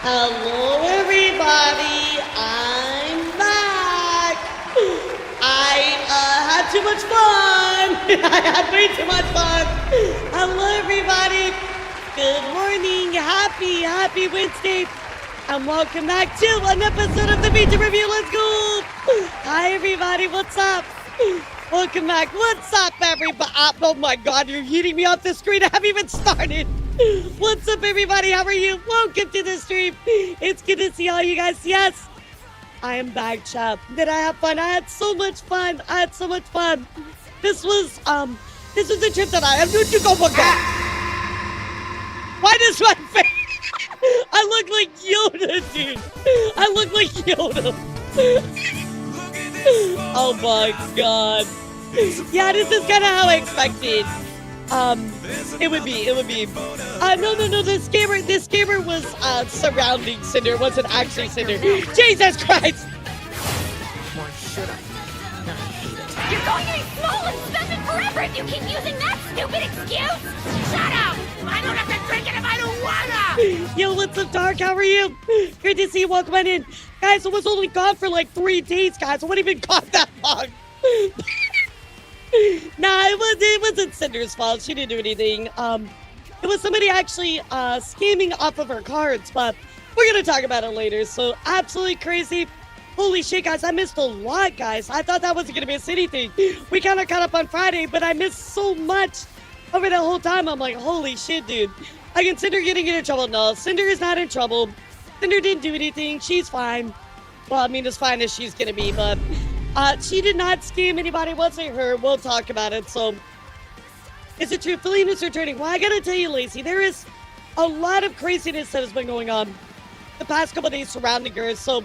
Hello, everybody. I'm back. I had too much fun. I had way too much fun. Hello, everybody. Good morning. Happy Wednesday. And welcome back to an episode of the Vtuber Review. Let's go. Hi, everybody. What's up? Welcome back. What's up, everybody? Oh, my God. You're eating me off the screen. I haven't even started. What's up, everybody? How are you? Welcome to the stream. It's good to see all you guys. Yes, I am back, chat. Did I have fun? I had so much fun. This was a trip that I have to go for. Why does my face? I look like Yoda, dude. I look like Yoda. Oh my God. Yeah, this is kind of how I expected. It would be. No. This gamer was surrounding Sinder. It wasn't actually Sinder. Jesus Christ! You're going to be small and spending forever if you keep using that stupid excuse. Shut up! I don't have to drink it if I don't wanna. Yo, what's up, Dark? How are you? Good to see you. Welcome on in, guys. I was only gone for like 3 days, guys. I wasn't even gone that long. Nah, it wasn't Cinder's fault. She didn't do anything. It was somebody actually scamming off of her cards, but we're gonna talk about it later. So absolutely crazy. Holy shit, guys! I missed a lot, guys. I thought that wasn't gonna miss anything. We kind of caught up on Friday, but I missed so much over the whole time. I'm like, holy shit, dude. I can Cinder getting into trouble. No, Cinder is not in trouble. Cinder didn't do anything. She's fine. Well, I mean, as fine as she's gonna be, but. She did not scam anybody. It wasn't her. We'll talk about it. So, is it true? Filian is returning. Well, I gotta tell you, Lacey, there is a lot of craziness that has been going on the past couple of days surrounding her. So,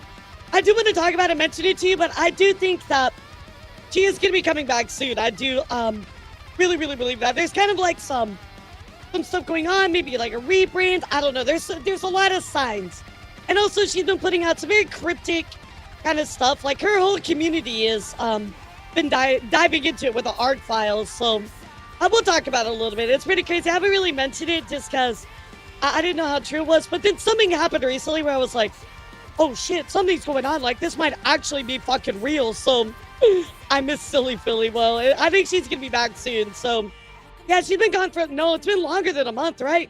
I do want to talk about it, mention it to you, but I do think that she is gonna be coming back soon. I do really believe that. There's kind of like some stuff going on, maybe like a rebrand. I don't know. There's a lot of signs, and also she's been putting out some very cryptic kind of stuff. Like her whole community is been diving into it with the art files, so we'll talk about it a little bit. It's pretty crazy. I haven't really mentioned it just because I didn't know how true it was, but then something happened recently where I was like, oh shit, something's going on. Like this might actually be fucking real. So I miss Silly Philly. Well, I think she's gonna be back soon. So yeah, she's been gone for it's been longer than a month, right?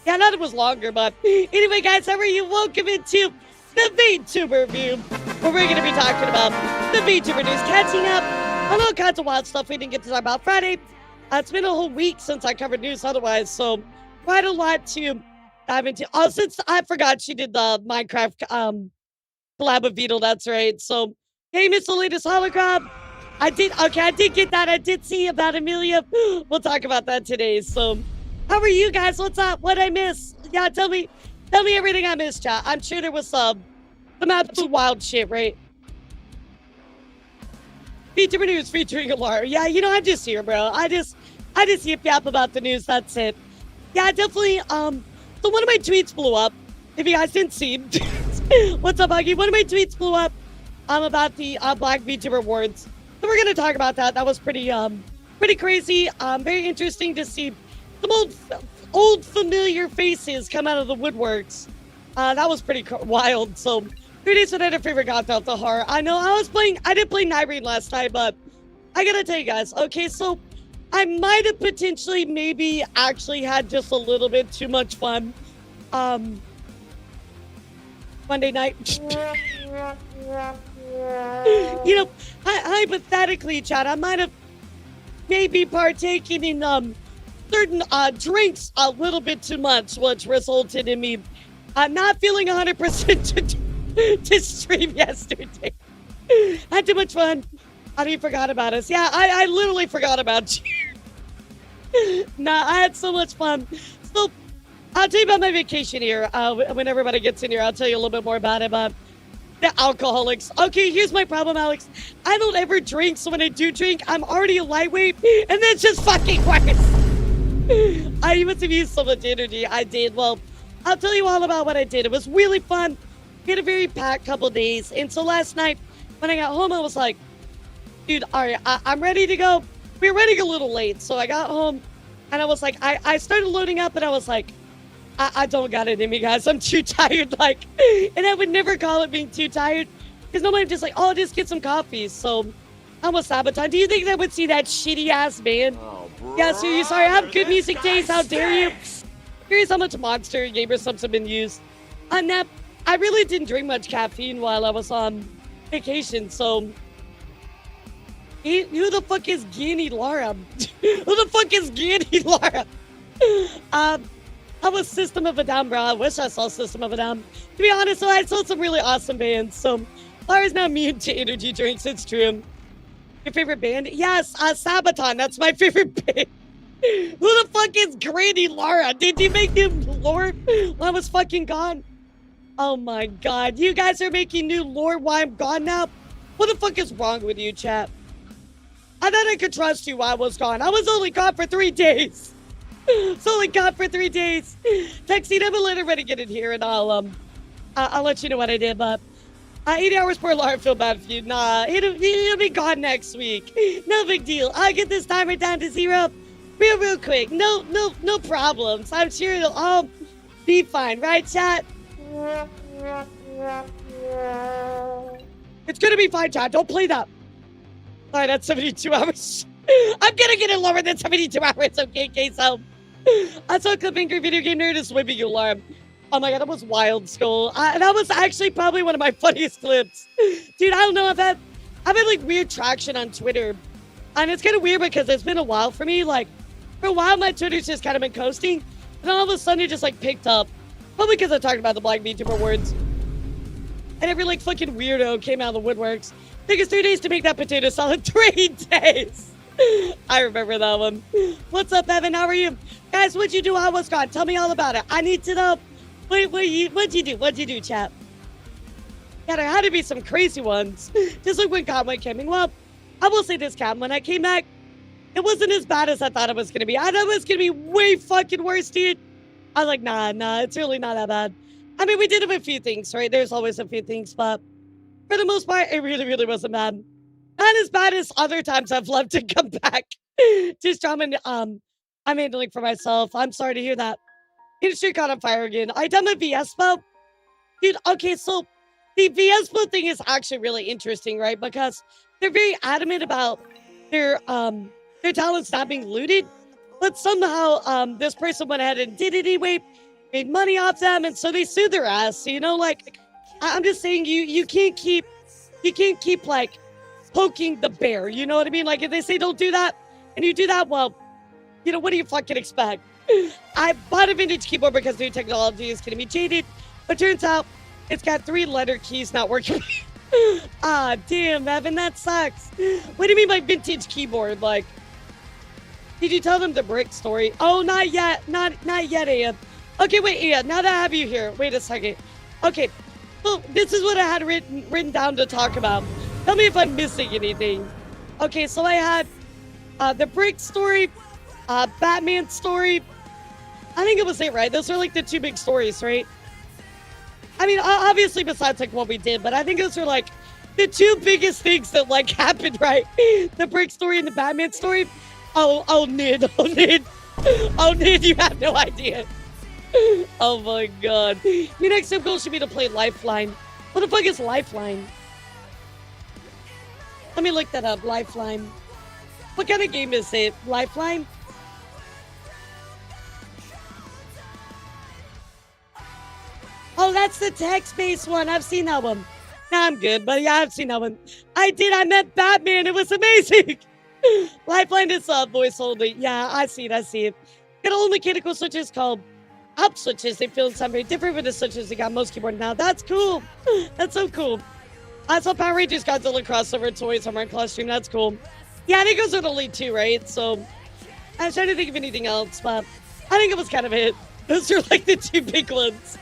Yeah, I thought it was longer, but anyway, guys, how are you? Welcome into the Vtuber Review, where we're going to be talking about the Vtuber news, catching up on all kinds of wild stuff we didn't get to talk about Friday. It's been a whole week since I covered news otherwise, so quite a lot to dive into. Oh, since I forgot she did the Minecraft collab with Beetle, that's right. So, hey, Miss the latest hologram. I did get that. I did see about Amelia. We'll talk about that today. So, how are you guys? What's up? What'd I miss? Yeah, tell me everything I missed, chat. I'm sure there was some absolute wild shit, right? Vtuber news featuring elara. Yeah, I'm just here, bro. I just yap about the news. That's it. Yeah, definitely. So one of my tweets blew up. If you guys didn't see, what's up, Huggy? One of my tweets blew up. About the Black Vtuber Awards. So we're gonna talk about that. That was pretty crazy. Very interesting to see some old familiar faces come out of the woodworks. That was pretty wild. So 3 days without a favorite god felt the horror. I know I did play Nightbreed last night, but I gotta tell you guys, okay, so I might have potentially maybe actually had just a little bit too much fun Monday night. Hypothetically, Chad, I might have maybe partaken in certain drinks a little bit too much, which resulted in me not feeling 100% to stream yesterday. I had too much fun. I even forgot about us. Yeah, I literally forgot about you. Nah, I had so much fun. So, I'll tell you about my vacation here. When everybody gets in here, I'll tell you a little bit more about it. But the alcoholics. Okay, here's my problem, Alex. I don't ever drink, so when I do drink, I'm already a lightweight, and that's just fucking worse. I must have used so much energy. I did. Well, I'll tell you all about what I did. It was really fun. We had a very packed couple days. And so last night, when I got home, I was like, dude, all right, I'm ready to go. We were running a little late. So I got home, and I was like, I started loading up, and I was like, I don't got it in me, guys. I'm too tired, like, and I would never call it being too tired, because normally I'm just like, oh, just get some coffee, so I'm a sabotage. Do you think they would see that shitty-ass band? Oh, yeah, so you sorry, I have good music taste, how dare you? Curious how much Monster Gamer subs have been used. On that, I really didn't drink much caffeine while I was on vacation, so... Who the fuck is Guinea Lara? Who the fuck is Guinea Lara? I was System of a Down, bro. I wish I saw System of a Down. To be honest, I saw some really awesome bands, so... Lara's not immune to energy drinks, it's true. Your favorite band? Yes, Sabaton, that's my favorite band. Who the fuck is Granny Lara? Did you make him Lord when I was fucking gone? Oh my god, you guys are making new Lord while I'm gone now? What the fuck is wrong with you, chat? I thought I could trust you while I was gone. I was only gone for 3 days. It's only gone for 3 days. Tuxedo, I'm a little ready to get in here and I'll let you know what I did, but 80 hours per alarm, feel bad for you. Nah, it'll be gone next week. No big deal. I'll get this timer down to 0 real quick. No problems. I'm sure it'll all be fine, right, chat? It's gonna be fine, chat. Don't play that. All right, that's 72 hours. I'm gonna get it lower than 72 hours, okay, so. I saw a clip Angry Video Game Nerd is whipping your alarm. Oh my god, that was wild, Skull. That was actually probably one of my funniest clips. Dude, I don't know, I've had like weird traction on Twitter. And it's kind of weird because it's been a while for me. Like, for a while, my Twitter's just kind of been coasting. And all of a sudden, it just like picked up. Probably because I talked about the Black VTuber words. And every like fucking weirdo came out of the woodworks. Took us 3 days to make that potato salad. 3 days. I remember that one. What's up, Evan? How are you? Guys, what'd you do? How was gone? Tell me all about it. I need to know. What'd you do, chat? Yeah, there had to be some crazy ones. Just like when Conway came in. Well, I will say this, Cam. When I came back, it wasn't as bad as I thought it was going to be. I thought it was going to be way fucking worse, dude. I was like, nah, it's really not that bad. I mean, we did have a few things, right? There's always a few things, but for the most part, it really wasn't bad. Not as bad as other times I've loved to come back. Just drumming, I'm handling for myself. I'm sorry to hear that. Industry caught on fire again. I done my VSPO. Dude, okay, so the VSPO thing is actually really interesting, right? Because they're very adamant about their talents not being looted. But somehow, this person went ahead and did it anyway, made money off them, and so they sued their ass. You know, like, I'm just saying you can't keep like poking the bear. You know what I mean? Like, if they say don't do that, and you do that, well, you know, what do you fucking expect? I bought a vintage keyboard because new technology is getting me jaded, but turns out it's got 3 letter keys not working. Ah, damn, Evan, that sucks. What do you mean by vintage keyboard? Like, did you tell them the brick story? Oh, not yet. Not yet, Ian. Okay, wait, Ian, now that I have you here, wait a second. Okay, well, this is what I had written down to talk about. Tell me if I'm missing anything. Okay, so I had the brick story, Batman story. I think it was it, right? Those are like the 2 big stories, right? I mean, obviously besides like what we did, but I think those are like the 2 biggest things that like happened, right? The brick story and the Batman story. Oh, Nid, you have no idea. Oh my god. Your next sub goal should be to play Lifeline. What the fuck is Lifeline? Let me look that up, Lifeline. What kind of game is it? Lifeline? Oh, that's the text-based one. I've seen that one. Nah, I'm good, but yeah, I've seen that one. I met Batman. It was amazing. Lifeline is voice only. Yeah, I see it. Got all mechanical switches called up switches. They feel some very different from the switches they got most keyboard now. That's cool. That's so cool. I saw Power Rangers Godzilla crossover toys on my class stream. That's cool. Yeah, I think those are the lead 2, right? So I was trying to think of anything else, but I think it was kind of it. Those are like the 2 big ones.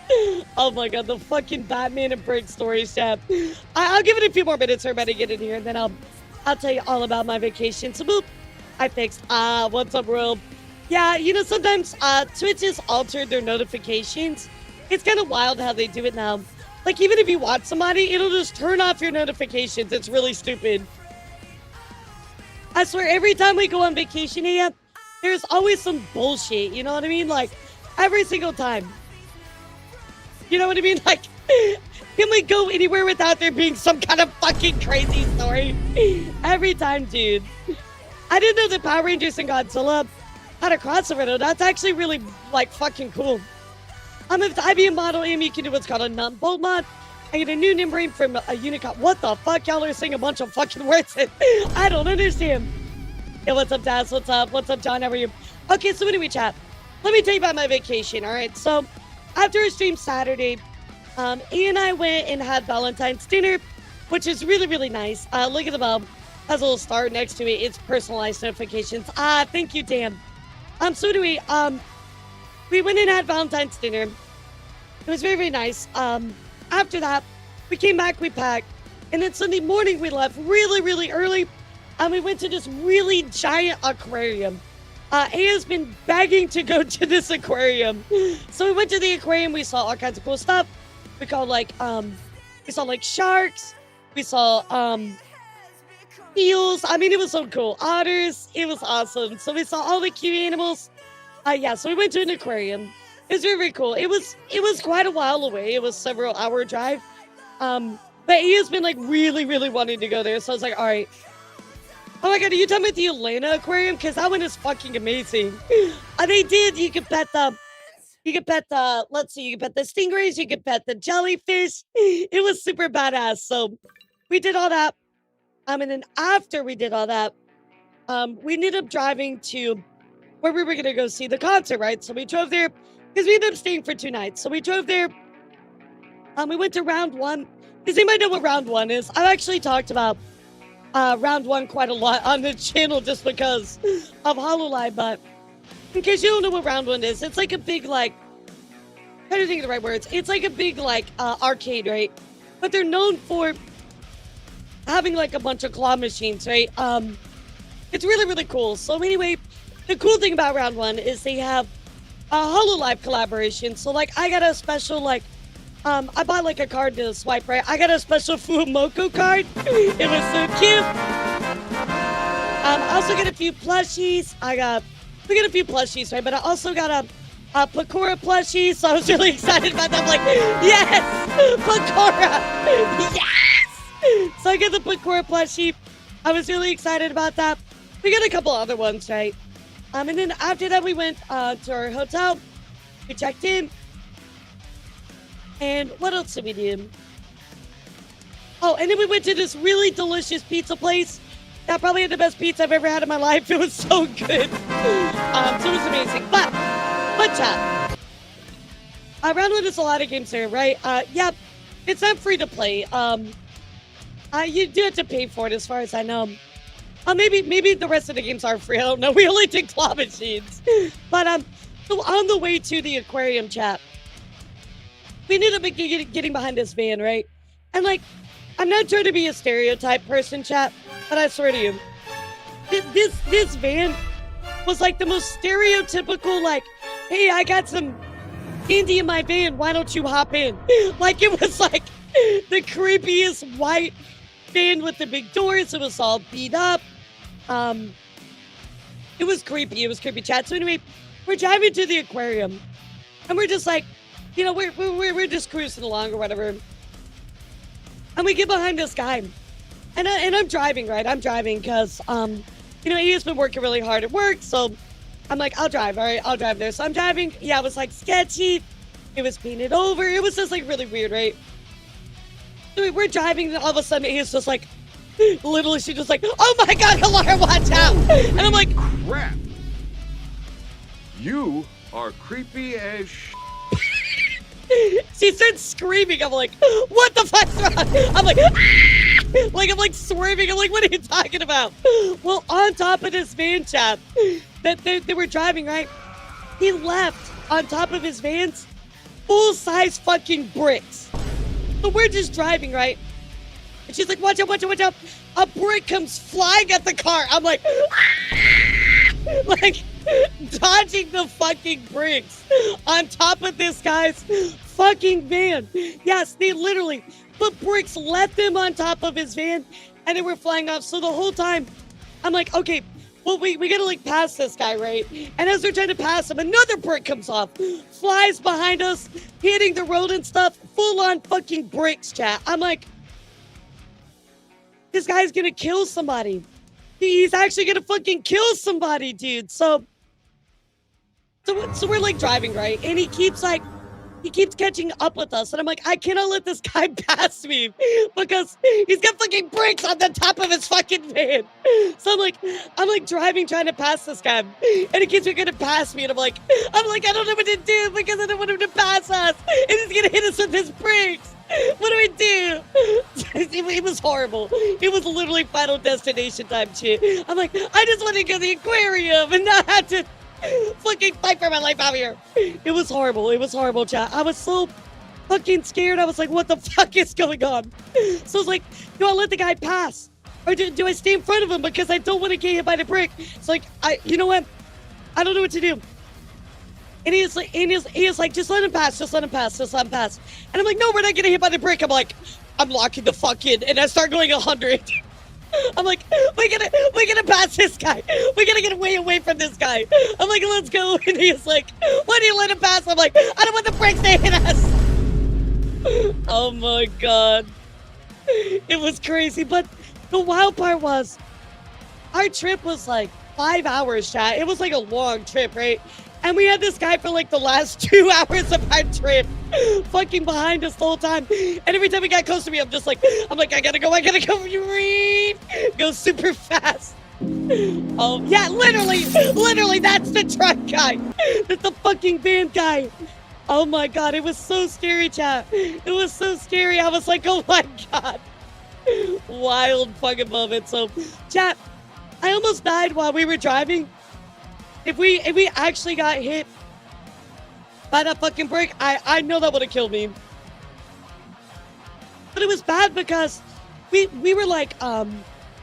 Oh my god, the fucking Batman and Brick stories, chat. I'll give it a few more minutes for everybody to get in here, and then I'll tell you all about my vacation. So boop, I fixed. What's up, world? Yeah, you know, sometimes Twitch has altered their notifications. It's kind of wild how they do it now. Like, even if you watch somebody, it'll just turn off your notifications. It's really stupid. I swear, every time we go on vacation here, there's always some bullshit. You know what I mean? Like, every single time. You know what I mean? Like, can we go anywhere without there being some kind of fucking crazy story? Every time, dude. I didn't know that Power Rangers and Godzilla had a crossover, though. That's actually really, like, fucking cool. If the IBM Model M, you can do what's called a nut bolt mod. I get a new membrane from a Unicron. What the fuck? Y'all are saying a bunch of fucking words that I don't understand. Hey, what's up, Daz? What's up? What's up, John? How are you? Okay, so anyway, chat. Let me tell you about my vacation, all right? So, after a stream Saturday, E and I went and had Valentine's dinner, which is really, really nice. Look at the bulb. Has a little star next to it. It's personalized notifications. Thank you, Dan. So anyway, we went and had Valentine's dinner. It was very, very nice. After that, we came back, we packed, and then Sunday morning we left really, really early, and we went to this really giant aquarium. Aya's been begging to go to this aquarium. So we went to the aquarium, we saw all kinds of cool stuff. We saw like sharks, we saw eels. I mean, it was so cool. Otters, it was awesome. So we saw all the cute animals. Yeah, so we went to an aquarium. It was very, very cool. It was quite a while away. It was several hour drive. But he has been like really, really wanting to go there. So I was like, all right. Oh my God, are you talking about the Atlanta aquarium? Because that one is fucking amazing. They did. You could pet the stingrays. You could pet the jellyfish. It was super badass. So we did all that. And then after we did all that, we ended up driving to where we were going to go see the concert, right? So we drove there because we ended up staying for 2 nights. So we drove there. We went to round 1. Does anybody know what round 1 is? I've actually talked about round 1 quite a lot on the channel just because of HoloLive. But in case you don't know what round 1 is, it's like a big, like, I'm trying to think of the right words. It's like a big, like, arcade, right? But they're known for having, like, a bunch of claw machines, right? It's really, really cool. So anyway, the cool thing about round 1 is they have a HoloLive collaboration. So, like, I got a special, like, I bought, like, a card to swipe, right? I got a special Fumoco card. It was so cute. I also got a few plushies. We got a few plushies, right? But I also got a Pakora plushie, so I was really excited about that. I'm like, yes! Pakora! Yes! So I got the Pakora plushie. I was really excited about that. We got a couple other ones, right? And then after that, we went to our hotel. We checked in. And what else did we do? Oh, and then we went to this really delicious pizza place. That probably had the best pizza I've ever had in my life. It was so good. So it was amazing. But chat. Round 1 is a lot of games here, right? Yeah, it's not free to play. You do have to pay for it as far as I know. Maybe the rest of the games are free. I don't know. We only did claw machines. But so on the way to the aquarium, chat, we ended up getting behind this van, right? And like, I'm not trying to be a stereotype person, chat, but I swear to you, this van was like the most stereotypical, like, hey, I got some candy in my van, why don't you hop in? Like, it was like the creepiest white van with the big doors. It was all beat up. It was creepy. It was creepy, chat. So anyway, we're driving to the aquarium, and we're just like, you know, we're just cruising along or whatever. And we get behind this guy. And I'm driving, right? I'm driving because, you know, he has been working really hard at work. So I'm like, I'll drive, all right? I'll drive there. So I'm driving. Yeah, it was like sketchy. It was painted over. It was just like really weird, right? So we're driving and all of a sudden he's just like, literally she's just like, oh my God, Elara, watch out. And I'm like, crap. You are creepy as She starts screaming. I'm like, what the fuck's wrong? I'm like, I'm like swerving. I'm like, what are you talking about? Well, on top of this van, chat, that they were driving, right? He left on top of his vans full-size fucking bricks. So we're just driving, right? And she's like, watch out, watch out, watch out. A brick comes flying at the car. I'm like, like dodging the fucking bricks on top of this guy's fucking van. Yes, they literally put bricks, left them on top of his van, and they were flying off. So the whole time, I'm like, okay, well, we gotta like pass this guy, right? And as we're trying to pass him, another brick comes off, flies behind us, hitting the road and stuff, full on fucking bricks, chat. I'm like, this guy's gonna kill somebody. He's actually gonna fucking kill somebody, dude. So we're like driving, right? And he keeps catching up with us. And I'm like, I cannot let this guy pass me because he's got fucking bricks on the top of his fucking van. So I'm like driving, trying to pass this guy. And he keeps gonna pass me. And I'm like, I don't know what to do because I don't want him to pass us. And he's gonna hit us with his bricks. What do I do? It was horrible. It was literally Final Destination time shit. I'm like, I just want to go to the aquarium and not have to fucking fight for my life out here. It was horrible. It was horrible, chat. I was so fucking scared. I was like, what the fuck is going on? So I was like, do I let the guy pass? Or do I stay in front of him because I don't want to get hit by the brick? It's like, you know what? I don't know what to do. And he is like, just let him pass, just let him pass, just let him pass. And I'm like, no, we're not getting hit by the brick. I'm like, I'm locking the fuck in. And I start going 100. I'm like, we're gonna pass this guy. We gotta get way away from this guy. I'm like, let's go. And he's like, why do you let him pass? I'm like, I don't want the brakes to hit us. Oh my God. It was crazy. But the wild part was, our trip was like 5 hours, chat. It was like a long trip, right? And we had this guy for like the last 2 hours of our trip fucking behind us the whole time. And every time he got close to me, I'm like, I gotta go. Go super fast. Oh, yeah, literally, that's the truck guy. That's the fucking van guy. Oh my God, it was so scary, chat. It was so scary. I was like, oh my God. Wild fucking moment. So, chat, I almost died while we were driving. If we actually got hit by that fucking brick, I know that would have killed me. But it was bad because we were like,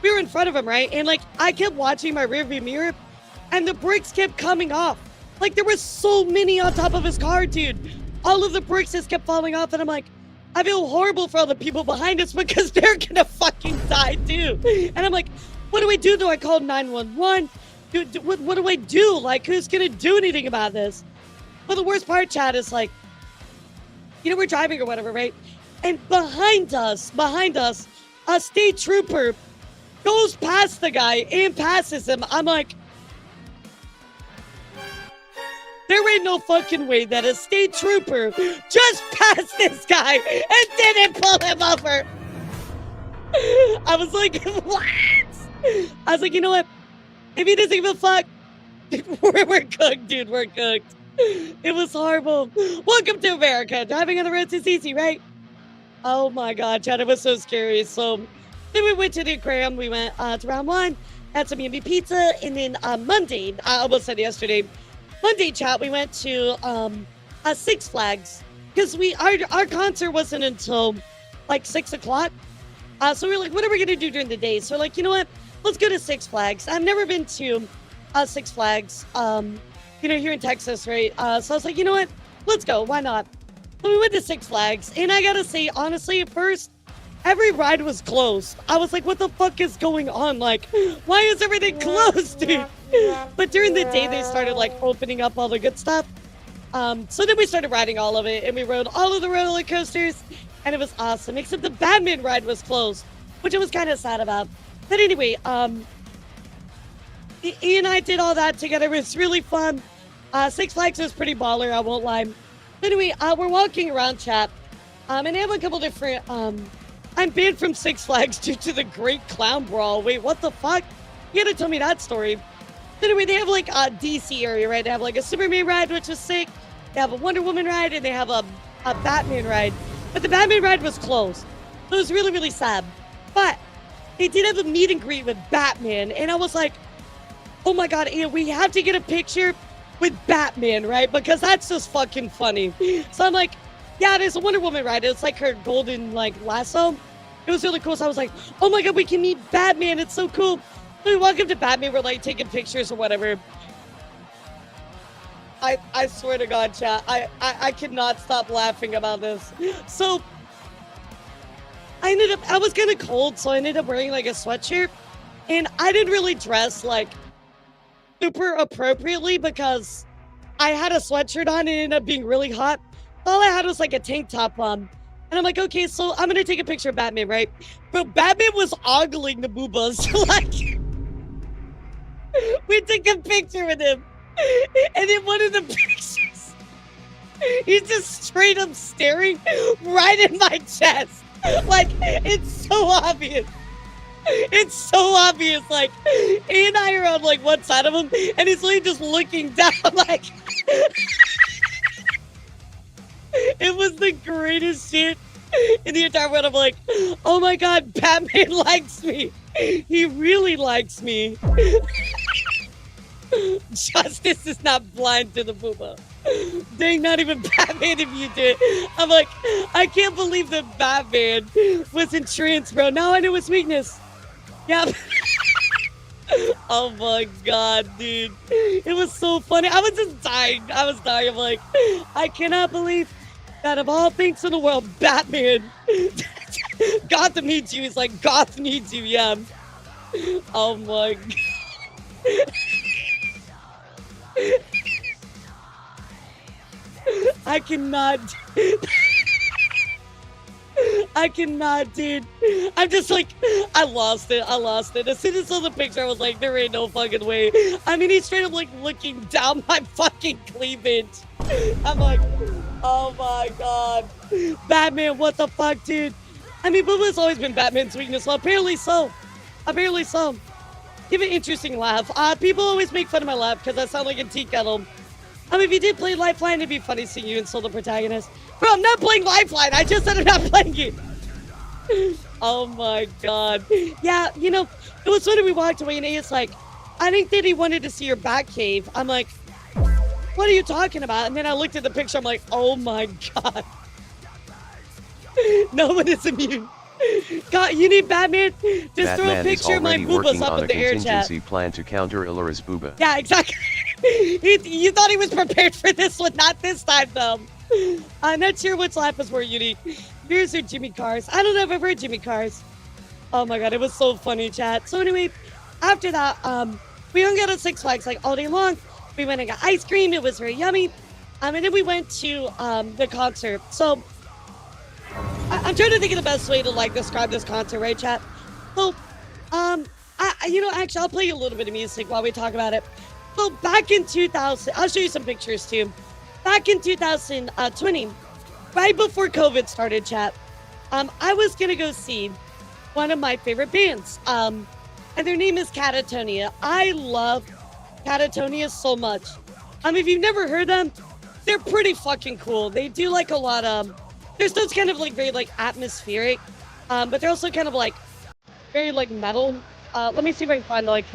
we were in front of him, right? And like, I kept watching my rearview mirror and the bricks kept coming off. Like there were so many on top of his car, dude. All of the bricks just kept falling off. And I'm like, I feel horrible for all the people behind us because they're gonna fucking die too. And I'm like, what do we do? Do I call 911? What do I do? Like, who's gonna do anything about this? But the worst part, chat, is like, you know, we're driving or whatever, right? And behind us, a state trooper goes past the guy and passes him. I'm like, there ain't no fucking way that a state trooper just passed this guy and didn't pull him over. I was like, what? I was like, you know what? If he doesn't give a fuck, we're cooked, dude. We're cooked. It was horrible. Welcome to America. Driving on the roads is easy, right? Oh my God, Chad, it was so scary. So then we went to the aquarium. We went to round one, had some yummy pizza, and then Monday, I almost said yesterday, Monday, chat, we went to Six Flags because our concert wasn't until like 6 o'clock. So we were like, what are we gonna do during the day? So we're like, you know what? Let's go to Six Flags. I've never been to Six Flags, you know, here in Texas, right? So I was like, you know what? Let's go. Why not? So we went to Six Flags, and I gotta say, honestly, at first, every ride was closed. I was like, what the fuck is going on? Like, why is everything closed, dude? But during the day, they started, like, opening up all the good stuff. So then we started riding all of it, and we rode all of the roller coasters, and it was awesome, except the Batman ride was closed, which I was kind of sad about. But anyway, he and I did all that together. It was really fun. Six Flags was pretty baller, I won't lie. But anyway, we're walking around, chat, and they have a couple different, I'm banned from Six Flags due to the Great Clown Brawl. Wait, what the fuck? You gotta tell me that story. But anyway, they have like a DC area, right? They have like a Superman ride, which is sick. They have a Wonder Woman ride, and they have a Batman ride. But the Batman ride was closed. So it was really, really sad. But they did have a meet and greet with Batman, and I was like, oh my God, Ian, we have to get a picture with Batman, right? Because that's just fucking funny. So I'm like, yeah, there's a Wonder Woman ride. It's like her golden, like, lasso. It was really cool. So I was like, oh my God, we can meet Batman. It's so cool. So we walk up to Batman. We're like taking pictures or whatever. I swear to God, chat, I could not stop laughing about this. So I was kind of cold, so I ended up wearing like a sweatshirt, and I didn't really dress like super appropriately because I had a sweatshirt on and it ended up being really hot. All I had was like a tank top on. And I'm like, okay, so I'm gonna take a picture of Batman, right? But Batman was ogling the boobas. Like, we took a picture with him. And in one of the pictures, he's just straight up staring right in my chest. Like, it's so obvious. It's so obvious. Like, he and I are on like one side of him, and he's literally just looking down. Like, it was the greatest shit in the entire world. I'm like, oh my god, Batman likes me. He really likes me. Justice is not blind to the booba. Dang, not even Batman if you did. I'm like, I can't believe that Batman was in trance, bro. Now I know his weakness. Yeah. Oh my god, dude. It was so funny. I was just dying. I was dying. I'm like, I cannot believe that of all things in the world, Batman. Gotham needs you. He's like, Gotham needs you, yeah. Oh my god. I cannot, dude. I'm just like, I lost it. As soon as I saw the picture, I was like, there ain't no fucking way. I mean, he's straight up like looking down my fucking cleavage. I'm like, oh my god. Batman, what the fuck, dude? I mean, Booba's always been Batman's weakness. Well, apparently so. Give an interesting laugh. People always make fun of my laugh because I sound like a tea kettle. I mean, if you did play Lifeline, it'd be funny seeing you insult the protagonist. Bro, I'm not playing Lifeline. I just said I'm not playing it. Oh my god. Yeah, you know, it was funny. We walked away and it's like, I think that he wanted to see your back cave. I'm like, what are you talking about? And then I looked at the picture. I'm like, oh my god. No one is immune. God, you need Batman? Just Batman throw a picture of my boobas up in the air chat. contingency plan to counter Elara's booba. Yeah, exactly. You thought he was prepared for this one, not this time though. I'm not sure which lap was more unique. Here's your Jimmy Cars. I don't know if I've heard Jimmy Cars. Oh my god, it was so funny, chat. So anyway, after that, we hung out at Six Flags like all day long. We went and got ice cream. It was very yummy. And then we went to the concert. So I'm trying to think of the best way to like describe this concert, right, chat? So, actually, I'll play you a little bit of music while we talk about it. So back in 2000, I'll show you some pictures too. Back in 2020, right before COVID started, chat, I was gonna go see one of my favorite bands, and their name is Catatonia. I love Catatonia so much. If you've never heard them, they're pretty fucking cool. They do like a lot of, their stuff's kind of like very like atmospheric, but they're also kind of like very like metal. Let me see if I can find like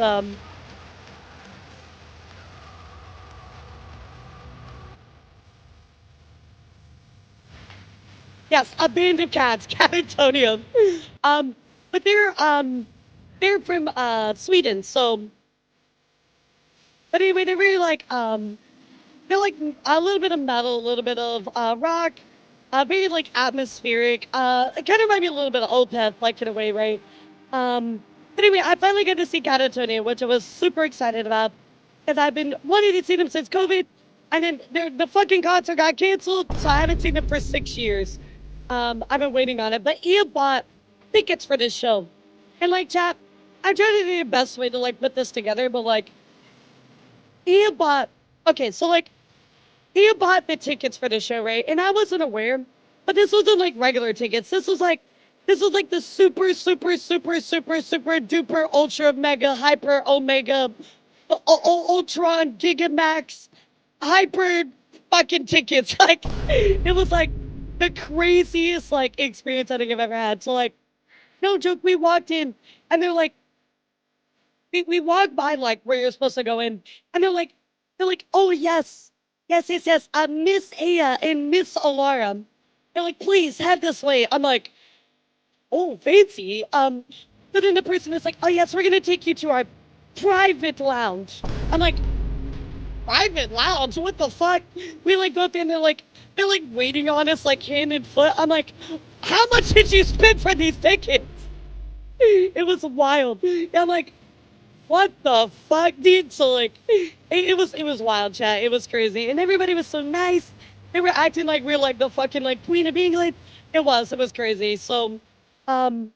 yes, a band of cats, Catatonia. But they're from Sweden, so. But anyway, they're very like they're like a little bit of metal, a little bit of rock, very like atmospheric. It kind of reminds me a little bit of Opeth, like in a way, right? But anyway, I finally got to see Catatonia, which I was super excited about, because I've been wanting to see them since COVID, and then the fucking concert got canceled, so I haven't seen them for 6 years. I've been waiting on it, but Ian bought tickets for this show, and like chat, I'm trying to do the best way to like put this together, but like Ian bought. Okay, so like he bought the tickets for the show, right? And I wasn't aware, but this wasn't like regular tickets. This was like the super duper ultra mega hyper omega ultron gigamax hyper fucking tickets. Like it was like the craziest like experience I think I've ever had. So like, no joke, we walked in and they're like, we walked by like where you're supposed to go in, and they're like, oh yes, Miss Aya and Miss Elara. They're like, please head this way. I'm like, oh fancy. But then the person is like, oh yes, we're gonna take you to our private lounge. I'm like, private lounge? What the fuck? We like go up there and they're like waiting on us like hand and foot. I'm like, how much did you spend for these tickets? It was wild. I'm like, What the fuck, dude? So like, it was wild, chat. It was crazy, and everybody was so nice. They were acting like we are like the fucking like Queen of England. It was crazy. So, um,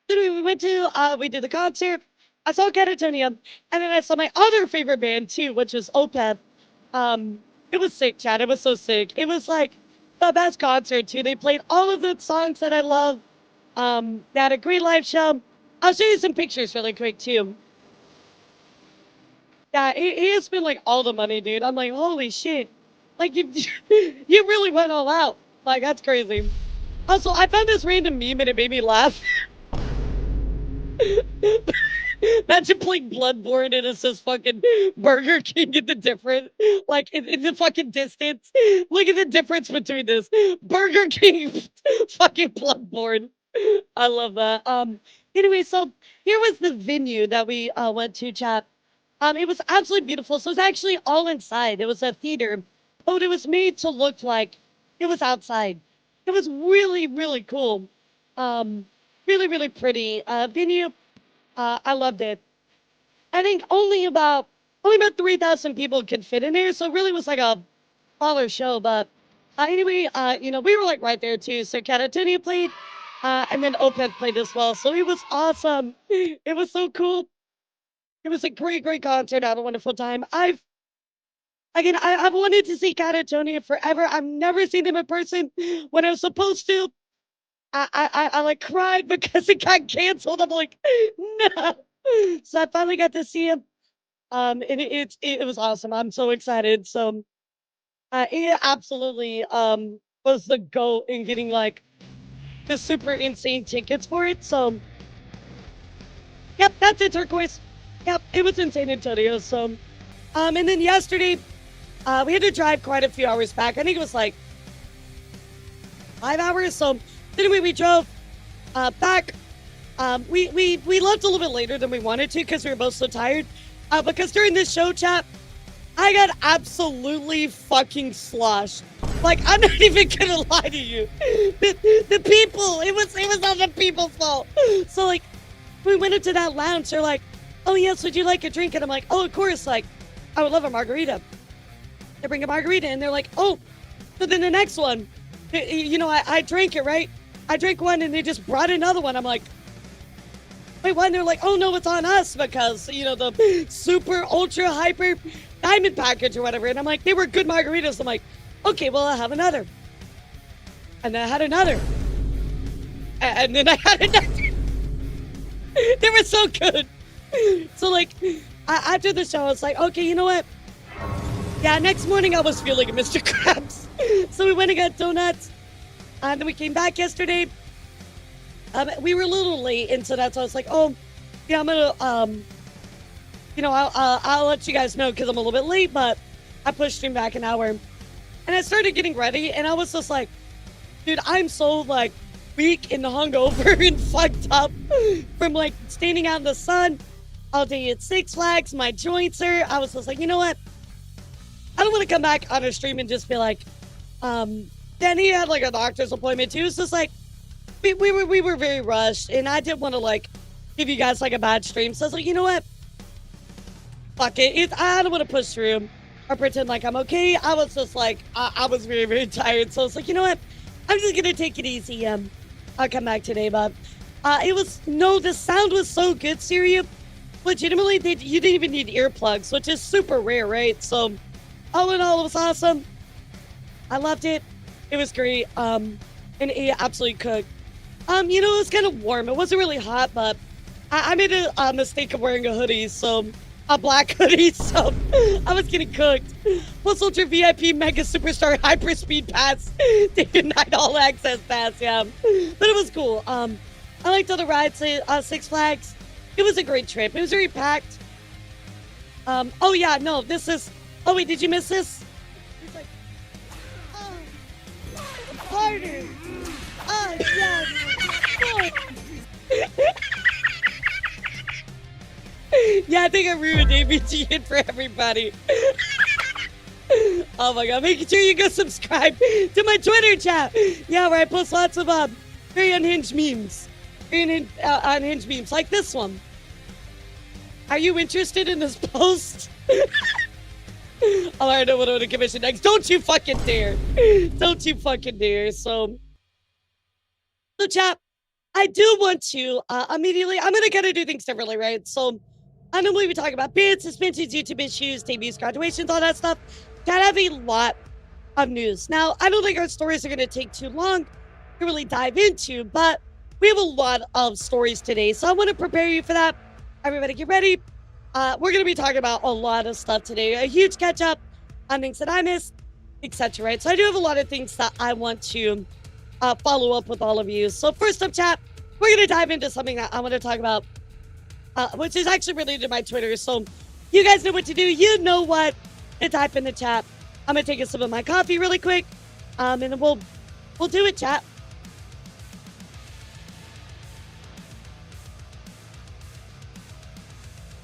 anyway, we went to we did the concert. I saw Catatonia, and then I saw my other favorite band too, which is Opeth. It was sick, chat. It was so sick. It was like the best concert too. They played all of the songs that I love. They had a great live show. I'll show you some pictures really quick too. Yeah, he spent like all the money, dude. I'm like, holy shit. Like you, you really went all out. Like that's crazy. Also, I found this random meme and it made me laugh. Imagine playing Bloodborne and it says fucking Burger King in the different, like in the fucking distance. Look at the difference between this Burger King, fucking Bloodborne. I love that. Anyway, so here was the venue that we went to, chat. It was absolutely beautiful. So it's actually all inside. It was a theater, but it was made to look like it was outside. It was really, really cool. Really, really pretty venue. I loved it. I think only about 3,000 people could fit in there, so it really was like a smaller show. But anyway, we were like right there too. So Catatonia played, and then Opeth played as well. So it was awesome. It was so cool. It was a great, great concert. I had a wonderful time. I've wanted to see Catatonia forever. I've never seen them in person. When I was supposed to, I like cried because it got canceled. I'm like, no. So I finally got to see him. And it was awesome. I'm so excited. So it absolutely was the goal in getting like the super insane tickets for it. So yep, that's it, Turquoise. Yep, it was insane, Antonio. So and then yesterday, we had to drive quite a few hours back. I think it was like 5 hours. So anyway, we drove back. We left a little bit later than we wanted to because we were both so tired. Because during this show, chat, I got absolutely fucking sloshed. Like, I'm not even gonna lie to you. The people, it was all the people's fault. So like, we went into that lounge. They're like, "Oh yes, would you like a drink?" And I'm like, "Oh, of course. Like, I would love a margarita." They bring a margarita, and they're like, "Oh, so then the next one, I drank it, right? I drank one, and they just brought another one." I'm like, "Wait, what?" And they're like, "Oh no, it's on us because the super ultra hyper diamond package or whatever." And I'm like, "They were good margaritas." I'm like, "Okay, well I'll have another." And then I had another. And then I had another. They were so good. So like, after the show, I was like, "Okay, you know what? Yeah." Next morning, I was feeling Mr. Krabs, so we went and got donuts. And then we came back yesterday. We were a little late, and so that's why I was like, "Oh, yeah, I'm gonna, I'll let you guys know because I'm a little bit late." But I pushed him back an hour, and I started getting ready, and I was just like, "Dude, I'm so like weak and hungover and fucked up from like standing out in the sun all day at Six Flags. My joints are." I was just like, "You know what? I don't want to come back on a stream and just be like, Then he had like a doctor's appointment too." It's just like. We were very rushed, and I didn't want to like give you guys like a bad stream. So I was like, "You know what? Fuck it. I don't want to push through or pretend like I'm okay." I was just like, I was very, very tired. So I was like, "You know what? I'm just gonna take it easy. I'll come back today." But the sound was so good, Syria. Legitimately, you didn't even need earplugs, which is super rare, right? So all in all, it was awesome. I loved it. It was great. And it absolutely cooked. It was kind of warm. It wasn't really hot, but I made a mistake of wearing a hoodie, so a black hoodie, so I was getting cooked. Plus Ultra VIP Mega Superstar Hyperspeed Pass, Day and Night All Access Pass, yeah. But it was cool. I liked all the rides at Six Flags. It was a great trip. It was very packed. Oh yeah, no, this is. Oh wait, did you miss this? It's like, harder. Oh yeah. Yeah, I think I ruined ABGN for everybody. Oh my god, making sure you go subscribe to my Twitter chat. Yeah, where I post lots of very unhinged memes. Very unhinged memes, like this one. Are you interested in this post? Oh, I know what I'm gonna commission next. Don't you fucking dare. Don't you fucking dare. So chat, I do want to immediately, I'm gonna kind of do things differently, right? So I normally we talk about bans, suspensions, YouTube issues, debuts, graduations, all that stuff. Gotta have a lot of news. Now, I don't think our stories are gonna take too long to really dive into, but we have a lot of stories today. So I want to prepare you for that. Everybody get ready. We're going to be talking about a lot of stuff today. A huge catch up on things that I missed, etc. Right? So I do have a lot of things that I want to follow up with all of you. So first up, chat, we're going to dive into something that I want to talk about, which is actually related to my Twitter. So you guys know what to do. You know what to type in the chat. I'm going to take a sip of my coffee really quick, and then we'll do it, chat.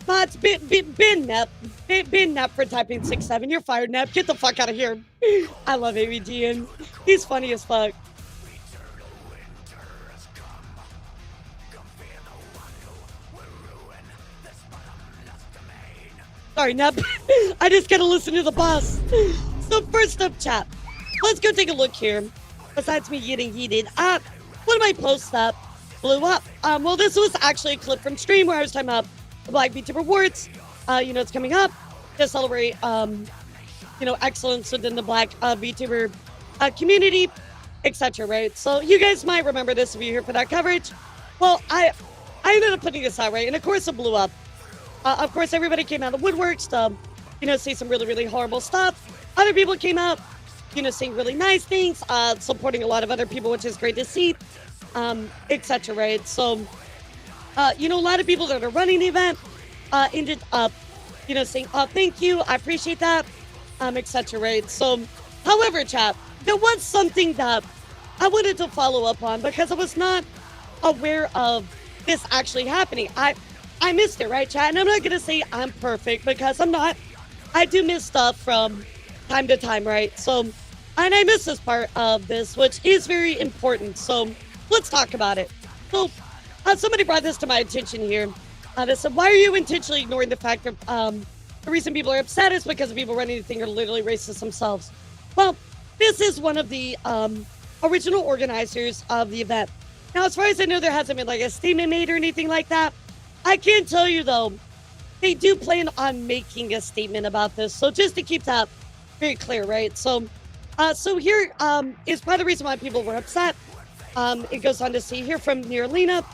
But Ben Nep for typing 6-7. You're fired, Nep. Get the fuck out of here. I love AVG, and he's funny as fuck. Sorry, Nep. I just gotta listen to the boss. So first up, chat, let's go take a look here. Besides me getting heated, one of my posts that blew up. Well, this was actually a clip from stream where I was talking about the Black Vtuber Awards. It's coming up to celebrate, excellence within the Black Vtuber community, etc. Right? So you guys might remember this if you're here for that coverage. Well, I ended up putting this out, right? And of course it blew up. Of course, everybody came out of the woodworks to, say some really, really horrible stuff. Other people came out, saying really nice things, supporting a lot of other people, which is great to see, etc. Right? So, a lot of people that are running the event ended up, saying, oh, thank you, I appreciate that, etc. Right? So, however, chat, there was something that I wanted to follow up on because I was not aware of this actually happening. I missed it, right, chat? And I'm not going to say I'm perfect because I'm not. I do miss stuff from time to time, right? So, and I miss this part of this, which is very important. So, let's talk about it. So, somebody brought this to my attention here. They said, why are you intentionally ignoring the fact that the reason people are upset is because the people running the thing are literally racist themselves? Well, this is one of the original organizers of the event. Now, as far as I know, there hasn't been like a statement made or anything like that. I can tell you, though, they do plan on making a statement about this. So just to keep that very clear, right? So here is part of the reason why people were upset. It goes on to say here from Nearlina,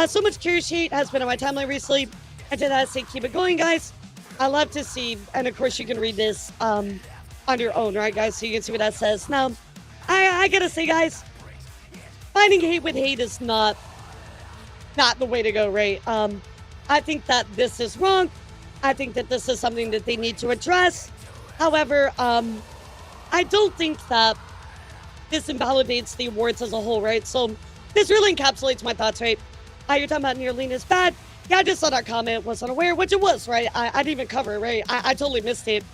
so much curious hate has been on my timeline recently. I did that say, keep it going, guys. I love to see, and of course you can read this on your own, right, guys? So you can see what that says. Now, I gotta say, guys, finding hate with hate is not the way to go, right? I think that this is wrong. I think that this is something that they need to address. However, I don't think that this invalidates the awards as a whole, right? So this really encapsulates my thoughts, right? You're talking about Nearlina is bad. Yeah, I just saw that comment, was unaware, which it was, right? I didn't even cover it, right? I totally missed it.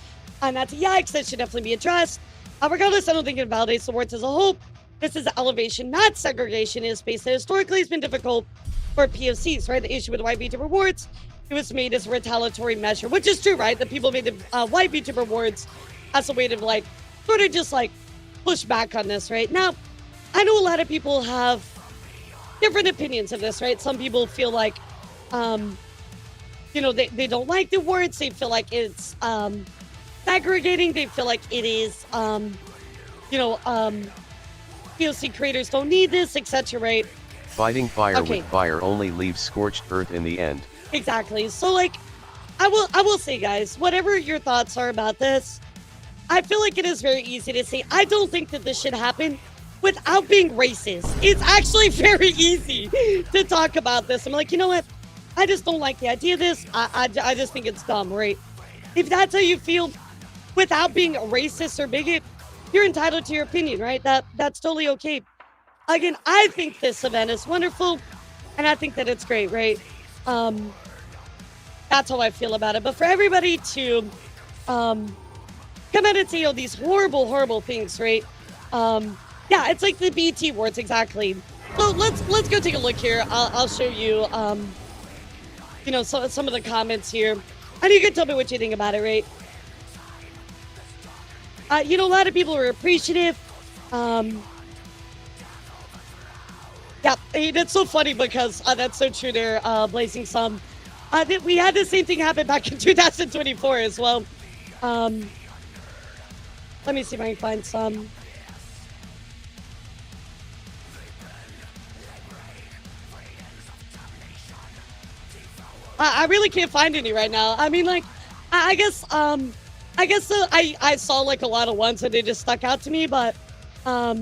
And that's a yikes, that should definitely be addressed. Regardless, I don't think it invalidates the awards as a whole. This is elevation, not segregation, in a space that historically has been difficult for POCs, right? The issue with the white VTuber awards, it was made as a retaliatory measure, which is true, right? The people made the white VTuber awards as a way to, like, sort of just, like, push back on this, right? Now, I know a lot of people have different opinions of this, right? Some people feel like, they don't like the awards. They feel like it's segregating. They feel like it is, POC creators don't need this, etc., right? Fighting fire with fire only leaves scorched earth in the end. Exactly. So, like, I will say, guys, whatever your thoughts are about this, I feel like it is very easy to say, I don't think that this should happen without being racist. It's actually very easy to talk about this. I'm like, you know what? I just don't like the idea of this. I just think it's dumb, right? If that's how you feel without being a racist or bigot, you're entitled to your opinion, right? That's totally okay. Again, I think this event is wonderful, and I think that it's great, right? That's how I feel about it. But for everybody to come out and say, these horrible, horrible things, right? Yeah, it's like the BT awards, exactly. So let's go take a look here. I'll show you you know, some of the comments here. And you can tell me what you think about it, right? You know, a lot of people are appreciative. Yeah, it's so funny because that's so true there, Blazing Some. We had the same thing happen back in 2024 as well. Let me see if I can find some. I really can't find any right now. I mean, like, I guess I saw like a lot of ones and they just stuck out to me, but yeah,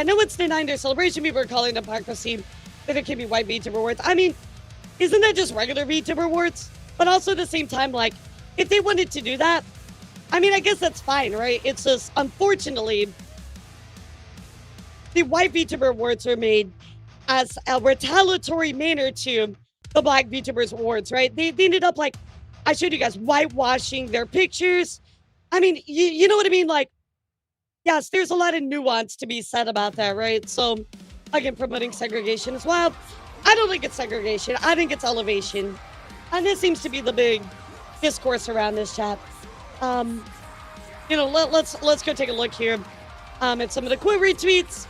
no one's denying their celebration. People are calling hypocrisy that it can be white VTuber awards. I mean, isn't that just regular VTuber awards? But also at the same time, like, if they wanted to do that, I mean, I guess that's fine, right? It's just, unfortunately, the white VTuber awards are made as a retaliatory manner to the black VTubers awards, right? They ended up, like, I showed you guys, whitewashing their pictures. I mean, you know what I mean? Like, yes, there's a lot of nuance to be said about that, right? So, again, promoting segregation as well. I don't think it's segregation. I think it's elevation. And this seems to be the big discourse around this chat. You know, let's go take a look here at some of the quote retweets,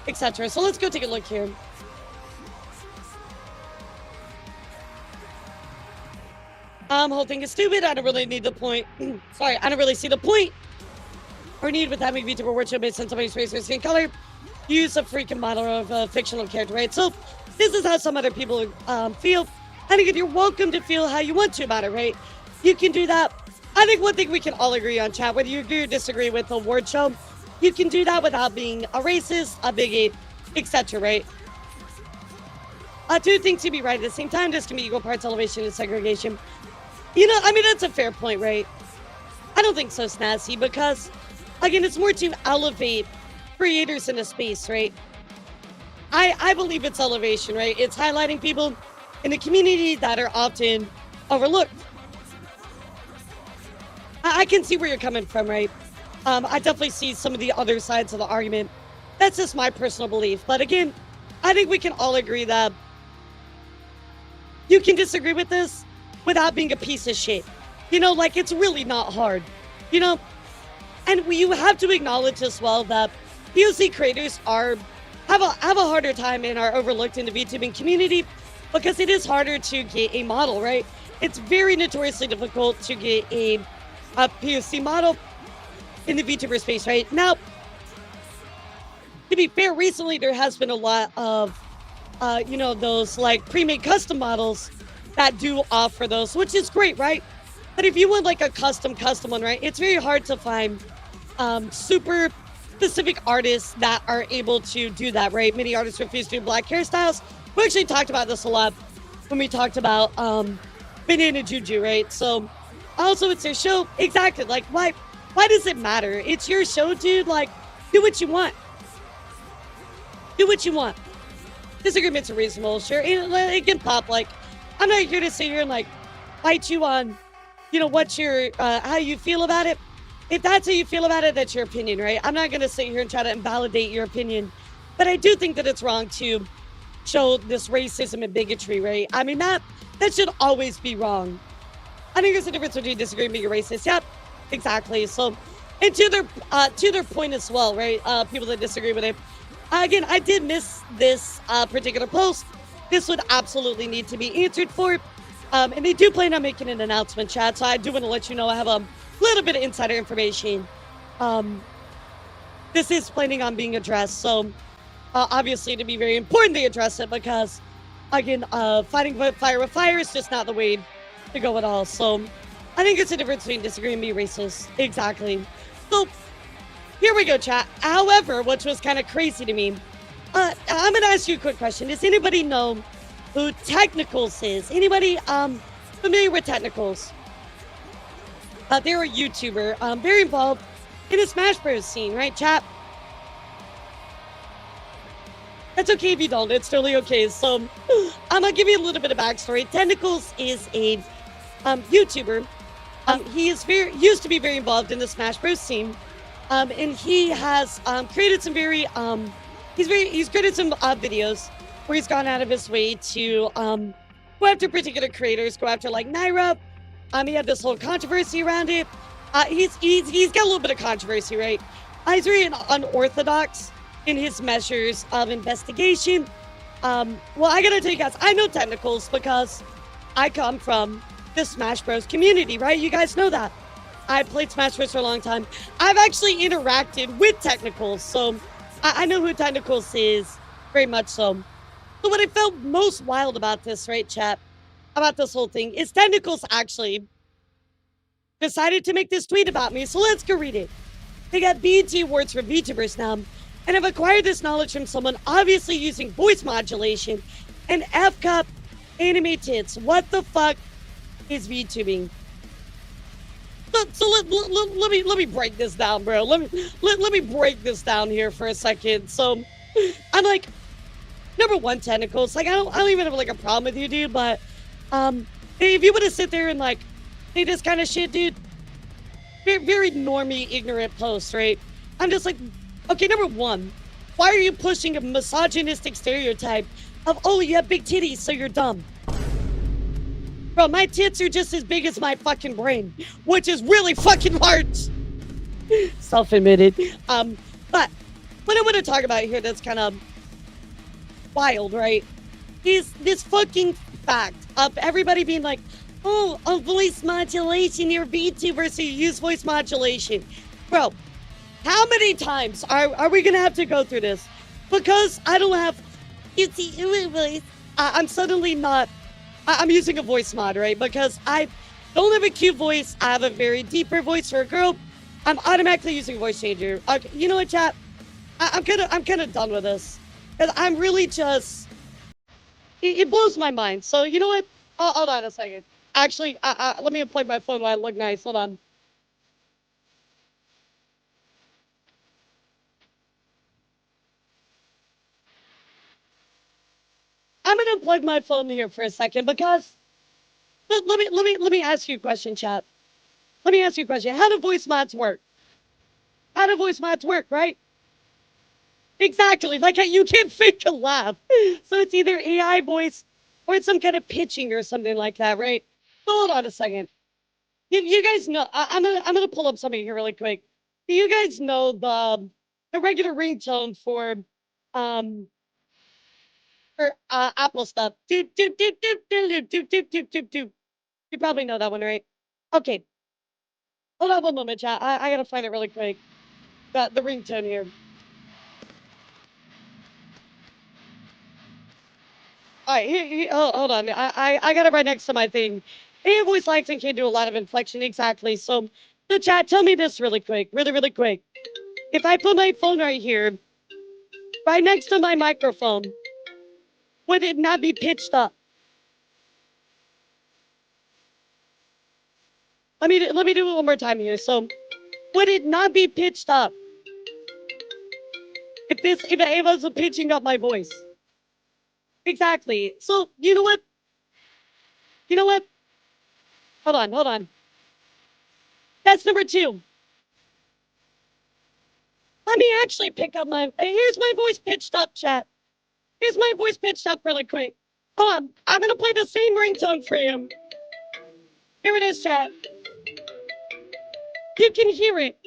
etc. So let's go take a look here. Whole thing is stupid. I don't really need the point. Sorry, I don't really see the point or need with having VTuber worship based on somebody's race or skin color. Use a freaking model of a fictional character, right? So this is how some other people feel. And again, you're welcome to feel how you want to about it, right? You can do that. I think one thing we can all agree on, chat, whether you agree or disagree with the award show, you can do that without being a racist, a bigot, etc., right? Two things to be right at the same time. This can be equal parts elevation and segregation. You know, I mean, that's a fair point, right? I don't think so, Snazzy, because, again, it's more to elevate creators in a space, right? I believe it's elevation, right? It's highlighting people in the community that are often overlooked. I can see where you're coming from, right? I definitely see some of the other sides of the argument. That's just my personal belief. But again, I think we can all agree that you can disagree with this without being a piece of shit. You know, like, it's really not hard, you know? And you have to acknowledge as well that POC creators have a harder time and are overlooked in the VTubing community because it is harder to get a model, right? It's very notoriously difficult to get a POC model in the VTuber space, right? Now, to be fair, recently there has been a lot of, you know, those like pre-made custom models that do offer those, which is great, right? But if you want like a custom one, right, it's very hard to find super specific artists that are able to do that, right? Many artists refuse to do black hairstyles. We actually talked about this a lot when we talked about Banana Juju, right? So also it's their show. Exactly. Like, why does it matter? It's your show, dude. Like, do what you want. Do what you want. Disagreements are reasonable, sure. It can pop. Like, I'm not here to sit here and like fight you on, you know, what's your how you feel about it. If that's how you feel about it, that's your opinion, right? I'm not gonna sit here and try to invalidate your opinion, but I do think that it's wrong to show this racism and bigotry, right? I mean, that should always be wrong. I think there's a difference between disagreeing and being a racist. Yep, exactly. So, and to their point as well, right? People that disagree with it. Again, I did miss this particular post. This would absolutely need to be answered for. And they do plan on making an announcement, chat. So I do want to let you know I have a little bit of insider information. This is planning on being addressed. So obviously to be very important they address it because, again, fighting fire with fire is just not the way to go at all. So I think it's a difference between disagreeing and being racist. Exactly. So here we go, chat. However, which was kind of crazy to me, I'm going to ask you a quick question. Does anybody know who Technicals is? Anybody familiar with Technicals? They're a YouTuber, very involved in the Smash Bros. Scene, right, chat? That's okay if you don't. It's totally okay. So I'm going to give you a little bit of backstory. Technicals is a YouTuber. He is used to be very involved in the Smash Bros. Scene. And he has created some very he's created some videos where he's gone out of his way to go after particular creators, go after like Naira. He had this whole controversy around it. He's got a little bit of controversy, right? He's very unorthodox in his measures of investigation. Well, I gotta tell you guys, I know technicals because I come from the Smash Bros community, right? You guys know that. I've played Smash Bros for a long time. I've actually interacted with technicals, so I know who technicals is, very much so. So what I felt most wild about this, right, chat, about this whole thing, is technicals actually decided to make this tweet about me, so let's go read it. They got BET awards for VTubers now, and have acquired this knowledge from someone obviously using voice modulation and F-cup anime tits. What the fuck is VTubing? So let me break this down, bro. Let me break this down here for a second. So I'm like, number one, technicals. Like I don't even have like a problem with you, dude. But if you want to sit there and like say this kind of shit, dude, very normie, ignorant post, right? I'm just like, okay, number one, why are you pushing a misogynistic stereotype of, oh, you have big titties, so you're dumb? Bro, my tits are just as big as my fucking brain, which is really fucking large. Self-admitted. But what I want to talk about here that's kind of wild, right, is this fucking fact of everybody being like, oh, a voice modulation, you're VTuber, so you use voice modulation. Bro, how many times are we gonna have to go through this? Because I don't have cutesy voice. I'm suddenly not. I'm using a voice mod, right? Because I don't have a cute voice. I have a very deeper voice for a girl. I'm automatically using a voice changer. Okay, you know what, chat? I'm kind of done with this. Cause I'm really just. It blows my mind. So you know what? Hold on a second. Actually, let me unplug my phone while I look nice. Hold on. I'm gonna unplug my phone here for a second because let me ask you a question, chat. Let me ask you a question. How do voice mods work? How do voice mods work, right? Exactly. Like you can't fake a laugh. So it's either AI voice or it's some kind of pitching or something like that, right? Hold on a second. You guys know I'm gonna pull up something here really quick. Do you guys know the regular ringtone um for Apple stuff? Doop doop doop doop doop doop doop doop doop doop. You probably know that one, right? Okay. Hold on one moment, chat. I gotta find it really quick. The ringtone here. All right, hold on. I got it right next to my thing. AI voice acting can do a lot of inflection, exactly. So, the chat, tell me this really quick, really quick. If I put my phone right here, right next to my microphone, would it not be pitched up? Let me do it one more time here. So, would it not be pitched up if AI was pitching up my voice? Exactly. So, you know what? You know what? Hold on. That's number two. Let me actually pick up my. Here's my voice pitched up, chat. Here's my voice pitched up really quick. Hold on. I'm gonna play the same ringtone for you. Here it is, chat. You can hear it.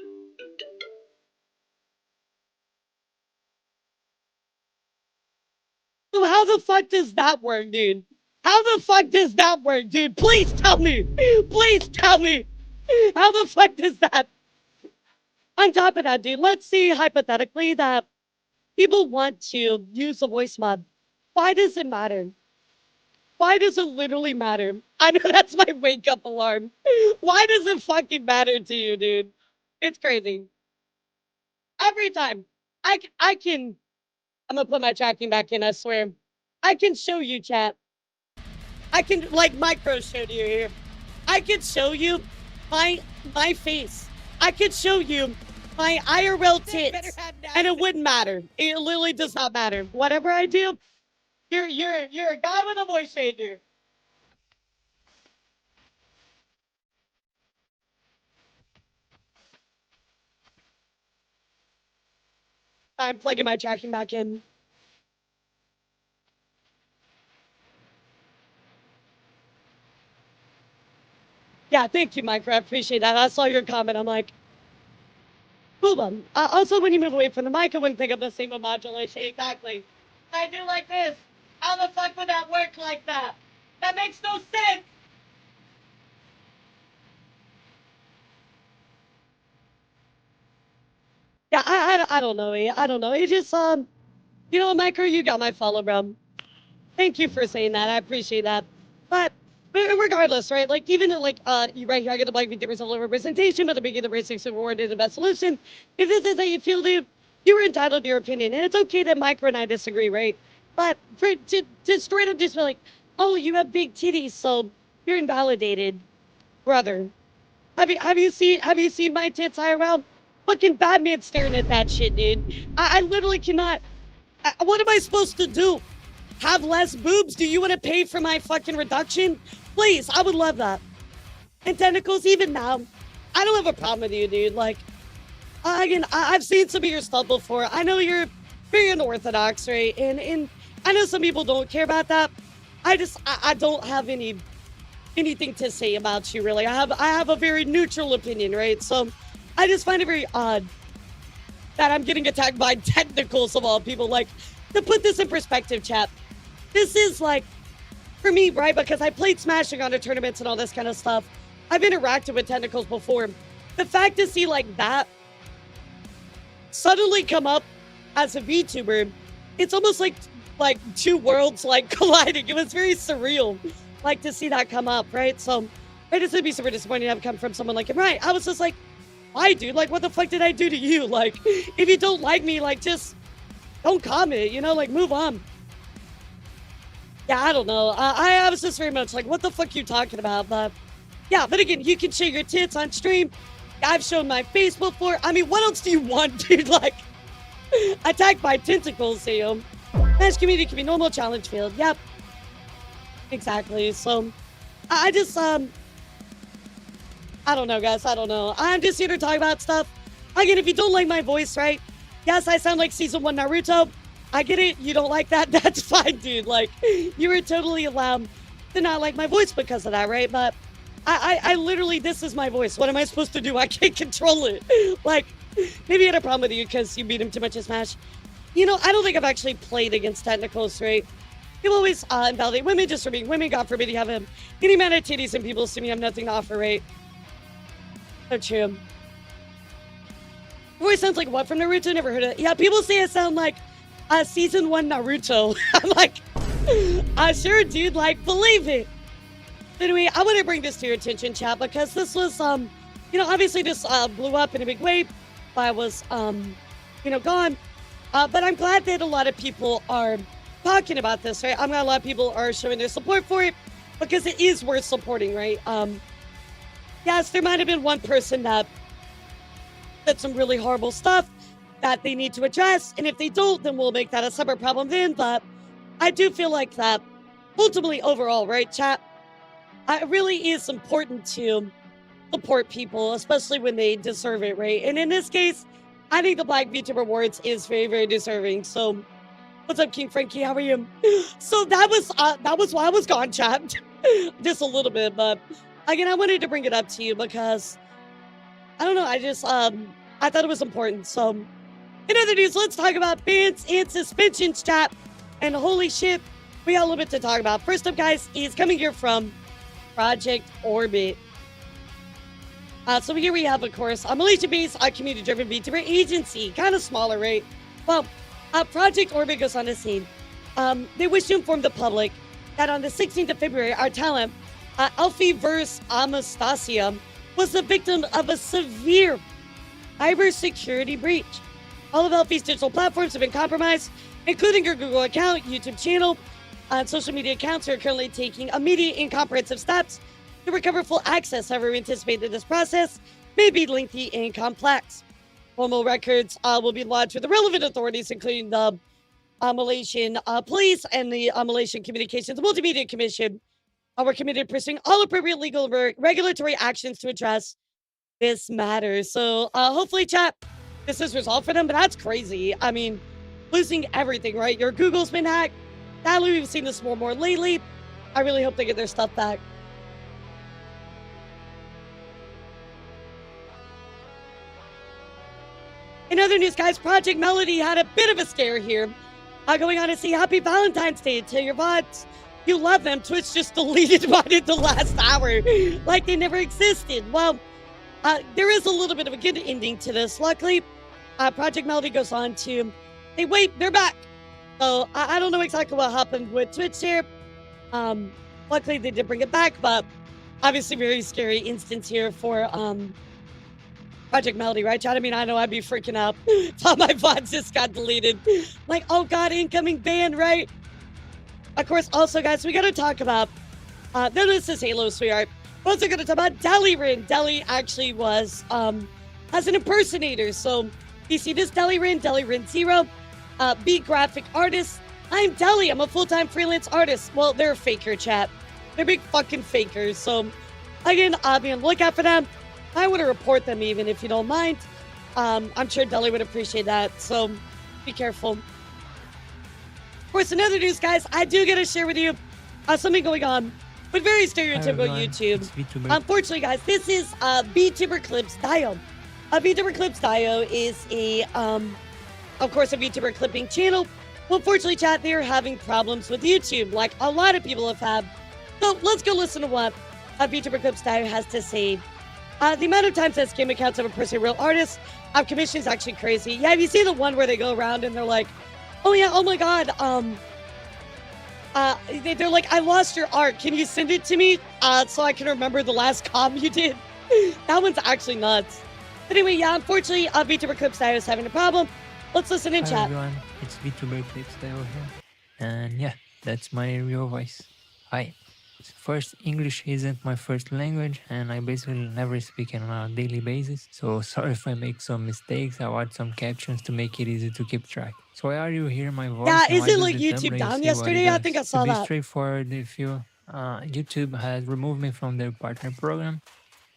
So how the fuck does that work, dude? How the fuck does that work, dude? Please tell me. Please tell me. How the fuck does that? On top of that, dude, let's see hypothetically that people want to use a voice mod. Why does it matter? Why does it literally matter? I know that's my wake up alarm. Why does it fucking matter to you, dude? It's crazy. Every time. I can. I'm gonna put my tracking back in, I swear. I can show you, chat. I can, like Micro showed you here. I can show you my face. I could show you my IRL tits, and it wouldn't matter. It literally does not matter. Whatever I do, you're a guy with a voice changer. I'm plugging my tracking back in. Yeah, thank you, Micro. I appreciate that. I saw your comment. I'm like, cool one. Also, when you move away from the mic, I wouldn't pick up the same modulation. Exactly. I do like this. How the fuck would that work like that? That makes no sense. Yeah, I don't know. I don't know. It just, you know, Micro, you got my follow, bro. Thank you for saying that. I appreciate that. But regardless, right? Like, even like, you right here, I get the Black Vtuber's level representation, but the beginning of the racing award is the best solution. If this is how you feel, dude, you're entitled to your opinion. And it's okay that Micro and I disagree, right? But to straight up just be like, oh, you have big titties, so you're invalidated, brother. Have you seen my tits IRL? Fucking Batman staring at that shit, dude. I literally cannot. What am I supposed to do? Have less boobs? Do you want to pay for my fucking reduction? Please, I would love that. And tentacles, even now, I don't have a problem with you, dude. Like, again, I've seen some of your stuff before. I know you're very unorthodox, right? And I know some people don't care about that. I don't have anything to say about you, really. I have a very neutral opinion, right? So I just find it very odd that I'm getting attacked by tentacles of all people. Like, to put this in perspective, chat, this is like, for me, right? Because I played Smashing on the tournaments and all this kind of stuff. I've interacted with tentacles before. The fact to see like that suddenly come up as a VTuber, it's almost like two worlds like colliding. It was very surreal, like, to see that come up, right? So it just would be super disappointing to have come from someone like him, right? I was just like, why, dude? Like, what the fuck did I do to you? Like, if you don't like me, like, just don't comment, you know, like, move on. Yeah, I don't know. I was just very much like, what the fuck you talking about? But yeah, but again, you can show your tits on stream. I've shown my face before. I mean, what else do you want, dude? Like, attacked by tentacles, Sam. Match community can be normal challenge field. Yep. Exactly. So I just, I don't know, guys. I don't know. I'm just here to talk about stuff. Again, if you don't like my voice, right? Yes, I sound like season 1 Naruto. I get it. You don't like that. That's fine, dude. Like, you were totally allowed to not like my voice because of that, right? But I literally, this is my voice. What am I supposed to do? I can't control it. Like, maybe I had a problem with you because you beat him too much in Smash. You know, I don't think I've actually played against tentacles, right? People always invalidate women just for being women. God forbid you have any amount of titties and people assume you have nothing to offer, right? So true. Voice sounds like what from Naruto? Never heard of it. Yeah, people say I sound like season 1 Naruto. I'm like, sure, dude, like, believe it. Anyway, I want to bring this to your attention, chat, because this was, you know, obviously this blew up in a big way. I was, you know, gone. But I'm glad that a lot of people are talking about this, right? I'm glad a lot of people are showing their support for it because it is worth supporting, right? Yes, there might have been one person that did some really horrible stuff that they need to address. And if they don't, then we'll make that a separate problem then. But I do feel like that ultimately overall, right, chat? It really is important to support people, especially when they deserve it, right? And in this case, I think the Black VTuber Awards is very, very deserving. So, what's up, King Frankie? How are you? So that was why I was gone, chat. Just a little bit, but again, I wanted to bring it up to you because I don't know. I just I thought it was important. So, in other news, let's talk about bans and suspensions, chat. And holy shit, we got a little bit to talk about. First up, guys, is coming here from Project Orbit. So here we have, of course, a Malaysia-based community-driven VTuber agency, kind of smaller, right? Well, Project Orbit goes on to say, they wish to inform the public that on the 16th of February, our talent, Elfie vs. Anastasia, was the victim of a severe cybersecurity breach. All of Elfie's digital platforms have been compromised, including her Google account, YouTube channel, and social media accounts are currently taking immediate and comprehensive steps to recover full access. However, we anticipate that this process may be lengthy and complex. Formal records will be lodged with the relevant authorities, including the Malaysian Police and the Malaysian Communications Multimedia Commission. We're committed to pursuing all appropriate legal and regulatory actions to address this matter. So hopefully, chat, this is resolved for them, but that's crazy. I mean, losing everything, right? Your Google's been hacked. Sadly, we've seen this more and more lately. I really hope they get their stuff back. other news, guys, Project Melody had a bit of a scare here. Going on to say Happy Valentine's Day to your bots. You love them. Twitch just deleted mine in the last hour like they never existed. Well, there is a little bit of a good ending to this. Luckily, Project Melody goes on to, hey, wait, they're back. So I don't know exactly what happened with Twitch here. Luckily, they did bring it back, but obviously very scary instance here for Project Melody, right, Chad? I mean, I know I'd be freaking out. Thought my VODs just got deleted. Like, oh God, incoming ban, right? Of course, also, guys, we got to talk about, this is Halo, sweetheart. We're also going to talk about Delirin. Deli actually was, as an impersonator. So, you see this Delirin 0, B graphic artist. I'm Deli. I'm a full-time freelance artist. Well, they're a faker, chat. They're big fucking fakers. So, again, I'll be on the lookout for them. I want to report them even if you don't mind. I'm sure Deli would appreciate that. So, be careful. Of course, another news, guys, I do get to share with you something going on with very stereotypical YouTube. Unfortunately, guys, this is Vtuber Clips Dio. Vtuber Clips Dio is a, of course, a Vtuber clipping channel. Well, unfortunately, chat, they're having problems with YouTube, like a lot of people have had. So let's go listen to what Vtuber Clips Dio has to say. The amount of times that scam accounts of a person, real artist, I've commissioned is actually crazy. Yeah, have you seen the one where they go around and they're like, oh yeah, oh my God, they're like, I lost your art. Can you send it to me so I can remember the last comm you did? That one's actually nuts. But anyway, yeah, unfortunately, VTuber Clips Dio is having a problem. Let's listen in, chat. Hi everyone, it's VTuber Clips Dio here. And yeah, that's my real voice. Hi. First, English isn't my first language, and I basically never speak on a daily basis. So sorry if I make some mistakes. I'll add some captions to make it easy to keep track. So why are you hearing my voice? Yeah, is it like YouTube down yesterday? I think I saw that. To be straightforward, if you YouTube has removed me from their partner program.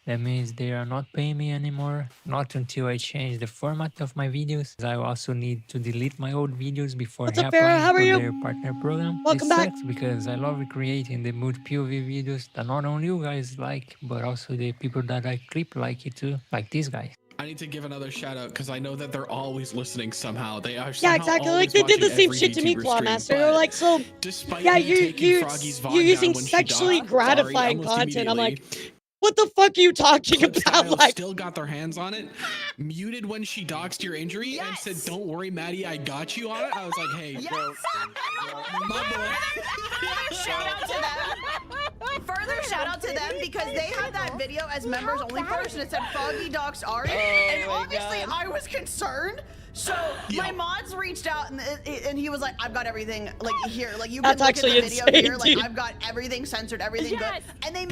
That means they are not paying me anymore, not until I change the format of my videos. I also need to delete my old videos before applying to their partner program. Welcome back. Sucks because I love recreating the mood POV videos that not only you guys like, but also the people that I clip like it too, like these guys. I need to give another shout out because I know that they're always listening somehow. They are yeah, exactly. Like they did the same shit to me, Clawmaster. They're like, so yeah, you're using sexually gratifying content. I'm like, what the fuck are you talking about? Like, still got their hands on it. Muted when she doxed your injury and said, "Don't worry, Maddie, I got you on it." I was like, "Hey, bro, my boy." Shout out to them. Further shout out to them because they had that video as members only first, and it said Foggy doxed Ari, and obviously I was concerned. So my mods reached out and he was like, "I've got everything like here, like you can look at the video here, like I've got everything censored, everything good." And they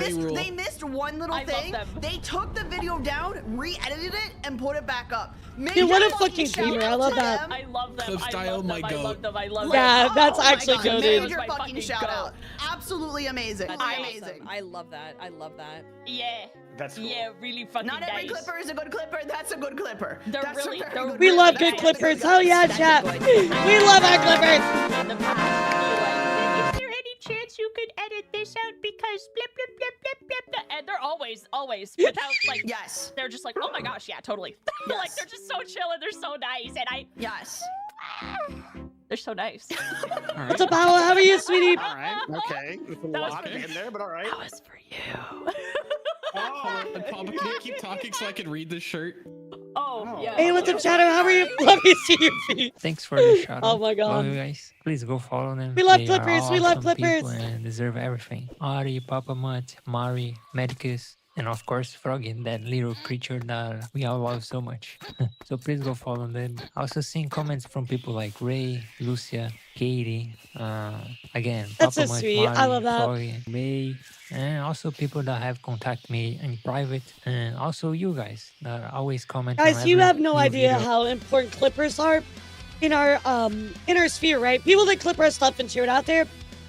missed one little thing. They took the video down, re-edited it, and put it back up. Dude, what a fucking dreamer! I love that. I love them. Clip style, my goat. I love them. Yeah, that's actually good. Major fucking shout out. Absolutely amazing. Amazing. I love that. I love that. Yeah. That's cool. Yeah, really fucking Not every clipper is a good clipper. That's a good clipper. We love good clippers. Hell yeah, chat. We love our clippers. Is there any chance you could edit this out because blip blip blip blip blip? And they're always without like they're just like, oh my gosh, yeah, totally. Like they're just so chill and they're so nice, and they're so nice. Right. What's up, Paolo? How are you, sweetie? All right. Okay. There's a lot in there, but all right. That was for you. Oh, and Papa, can you keep talking so I can read this shirt? Oh, yeah. Hey, what's up, Shadow? How are you? Let me see your feet. Thanks for the shout out. Oh my God. Love you guys. Please go follow them. We love clippers. We love clippers. And deserve everything. Ari, Papa Mutt, Mari, Medicus, and of course Froggy, that little creature that we all love so much. So please go follow them. Also seeing comments from people like Ray, Lucia, Katie, again, that's Papa so Mutt, sweet. Mari, I love that. Froggy, May, and also people that have contacted me in private, and also you guys that always comment. Guys, you have no idea how important clippers are in our sphere, right? People that clip our stuff and share it out there.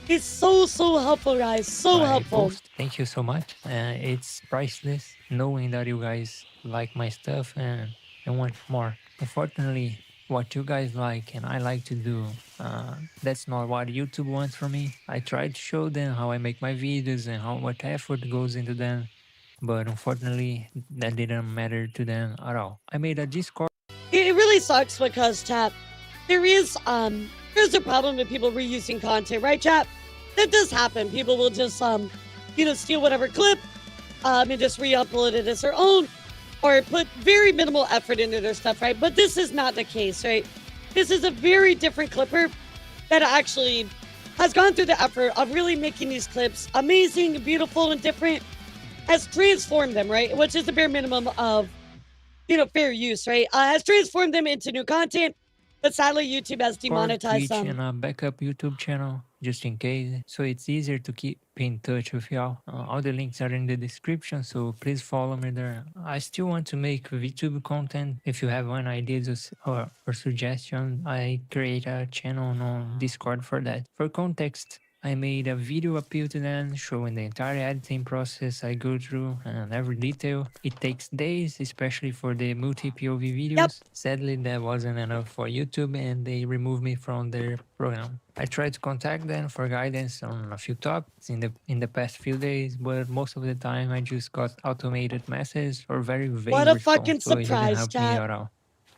It's so helpful, guys. So helpful. Thank you so much. It's priceless knowing that you guys like my stuff and want more. Unfortunately, what you guys like and I like to do, that's not what YouTube wants from me. I try to show them how I make my videos and how much effort goes into them, but unfortunately, that didn't matter to them at all. I made a Discord. It really really sucks because, chat, there's a problem with people reusing content, right, chat? That does happen. People will just, steal whatever clip, and just re-upload it as their own, or put very minimal effort into their stuff, right? But this is not the case, right? This is a very different clipper that actually has gone through the effort of really making these clips amazing, beautiful, and different, has transformed them, right? Which is the bare minimum of, fair use, right? Has transformed them into new content, but sadly, YouTube has demonetized Twitch them. and a backup YouTube channel, just in case. So it's easier to keep in touch with y'all. All the links are in the description, so please follow me there. I still want to make VTube content. If you have any ideas or suggestion, I create a channel on Discord for that. For context, I made a video appeal to them, showing the entire editing process I go through and every detail. It takes days, especially for the multi-POV videos. Yep. Sadly, that wasn't enough for YouTube and they removed me from their program. I tried to contact them for guidance on a few topics in the past few days, but most of the time I just got automated messages or very vague What a response, fucking so it didn't surprise, help me chat. at all.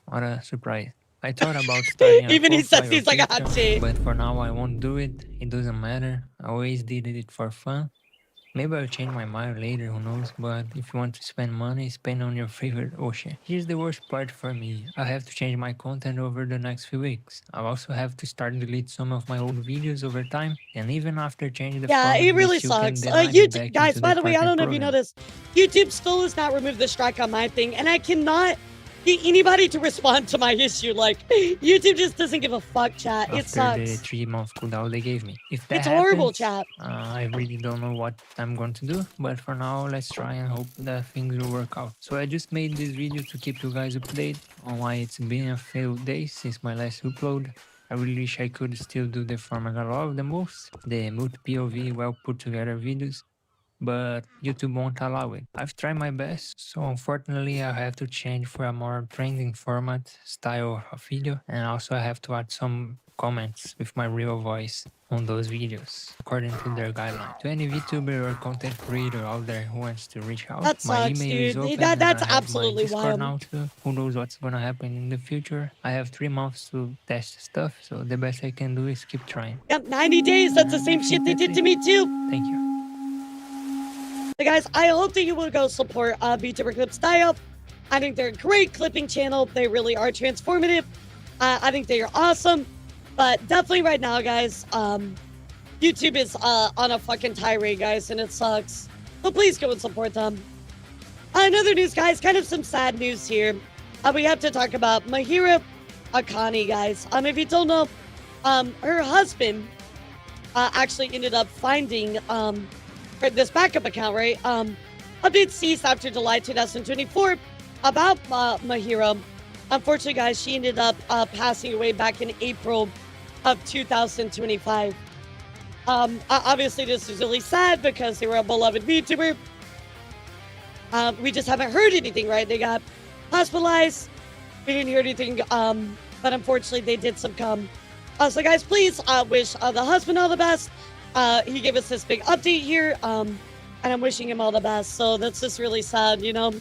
What a surprise. I thought about starting a Even he says profile he's like a hot picture, shit. but for now I won't do it. It doesn't matter. I always did it for fun. Maybe I'll change my mind later, who knows, but if you want to spend money, spend on your favorite ocean. Here's the worst part for me. I have to change my content over the next few weeks. I'll also have to start delete some of my old videos over time, and even after changing the Yeah, format, it really they still can sucks. deny me YouTube, back guys, into by the way, I partner don't know if you program. noticed, YouTube still has not removed the strike on my thing, and I cannot get anybody to respond to my issue. Like, YouTube just doesn't give a fuck, chat. It After the sucks. 3-month cooldown they gave me. If that It's horrible, happens, chat. I really don't know what I'm going to do, but for now, let's try and hope that things will work out. So I just made this video to keep you guys updated on why it's been a few days since my last upload. I really wish I could still do the format I love the most, the multi-POV well put together videos, but YouTube won't allow it. I've tried my best, so unfortunately I have to change for a more trending format, style of video, and also I have to add some comments with my real voice on those videos, according to their guidelines. To any VTuber or content creator out there who wants to reach out, That my sucks, email is dude. open That's and I have absolutely my Discord wild. now too. Who knows what's gonna happen in the future. I have 3 months to test stuff, so the best I can do is keep trying. Yep, 90 days. That's the same shit they did to me, too. Thank you. So guys, I hope that you will go support VTuber Clip Style. I think they're a great clipping channel. They really are transformative. I think they are awesome. But definitely right now, guys, YouTube is on a fucking tirade, guys, and it sucks. So please go and support them. Another news, guys, kind of some sad news here. We have to talk about Mahira Akani, guys. If you don't know, her husband actually ended up finding this backup account, right? Update ceased after July 2024 about Mahira. Unfortunately, guys, she ended up passing away back in April of 2025. Obviously, this is really sad because they were a beloved VTuber. We just haven't heard anything, right? They got hospitalized. We didn't hear anything, but unfortunately, they did succumb. So, guys, please wish the husband all the best. He gave us this big update here, and I'm wishing him all the best. So that's just really sad, you know?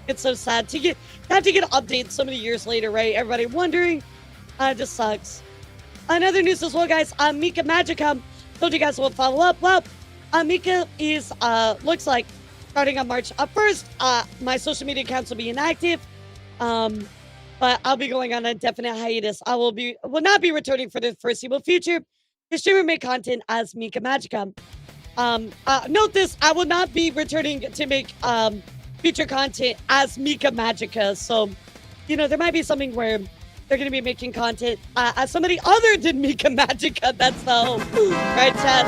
It's so sad to have to get updates so many years later, right? Everybody wondering. It just sucks. Another news as well, guys. Mika Magica told you guys we'll follow up. Well, Mika is, looks like, starting on March 1st, my social media accounts will be inactive. But I'll be going on a definite hiatus. I will not be returning for the foreseeable future. The streamer make content as Mika Magica. Note this, I will not be returning to make future content as Mika Magica. So, you know, there might be something where they're going to be making content as somebody other than Mika Magica. That's the hope, right, Chad?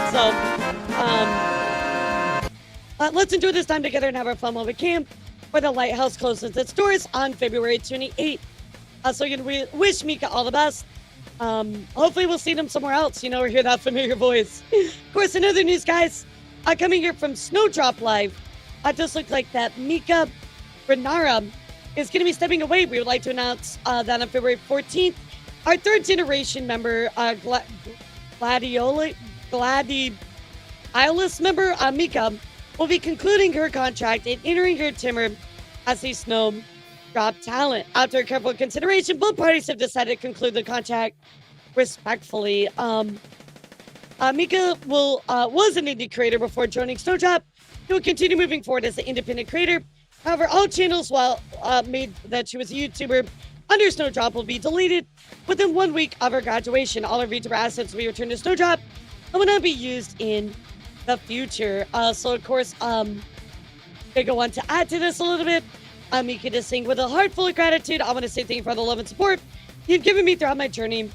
So, let's enjoy this time together and have our fun while we can. For the Lighthouse closes its doors on February 28th. So, you know, we wish Mika all the best. Hopefully we'll see them somewhere else, you know, or hear that familiar voice. Of course, in other news, guys, coming here from Snowdrop Live, it does look like that Mika Renara is going to be stepping away. We would like to announce that on February 14th, our third generation member, Gladiolus member, Mika, will be concluding her contract and entering her timber as a snow drop talent. After careful consideration, both parties have decided to conclude the contract respectfully. Mika was an indie creator before joining Snowdrop. He will continue moving forward as an independent creator. However, all channels while made that she was a YouTuber under Snowdrop will be deleted within 1 week of her graduation. All her Vtuber assets will be returned to Snowdrop and will not be used in the future. So, of course, they go on to add to this a little bit. Mika to sing with a heart full of gratitude. I want to say thank you for all the love and support you've given me throughout my journey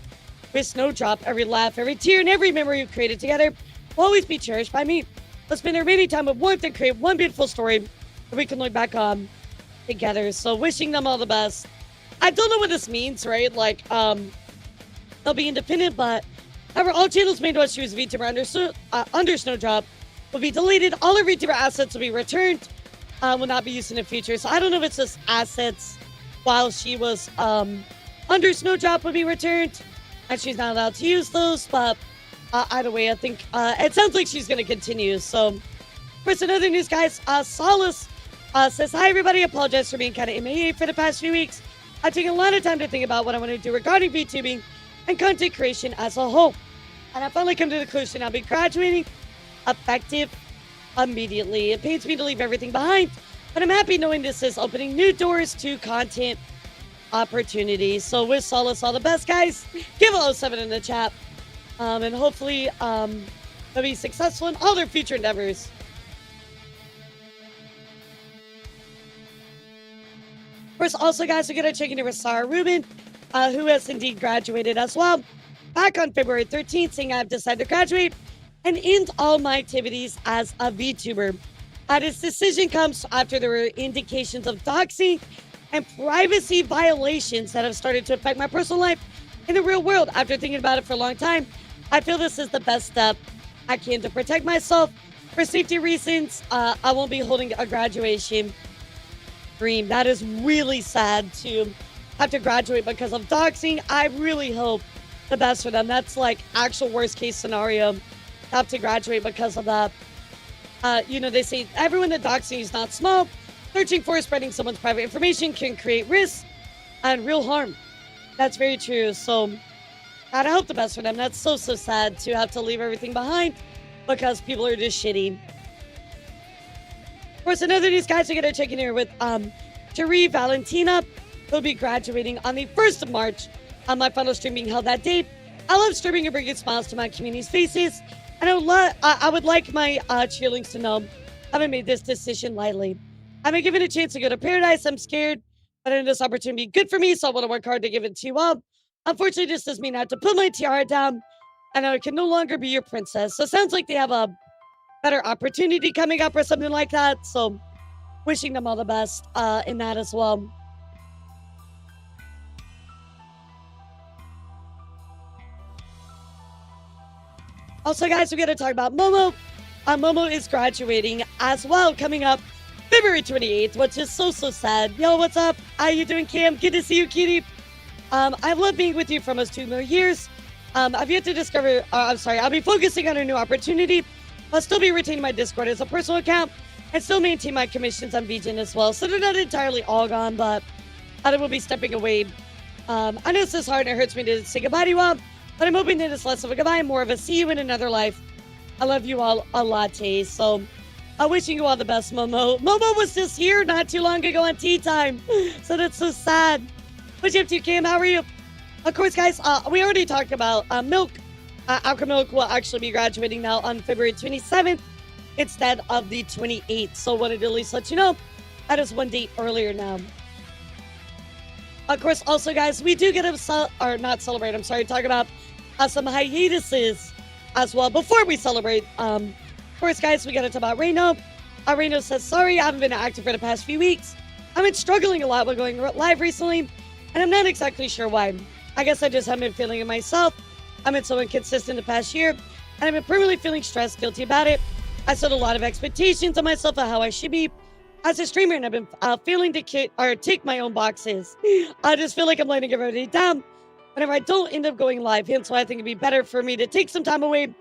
with Snowdrop. Every laugh, every tear, and every memory we've created together will always be cherished by me. Let's spend our remaining time with warmth and create one beautiful story that we can look back on together. So wishing them all the best. I don't know what this means, right? Like, they'll be independent, but however, all channels made while she was VTuber under Snowdrop will be deleted. All her VTuber assets will be returned, will not be used in the future. So I don't know if it's just assets while she was under Snowdrop will be returned, and she's not allowed to use those, but either way, I think it sounds like she's going to continue. So, first, in other news, guys, Solace says, hi, everybody. Apologize for being kind of MIA for the past few weeks. I've taken a lot of time to think about what I want to do regarding VTubing and content creation as a whole. And I finally come to the conclusion I'll be graduating effective immediately. It pains me to leave everything behind, but I'm happy knowing this is opening new doors to content opportunities. So, with Solace, all the best, guys. Give a 07 in the chat. And hopefully they'll be successful in all their future endeavors. Of course, also, guys, we're going to check into with Sarah Rubin, who has indeed graduated as well. Back on February 13th, saying I've decided to graduate and end all my activities as a VTuber. This decision comes after there were indications of doxing and privacy violations that have started to affect my personal life in the real world. After thinking about it for a long time, I feel this is the best step I can to protect myself. For safety reasons, I won't be holding a graduation dream. That is really sad to have to graduate because of doxing. I really hope the best for them. That's like actual worst case scenario. Have to graduate because of that. They say everyone that doxing is not small. Searching for or spreading someone's private information can create risks and real harm. That's very true. So, God, I hope the best for them. That's so sad to have to leave everything behind because people are just shitty. Of course, another news, guys, we're going to check in here with Cherie Valentina, who'll be graduating on the 1st of March. My final stream being held that day. I love streaming and bringing smiles to my community's faces. And I would like my cheerleaders to know I haven't made this decision lightly. I've been given a chance to go to paradise. I'm scared, but I know this opportunity be good for me, so I want to work hard to give it to you all. Unfortunately, this does mean I have to put my tiara down, and I can no longer be your princess. So it sounds like they have a better opportunity coming up or something like that. So wishing them all the best in that as well. Also, guys, we're going to talk about Momo. Momo is graduating as well, coming up February 28th, which is so sad. Yo, what's up? How you doing, Cam? Good to see you, Kitty. I've loved being with you for almost 2 more years. I've yet to discover, I'll be focusing on a new opportunity. I'll still be retaining my Discord as a personal account and still maintain my commissions on VGen as well. So they're not entirely all gone, but I will be stepping away. I know this is hard and it hurts me to say goodbye to you all, but I'm hoping that it's less of a goodbye and more of a see you in another life. I love you all a lot, so I'm wishing you all the best, Momo. Momo was just here not too long ago on Tea Time, so that's so sad. What's you up to, Cam? How are you? Of course, guys, we already talked about Milk. Alka Milk will actually be graduating now on February 27th instead of the 28th. So wanted to at least let you know that is one date earlier now. Of course, also, guys, we do get to talk about some hiatuses as well before we celebrate. Of course, guys, we got to talk about Reno. Reno says, sorry, I haven't been active for the past few weeks. I've been struggling a lot with going live recently, and I'm not exactly sure why. I guess I just haven't been feeling it myself. I've been so inconsistent the past year, and I've been permanently feeling stressed, guilty about it. I set a lot of expectations on myself of how I should be as a streamer, and I've been failing to tick my own boxes. I just feel like I'm letting everybody down whenever I don't end up going live. Hence why I think it'd be better for me to take some time away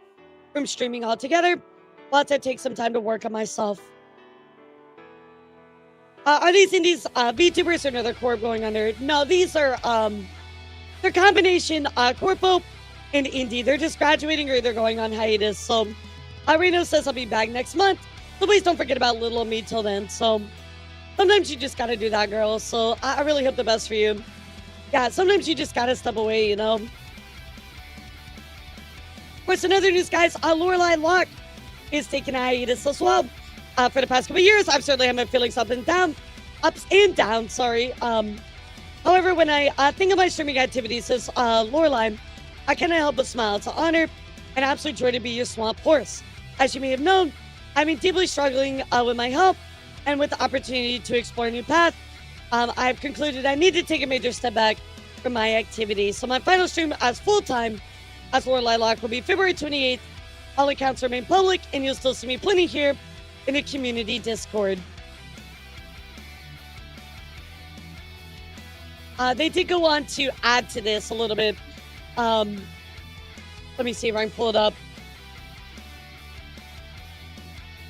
from streaming altogether, while I take some time to work on myself. Are these indies VTubers or another corp going under? No, these are they're combination corpo and indie. They're just graduating or they're going on hiatus. So Reno says I'll be back next month. So please don't forget about little me till then. So sometimes you just gotta do that, girl. So I really hope the best for you. Yeah, sometimes you just gotta step away, you know. Of course, another news, guys, Lorelai Locke is taking a hiatus as well. For the past couple of years, I've certainly had my feelings ups and downs, sorry. However, when I think of my streaming activities as Lorelai, I cannot help but smile. It's an honor and absolute joy to be your swamp horse. As you may have known, I've been deeply struggling with my health and with the opportunity to explore a new path. I've concluded I need to take a major step back from my activities. So my final stream as full-time as Lorelai Locke will be February 28th. All accounts remain public, and you'll still see me plenty here in the community Discord. They did go on to add to this a little bit. Let me see if I can pull it up.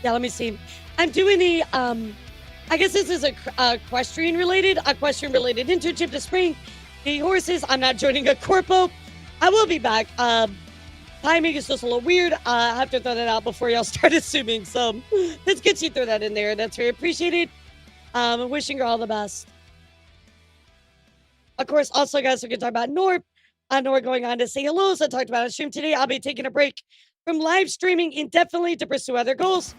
Yeah, let me see. I'm doing a, I guess this is a equestrian related internship this spring. The horses, I'm not joining a corpo. I will be back. Timing is just a little weird. I have to throw that out before y'all start assuming. So let's get you throw that in there. That's very appreciated. Wishing her all the best. Of course, also, guys, we can talk about Nor. Nor going on to say hello. As I talked about on stream today, I'll be taking a break from live streaming indefinitely to pursue other goals.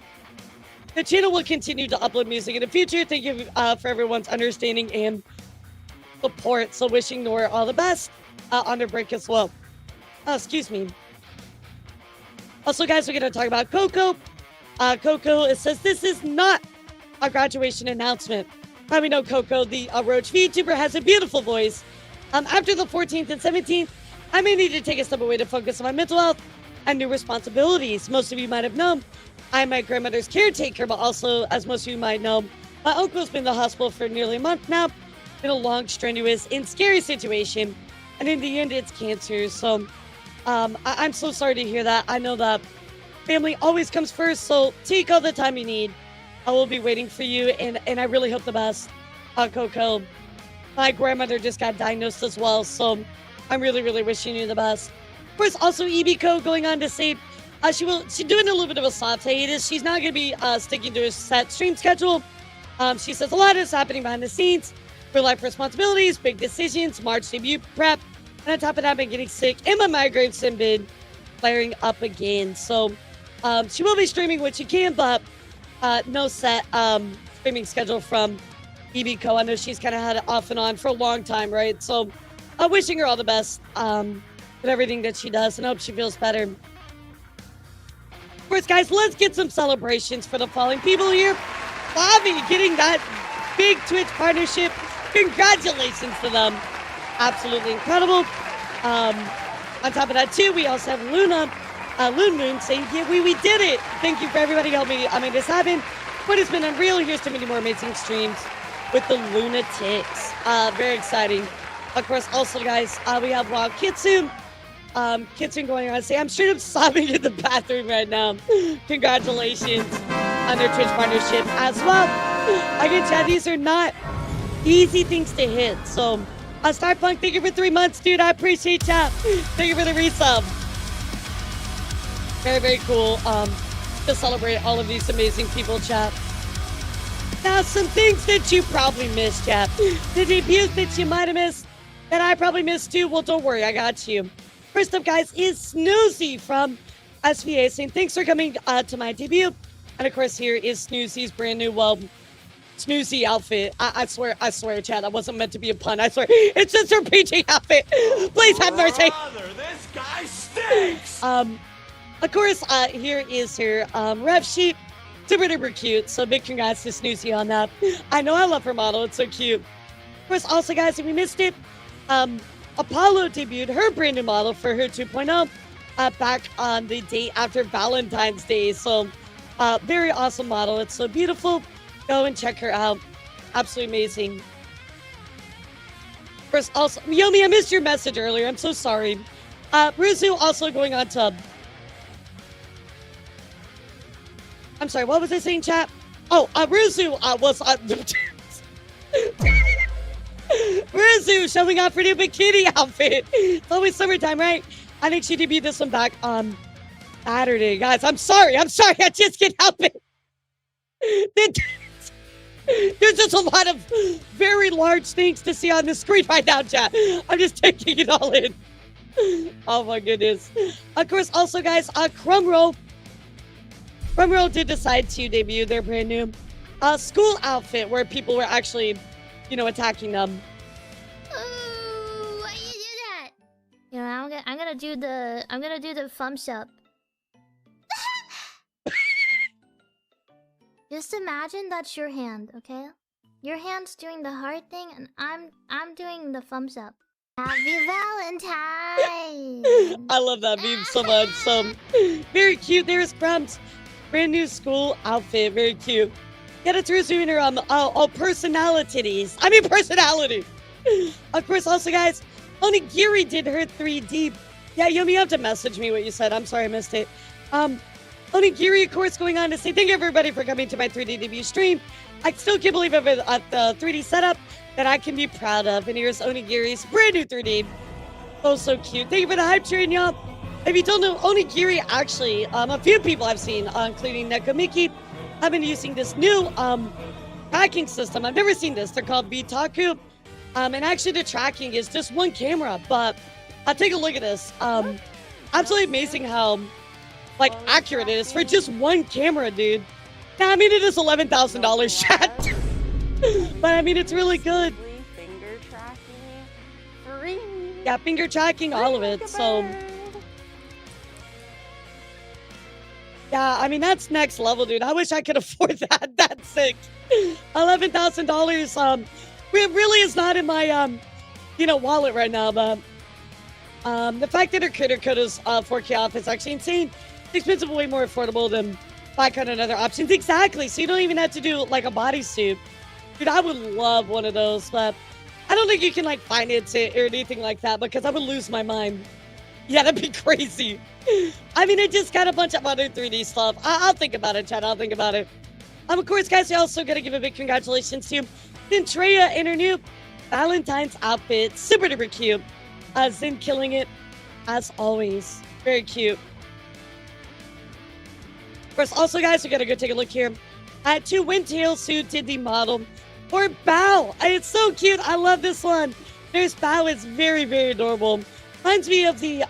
The channel will continue to upload music in the future. Thank you for everyone's understanding and support. So wishing Nor all the best on their break as well. Oh, excuse me. Also, guys, we're going to talk about Coco. Coco, it says this is not a graduation announcement. Probably know Coco, the Roach VTuber, has a beautiful voice. After the 14th and 17th, I may need to take a step away to focus on my mental health and new responsibilities. Most of you might have known I'm my grandmother's caretaker, but also, as most of you might know, my uncle's been in the hospital for nearly a month now. Been a long, strenuous, and scary situation. And in the end, it's cancer. So I'm so sorry to hear that. I know that family always comes first. So take all the time you need. I will be waiting for you. And I really hope the best, Coco. My grandmother just got diagnosed as well. So I'm really, really wishing you the best. Of course, also Ebiko going on to say she's doing a little bit of a soft hiatus. She's not going to be sticking to a set stream schedule. She says a lot is happening behind the scenes. Real life responsibilities, big decisions, March debut prep. And on top of that, I've been getting sick and my migraines have been flaring up again. So she will be streaming what she can, but no set streaming schedule from Ebiko. I know she's kind of had it off and on for a long time, right? So I'm wishing her all the best with everything that she does and I hope she feels better. Of course, guys, let's get some celebrations for the following people here. Bobby getting that big Twitch partnership. Congratulations to them. Absolutely incredible. On top of that, too, we also have Loon Moon saying, yeah, we did it. Thank you for everybody helping me. I made this happen. But it's been unreal. Here's to many more amazing streams with the Lunatics. Very exciting. Of course, also, guys, we have Wild Kitsune. Kitsune going on to say, I'm straight up sobbing in the bathroom right now. Congratulations on their Twitch partnership as well. Again, Chad, these are not easy things to hit. So, Starpunk, thank you for 3 months, dude. I appreciate that. Thank you for the resub. Very, very cool to celebrate all of these amazing people, chat. Now, some things that you probably missed, chat. The debuts that you might have missed, that I probably missed too. Well, don't worry, I got you. First up, guys, is Snoozy from SVA saying, thanks for coming to my debut. And of course, here is Snoozy's brand new, Snoozy outfit. I swear, Chad, that wasn't meant to be a pun. I swear, it's just her PG outfit. Please have mercy. Brother, this guy stinks. Of course, here is her ref sheet. Super duper cute. So big congrats to Snoozy on that. I know I love her model. It's so cute. Of course, also, guys, if we missed it, Apollo debuted her brand new model for her 2.0 back on the day after Valentine's Day. So very awesome model. It's so beautiful. Go and check her out. Absolutely amazing. Of course, also, Yomi, I missed your message earlier. I'm so sorry. Ruzu also going on to... I'm sorry, what was I saying, chat? Oh, Ruzu was... Rizu showing off her new bikini outfit. It's always summertime, right? I think she debuted this one back on Saturday. Guys, I'm sorry. I just can't help it. There's just a lot of very large things to see on the screen right now, chat. I'm just taking it all in. Oh my goodness. Of course, also guys, Crumroll did decide to debut their brand new school outfit where people were actually, you know, attacking them. Ooh, why you do that? You know, I'm gonna do the thumbs up. Just imagine that's your hand, okay? Your hand's doing the hard thing, and I'm doing the thumbs up. Happy Valentine! I love that meme so much. So very cute. There's Crumb's brand new school outfit. Very cute. Get it through doing her personalities. I mean personality. Of course, also guys, Onigiri did her 3D. Yeah, Yumi, you have to message me what you said. I'm sorry I missed it. Onigiri, of course, going on to say thank you everybody for coming to my 3D debut stream. I still can't believe I'm at the 3D setup that I can be proud of. And here's Onigiri's brand new 3D. Oh, so cute. Thank you for the hype train, y'all. If you don't know, Onigiri actually, a few people I've seen, including Nekomiki, have been using this new tracking system. I've never seen this. They're called Vtaku. And actually the tracking is just one camera, but take a look at this. Absolutely amazing how accurate it is for just one camera, dude. Now, I mean, it is $11,000 chat. But I mean, it's really good. Finger tracking. Free. Yeah, finger tracking, all of it. So yeah, I mean, that's next level, dude. I wish I could afford that. That's sick. $11,000. It really is not in my wallet right now, but the fact that her critter code is 4K off is actually insane. It's expensive, way more affordable than Vcard and other options. Exactly. So you don't even have to do like a bodysuit. Dude, I would love one of those, but I don't think you can finance it or anything like that because I would lose my mind. Yeah, that'd be crazy. I mean, I just got a bunch of other 3D stuff. I'll think about it, Chad. I'll think about it. Of course, guys, we also got to give a big congratulations to Zintreya in her new Valentine's outfit. Super duper cute. Zin killing it as always. Very cute. Of course, also, guys, we got to go take a look here at two Windtails who did the model for Bao. It's so cute. I love this one. There's Bao. It's very, very adorable. Reminds me of the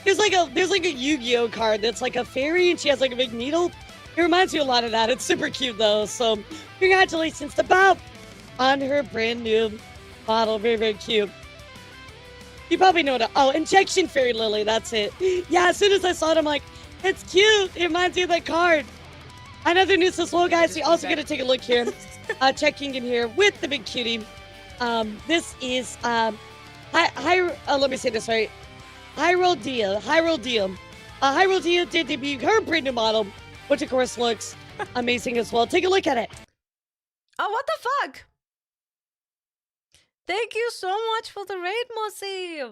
there's like a Yu-Gi-Oh card that's like a fairy and she has like a big needle. It reminds me a lot of that. It's super cute though. So congratulations to Bao on her brand new model. Very, very cute. You probably know it. Oh, Injection Fairy Lily. That's it. Yeah, as soon as I saw it, I'm like, it's cute. It reminds me of that card. Another news as well, guys. We also got to take a look here. Checking in here with the big cutie. This is let me say this right. Hyrule Dia did debut her brand new model, which of course looks amazing as well. Take a look at it. Oh, what the fuck? Thank you so much for the raid, Mossy.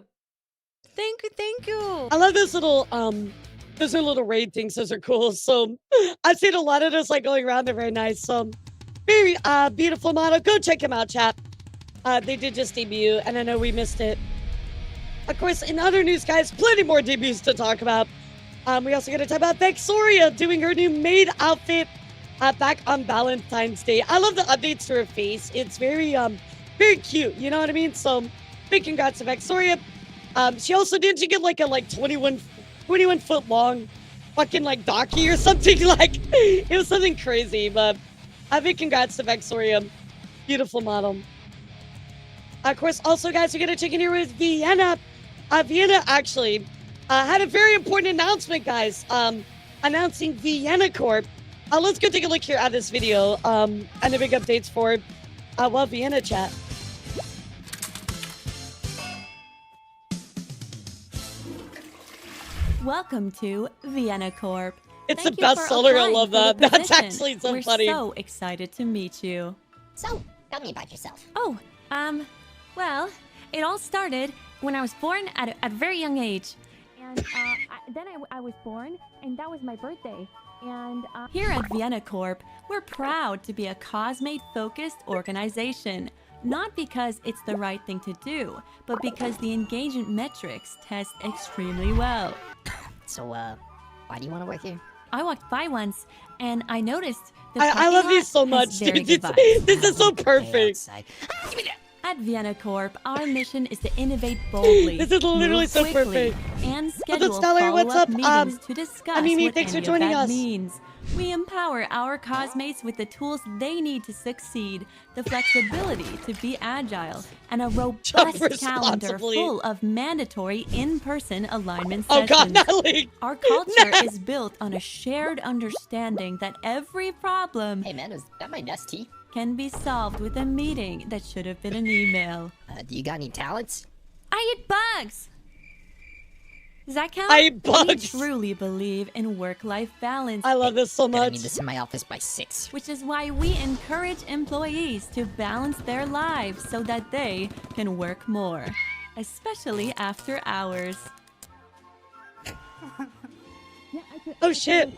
Thank you. I love those little raid things. Those are cool. So I've seen a lot of those going around. They're very nice. So very beautiful model. Go check them out, chat. They did just debut, and I know we missed it. Of course, in other news, guys, plenty more debuts to talk about. We also got to talk about Vexoria doing her new maid outfit back on Valentine's Day. I love the updates to her face. It's very very cute. You know what I mean? So big congrats to Vexoria. She also did get like a 21 foot long fucking docky or something. It was something crazy, but big congrats to Vexoria. Beautiful model. Of course, also, guys, we're going to check in here with Vienna. Vienna actually had a very important announcement, guys, announcing Vienna Corp. Let's go take a look here at this video and the big updates for Vienna chat. Welcome to Vienna Corp. It's the bestseller. I love that. That's actually so funny. We're so excited to meet you. So, tell me about yourself. Oh, well, it all started when I was born at a very young age. And then I was born, and that was my birthday. And here at Vienna Corp, we're proud to be a cosmate-focused organization. Not because it's the right thing to do, but because the engagement metrics test extremely well. So, why do you want to work here? I walked by once, and I noticed the I love you so much, dude. This is so perfect. At Vienna Corp, our mission is to innovate boldly. This is literally so perfect. And What's schedule up, Stellar? What's up? meetings to discuss Mimi, what thanks for any joining of that us. means. We empower our cosmates with the tools they need to succeed, the flexibility to be agile, and a robust calendar full of mandatory in-person alignment sessions. Oh God, Natalie! Our culture is built on a shared understanding that every problem Hey man, is that my Nest tea? can be solved with a meeting that should have been an email. Do you got any talents? I eat bugs! Does that count? I eat bugs! We truly believe in work-life balance. I love this so I much. need this in my office by 6. Which is why we encourage employees to balance their lives so that they can work more, especially after hours. Oh shit!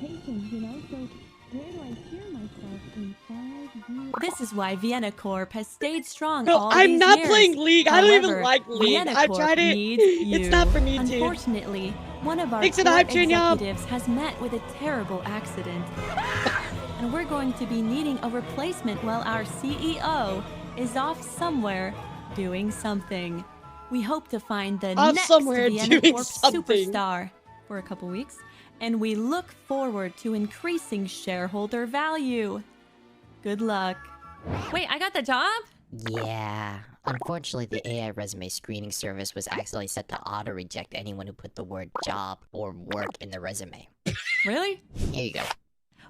This is why Vienna Corp has stayed strong No, all I'm these not years. playing League. I don't even However, like League. Vienna I've Corp tried it. needs It's you. not for me, dude. Unfortunately, one of our Thanks for core the hype train, y'all. executives has met with a terrible accident. And we're going to be needing a replacement while our CEO is off somewhere doing something. We hope to find the Off next somewhere Vienna doing Corp something. superstar for a couple weeks, and we look forward to increasing shareholder value. Good luck. Wait, I got the job? Yeah. Unfortunately, the AI resume screening service was accidentally set to auto-reject anyone who put the word job or work in the resume. Really? Here you go.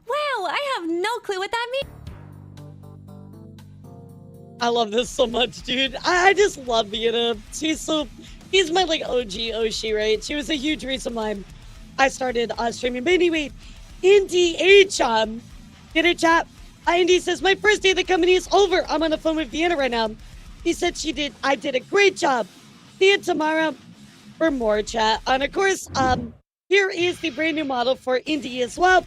Wow, I have no clue what that means. I love this so much, dude. I just love Vienna. She's my like OG Oshi, right? She was a huge reason why I started streaming. But anyway, Indy H, get it, chat? Indy says, my first day at the company is over. I'm on the phone with Vienna right now. He said I did a great job. See you tomorrow for more, chat. And of course, here is the brand new model for Indy as well.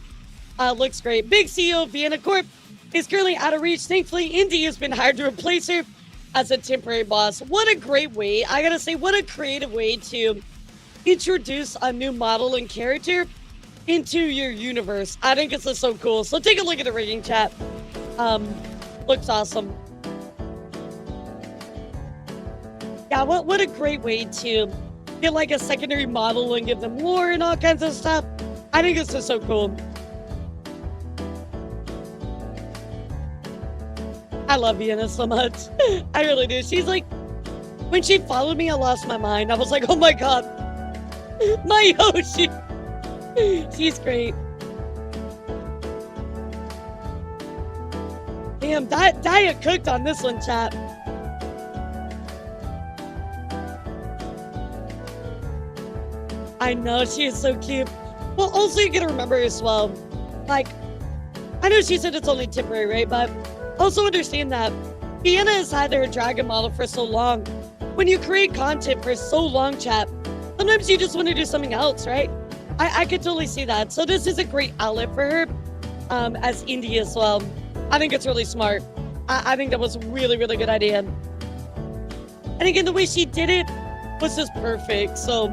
Looks great. Big CEO of Vienna Corp is currently out of reach. Thankfully, Indy has been hired to replace her as a temporary boss. What a great way. I gotta say, what a creative way to introduce a new model and character into your universe. I think this is so cool. So take a look at the rigging, chat. Looks awesome. Yeah, what a great way to get like a secondary model and give them lore and all kinds of stuff. I think this is so cool. I love Vienna so much. I really do. She's like, when she followed me, I lost my mind. I was like, oh my God. My Yoshi. She's great. Damn, Diet cooked on this one, chat. I know, she is so cute. Well, also you gotta remember as well, like, I know she said it's only temporary, right? But also understand that Vienna has had their dragon model for so long. When you create content for so long, chat, sometimes you just want to do something else, right? I could totally see that. So this is a great outlet for her as Indy as well. I think it's really smart. I think that was a really, really good idea. And again, the way she did it was just perfect. So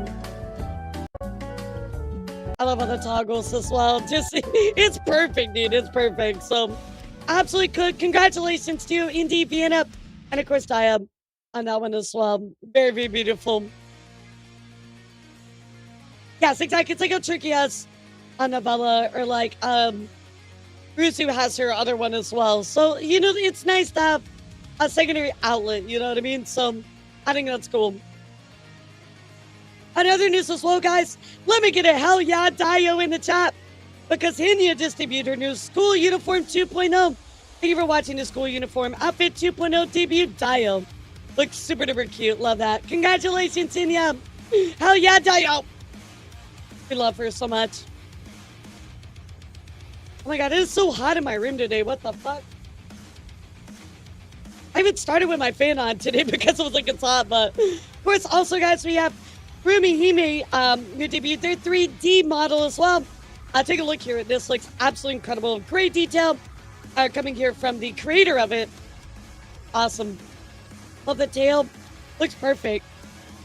I love all the toggles as well. Just, it's perfect, dude. It's perfect. So absolutely good. Congratulations to Indy, Vienna, and of course Dia on that one as well. Very, very beautiful. Yes, exactly. It's like how Tricky has a novella, or like Rusu has her other one as well. So, you know, it's nice to have a secondary outlet, you know what I mean? So I think that's cool. Another news as well, guys. Let me get a hell yeah Dio in the chat, because Hinya just debuted her new school uniform 2.0. Thank you for watching the school uniform outfit 2.0 debut Dio. Looks super duper cute. Love that. Congratulations, Hinya. Hell yeah, Dio. We love her so much. Oh my God, it is so hot in my room today. What the fuck? I even started with my fan on today because it was like it's hot, but of course, also guys, we have Rumi Hime, who debuted their 3D model as well. Take a look here. This looks absolutely incredible. Great detail coming here from the creator of it. Awesome. Love the tail. Looks perfect.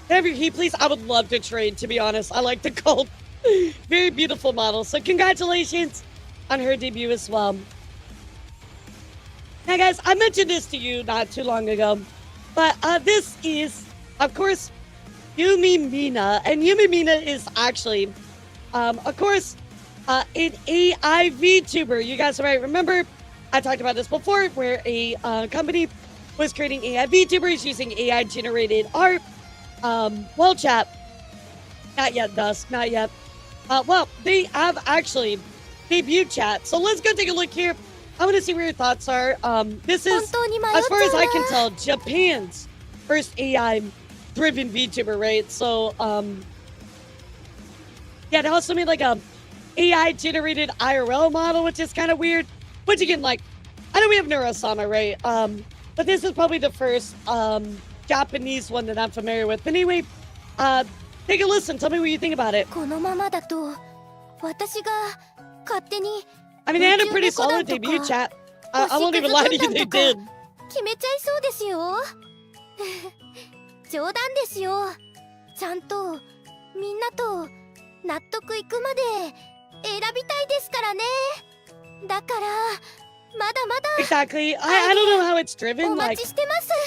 Can I have your key, please? I would love to trade, to be honest. I like the gold. Very beautiful model. So congratulations on her debut as well. Now, guys, I mentioned this to you not too long ago, but this is, of course, Yumi Mina. And Yumi Mina is actually, of course, an AI VTuber. You guys might remember, I talked about this before, where a company was creating AI VTubers using AI-generated art. Well, chat, not yet, Dust, not yet. Well, they have actually debuted, chat. So let's go take a look here. I want to see where your thoughts are. This is, as far as I can tell, Japan's first AI-driven VTuber, right? So, yeah, they also made like a AI-generated IRL model, which is kind of weird. Which again, like, I know we have Neurosama, right? But this is probably the first Japanese one that I'm familiar with. But anyway, take a listen. Tell me what you think about it. I mean, they had a pretty solid debut, chat. I won't even lie to you, they did. 決めちゃいそうですよ。冗談ですよ。ちゃんとみんなと納得いくまで選びたいですからね。だからまだまだ。Exactly. I don't know how it's driven, like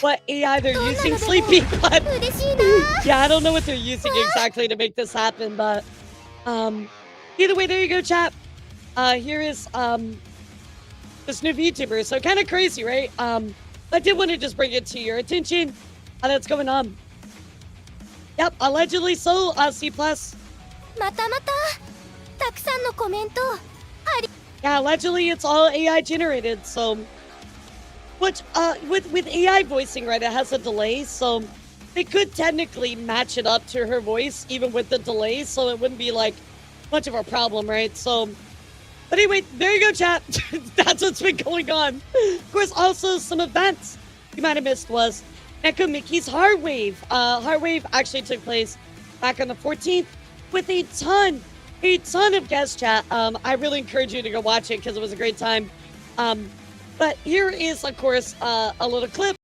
what AI they're using, Sleepy, but yeah, I don't know what they're using exactly to make this happen, but either way, there you go, chat. Here is this new VTuber. So kind of crazy, right? I did want to just bring it to your attention. That's going on. Yep, allegedly so. C+. Yeah, allegedly it's all AI generated. So, which with AI voicing, right? It has a delay, so they could technically match it up to her voice, even with the delay, so it wouldn't be like much of a problem, right? So. But anyway, there you go, chat. That's what's been going on. Of course, also some events you might have missed was Echo Mickey's Heartwave. Heartwave actually took place back on the 14th with a ton of guest chat. I really encourage you to go watch it because it was a great time. But here is, of course, a little clip.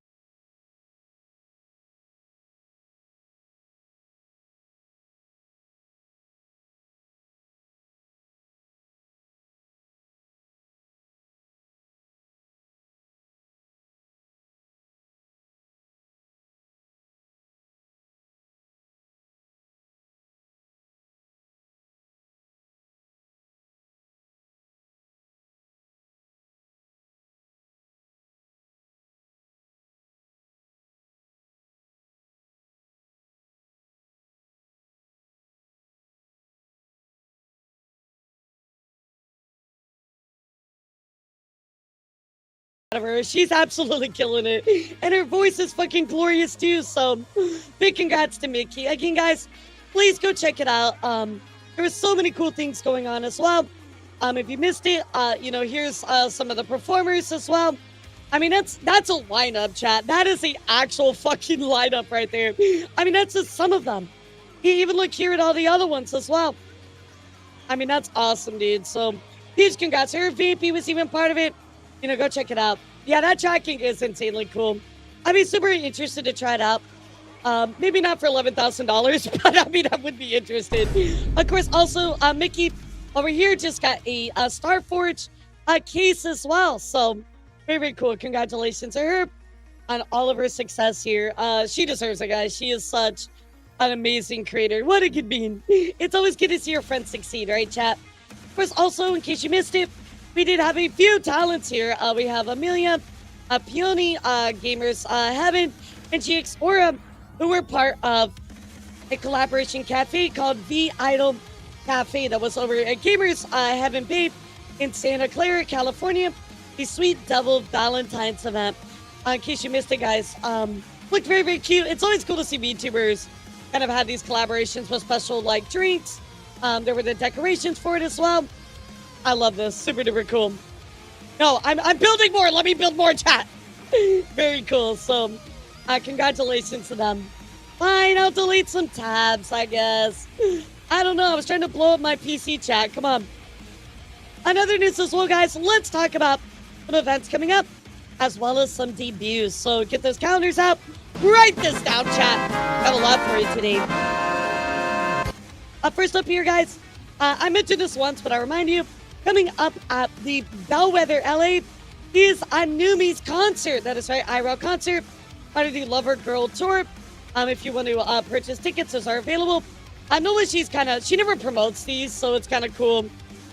She's absolutely killing it, and her voice is fucking glorious too. So big congrats to Mickey. Again, guys, please go check it out. There was so many cool things going on as well. If you missed it, you know, here's some of the performers as well. I mean, that's a lineup, chat. That is the actual fucking lineup right there. I mean, that's just some of them. You even look here at all the other ones as well. I mean, that's awesome, dude. So huge congrats. Her VP was even part of it. You know, go check it out. Yeah, that tracking is insanely cool. I'd be super interested to try it out. Maybe not for $11,000, but I mean, I would be interested. Of course, also, Mickey over here just got a Starforge case as well. So, very, very cool. Congratulations to her on all of her success here. She deserves it, guys. She is such an amazing creator. What a good bean. It's always good to see your friends succeed, right, chat? Of course, also, in case you missed it, we did have a few talents here. We have Amelia, Peony, Gamers Heaven, and GX Aura, who were part of a collaboration cafe called V Idol Cafe that was over at Gamers Heaven Babe in Santa Clara, California. The Sweet Devil Valentine's event. In case you missed it, guys, looked very, very cute. It's always cool to see VTubers kind of have these collaborations with special like drinks. There were the decorations for it as well. I love this. Super duper cool. No, I'm building more. Let me build more, chat. Very cool. So, congratulations to them. Fine, I'll delete some tabs, I guess. I don't know. I was trying to blow up my PC chat. Come on. Another news as well, guys. Let's talk about some events coming up, as well as some debuts. So get those calendars out. Write this down, chat. Got a lot for you today. First up here, guys. I mentioned this once, but I remind you, coming up at the Bellwether LA is Anumi's concert. That is right, IRL concert. Part of the Lover Girl Tour. If you want to purchase tickets, those are available. I know that she never promotes these, so it's kind of cool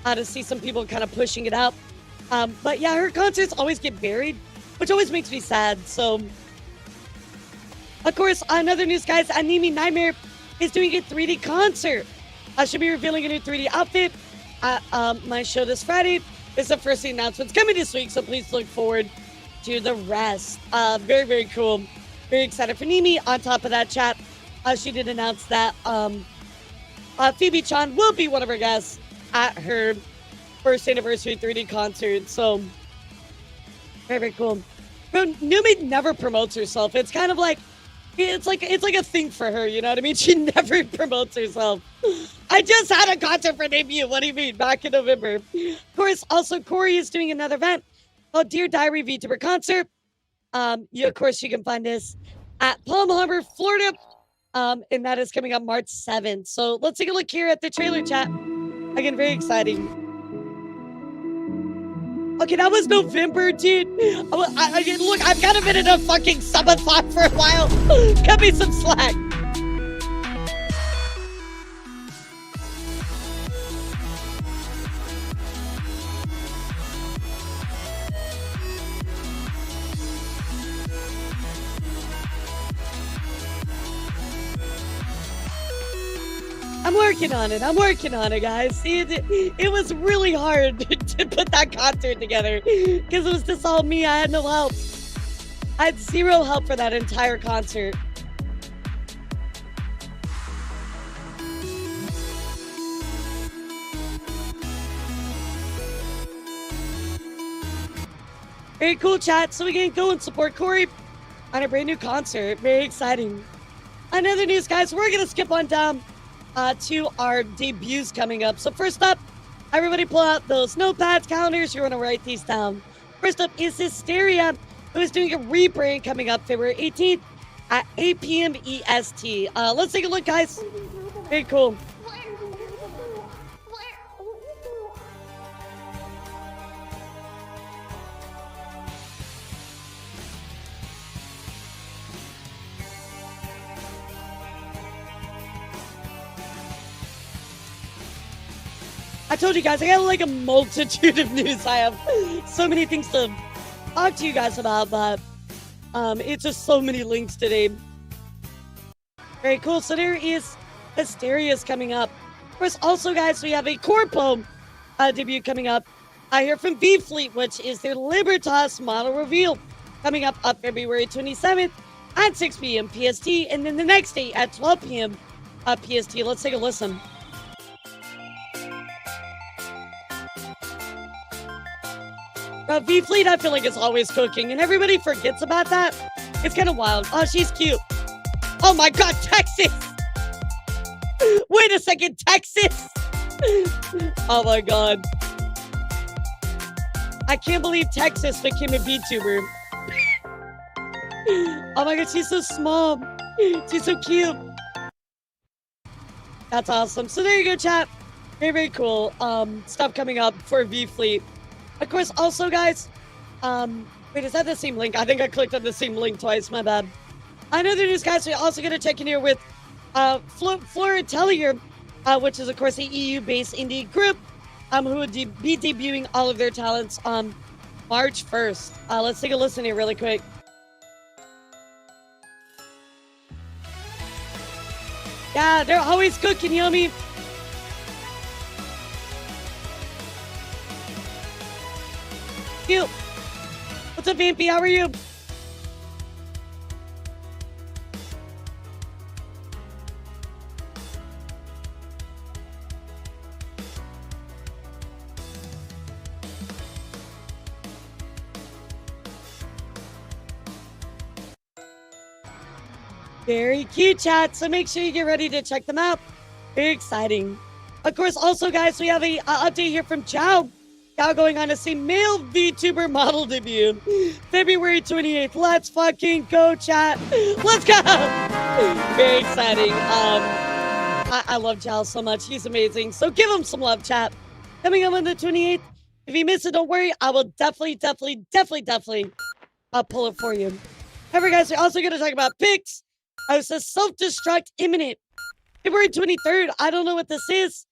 to see some people kind of pushing it out. But yeah, her concerts always get buried, which always makes me sad. So, of course, another news, guys, Anime Nightmare is doing a 3D concert. I should be revealing a new 3D outfit at my show this Friday. This is the first announcement coming this week, so please look forward to the rest. Very, very cool. Very excited for Nimi. On top of that, chat, she did announce that Phoebe Chan will be one of her guests at her first anniversary 3D concert. So, very, very cool. Bro, Numi never promotes herself. It's kind of like, it's like a thing for her, you know what I mean? She never promotes herself. I just had a concert for debut. What do you mean? Back in November. Of course, also Corey is doing another event called Dear Diary VTuber Concert. Of course, you can find this at Palm Harbor, Florida. And that is coming up March 7th. So let's take a look here at the trailer, chat. Again, very exciting. Okay, that was November, dude. Look, I've kind of been in a fucking summer thought for a while. Cut me some slack. I'm working on it, guys. It was really hard to put that concert together because it was just all me. I had no help. I had zero help for that entire concert. Very cool, chat. So we can go and support Corey on a brand new concert. Very exciting. Another news, guys. We're going to skip on down to our debuts coming up. So first up, everybody pull out those notepads, calendars. You want to write these down. First up is Hysteria, who is doing a rebrand coming up February 18th at 8 p.m. EST. Let's take a look, guys. Very cool. I told you guys, I got like a multitude of news. I have so many things to talk to you guys about, but it's just so many links today. Very cool. So there is Hysteria's coming up. Of course, also, guys, we have a Corpo debut coming up. I hear from V-Fleet, which is their Libertas model reveal coming up February 27th at 6 p.m. PST, and then the next day at 12 p.m. PST. Let's take a listen. V-Fleet, I feel like it's always cooking, and everybody forgets about that. It's kind of wild. Oh, she's cute. Oh my god, Texas! Wait a second, Texas! Oh my god. I can't believe Texas became a VTuber. Oh my god, she's so small. She's so cute. That's awesome. So there you go, chat. Very, very cool. Stuff coming up for V-Fleet. Of course, also, guys, wait, is that the same link? I think I clicked on the same link twice, my bad. Another news, guys, we're also going to check in here with Floratellier, which is, of course, a EU-based indie group who would be debuting all of their talents on March 1st. Let's take a listen here really quick. Yeah, they're always cooking, yummy. Cute. What's up, Vampy? How are you? Very cute, chat. So make sure you get ready to check them out. Very exciting. Of course, also, guys, we have a update here from Chow. Now going on to see male VTuber model debut. February 28th. Let's fucking go, chat. Let's go. Very exciting. I love Jal so much. He's amazing. So give him some love, chat. Coming up on the 28th. If you miss it, don't worry. I will definitely pull it for you. However, guys, we're also going to talk about picks. It says self-destruct imminent. February 23rd. I don't know what this is.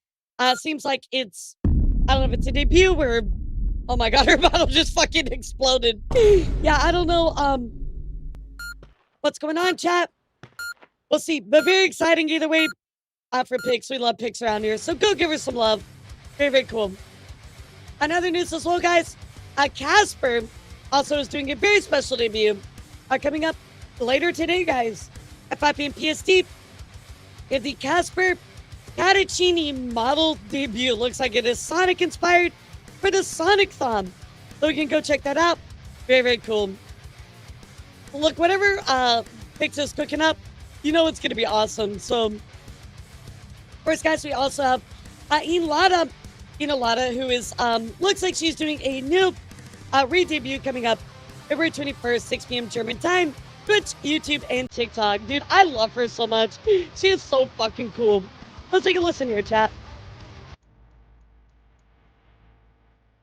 Seems like it's, I don't know if it's a debut or, oh my god, her bottle just fucking exploded. Yeah, I don't know what's going on, chat. We'll see, but very exciting either way for picks. We love picks around here, so go give her some love. Very, very cool. Another news as well, guys. Casper also is doing a very special debut coming up later today, guys, at 5 p.m. PST. If the Casper Catachini model debut looks like it is Sonic inspired for the Sonic Thon. So you can go check that out. Very, very cool. Look, whatever Pix is cooking up, you know it's going to be awesome. So, first, guys, we also have elara, who is, looks like she's doing a new re-debut coming up February 21st, 6 p.m. German time. Twitch, YouTube, and TikTok. Dude, I love her so much. She is so fucking cool. Let's take a listen here, chat.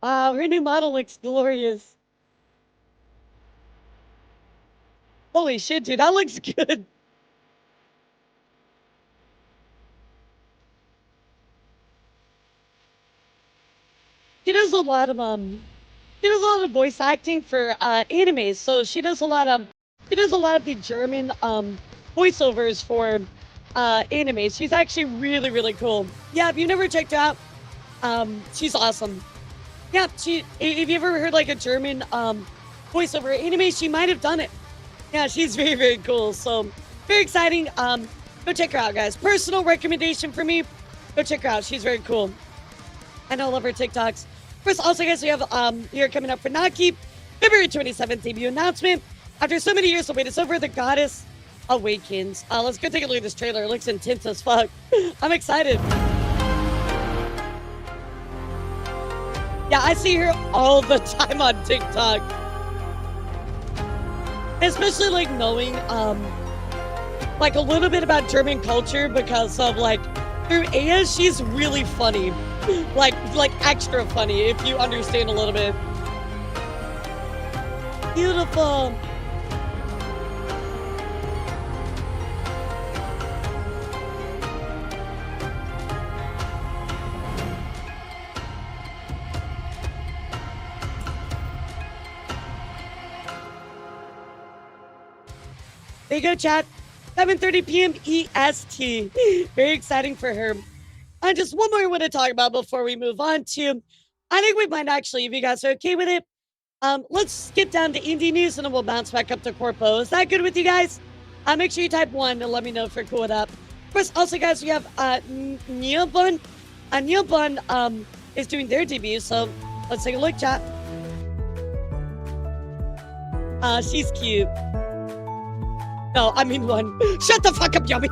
Wow, her new model looks glorious. Holy shit, dude, that looks good. She does a lot of voice acting for animes, so she does a lot of the German voiceovers for animes. She's actually really, really cool. Yeah, if you never checked her out, she's awesome. Yeah, if you ever heard like a German voiceover anime, she might have done it. Yeah, she's very, very cool. So very exciting. Go check her out, guys. Personal recommendation for me. Go check her out. She's very cool. I know, I love her TikToks. First, also, guys, we have here coming up for Naki, February 27th debut announcement. After so many years, the wait is over. The goddess awakens. Let's go take a look at this trailer. It looks intense as fuck. I'm excited. Yeah, I see her all the time on TikTok. Especially like knowing like a little bit about German culture because of like through Aya, she's really funny. like extra funny if you understand a little bit. Beautiful. There you go, chat. 7:30 p.m. EST. Very exciting for her. And just one more I want to talk about before we move on to, I think we might actually, if you guys are okay with it, let's skip down to indie news and then we'll bounce back up to Corpo. Is that good with you guys? Make sure you type 1 and let me know if you're cool with that. Of course, also, guys, we have Neobun. Neobun is doing their debut, so let's take a look, chat. She's cute. No, I mean 1. Shut the fuck up, Yummy.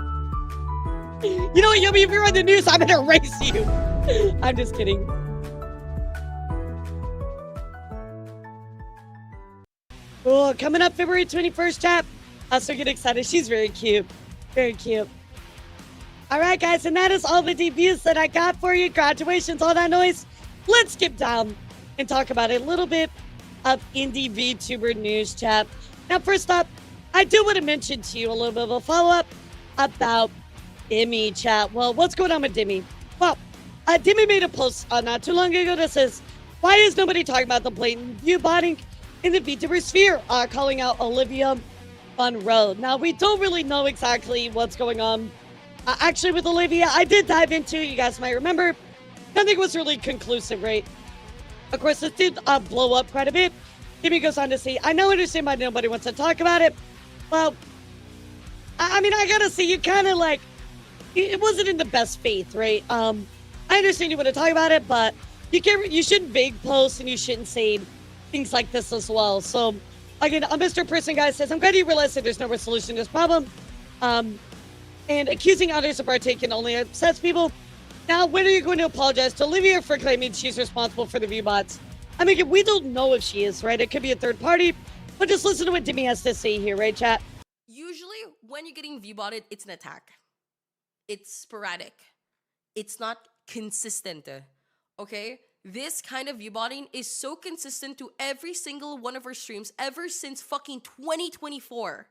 You know what, Yummy? If you're on the news, I'm gonna erase you. I'm just kidding. Oh, coming up February 21st, chat. So get excited. She's very cute. Very cute. All right, guys, and that is all the debuts that I got for you. Graduations, all that noise. Let's skip down and talk about a little bit of indie VTuber news, chat. Now, first up, I do want to mention to you a little bit of a follow-up about Dimmy, chat. Well, what's going on with Dimmy? Well, Dimmy made a post not too long ago that says, why is nobody talking about the blatant view-botting in the VTuber sphere, calling out Olivia Monroe? Now, we don't really know exactly what's going on. Actually, with Olivia, I did dive into it. You guys might remember. Nothing was really conclusive, right? Of course, this did blow up quite a bit. Dimmy goes on to say, I know, understand why nobody wants to talk about it. Well, I mean, I gotta say, you kind of like, it wasn't in the best faith, right? I understand you want to talk about it, but you shouldn't vague post and you shouldn't say things like this as well. So, again, Mr. Person Guy says, I'm glad you realize that there's no resolution to this problem. And accusing others of partaking only upsets people. Now, when are you going to apologize to Olivia for claiming she's responsible for the view bots? I mean, we don't know if she is, right? It could be a third party, but just listen to what Demi has to say here, right, chat? Usually, when you're getting view botted, it's an attack. It's sporadic. It's not consistent, okay? This kind of view botting is so consistent to every single one of our streams ever since fucking 2024.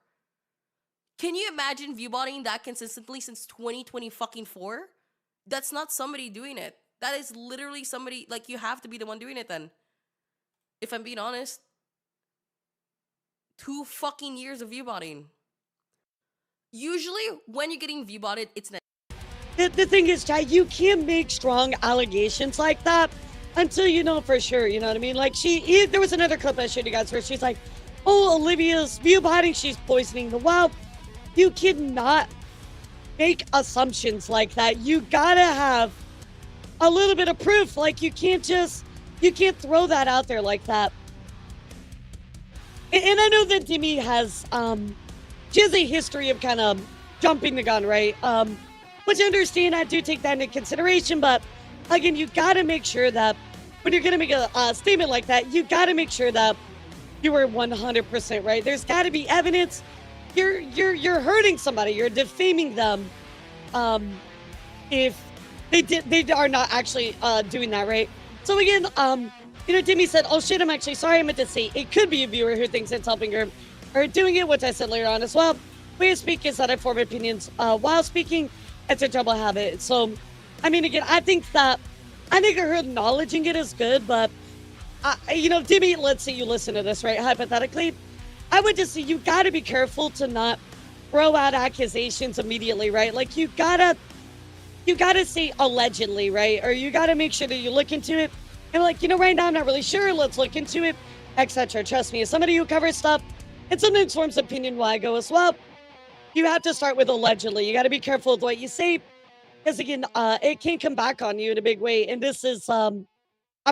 Can you imagine view botting that consistently since 2024? That's not somebody doing it. That is literally somebody, like, you have to be the one doing it then. If I'm being honest. 2 fucking years of view botting. Usually, when you're getting view botted, it's an The thing is, chat, you can't make strong allegations like that until you know for sure, you know what I mean? Like, there was another clip I showed you guys where she's like, oh, Olivia's view botting, she's poisoning the well. You cannot make assumptions like that. You gotta have a little bit of proof. Like, you can't throw that out there like that. And I know that Demi has, she has a history of kind of jumping the gun, right? Which I understand, I do take that into consideration, but again, you gotta make sure that when you're gonna make a statement like that, you gotta make sure that you are 100% right. There's gotta be evidence. You're hurting somebody, you're defaming them, if they are not actually doing that, right? So again, you know, Demi said, oh shit, I'm actually sorry, I meant to say it could be a viewer who thinks it's helping her or doing it, which I said later on as well. Way of speak is that I form opinions while speaking. It's a double habit. So, I mean, again, I think her acknowledging it is good, but, you know, Demi, let's say you listen to this, right? Hypothetically, I would just say you got to be careful to not throw out accusations immediately, right? Like, you gotta say allegedly, right? Or you gotta make sure that you look into it. And like, you know, right now I'm not really sure. Let's look into it, etc. Trust me, as somebody who covers stuff and sometimes forms opinion why I go as well, you have to start with allegedly. You got to be careful with what you say, because again, it can come back on you in a big way. And this is a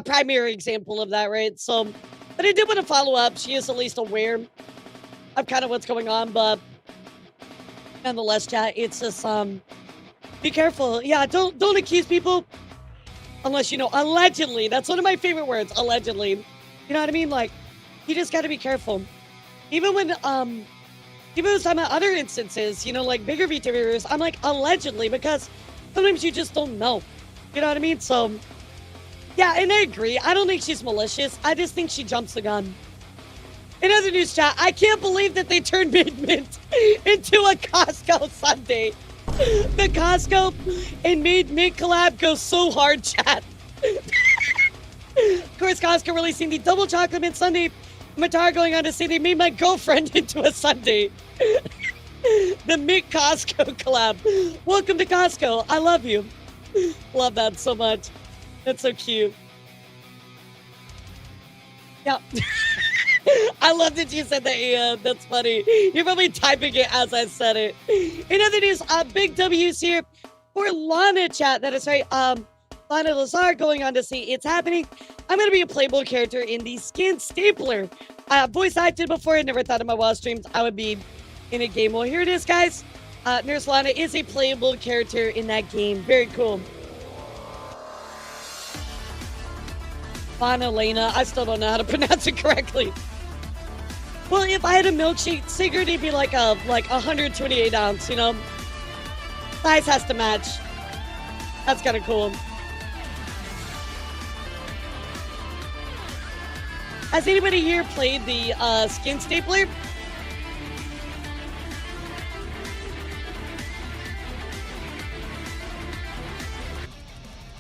primary example of that, right? So, but I did want to follow up. She is at least aware of kind of what's going on, but nonetheless, chat, it's just be careful. Yeah, don't accuse people unless you know allegedly. That's one of my favorite words, allegedly. You know what I mean? Like, you just got to be careful. Even when talking about other instances, you know, like bigger VTubers, I'm like, allegedly, because sometimes you just don't know. You know what I mean? So, yeah, and I agree. I don't think she's malicious. I just think she jumps the gun. In other news, chat, I can't believe that they turned Made Mint into a Costco Sunday. The Costco and Made Mint collab goes so hard, chat. Of course, Costco releasing the double chocolate mint sundae. Matar going on to say they made my girlfriend into a sundae. The Mint Costco collab. Welcome to Costco. I love you. Love that so much. That's so cute. Yeah. I love that you said that, Ian. That's funny. You're probably typing it as I said it. In other news, big W's here for Lana, chat. That is right. Lana Lazar going on to say it's happening. I'm going to be a playable character in the Skin Stapler. Voice acted before. I never thought in my WoW streams I would be in a game. Well, here it is, guys. Nurse Lana is a playable character in that game. Very cool. Lana Lena. I still don't know how to pronounce it correctly. Well, if I had a milkshake, Sigurd, it'd be like 128 ounce, you know? Size has to match. That's kind of cool. Has anybody here played the Skin Stapler?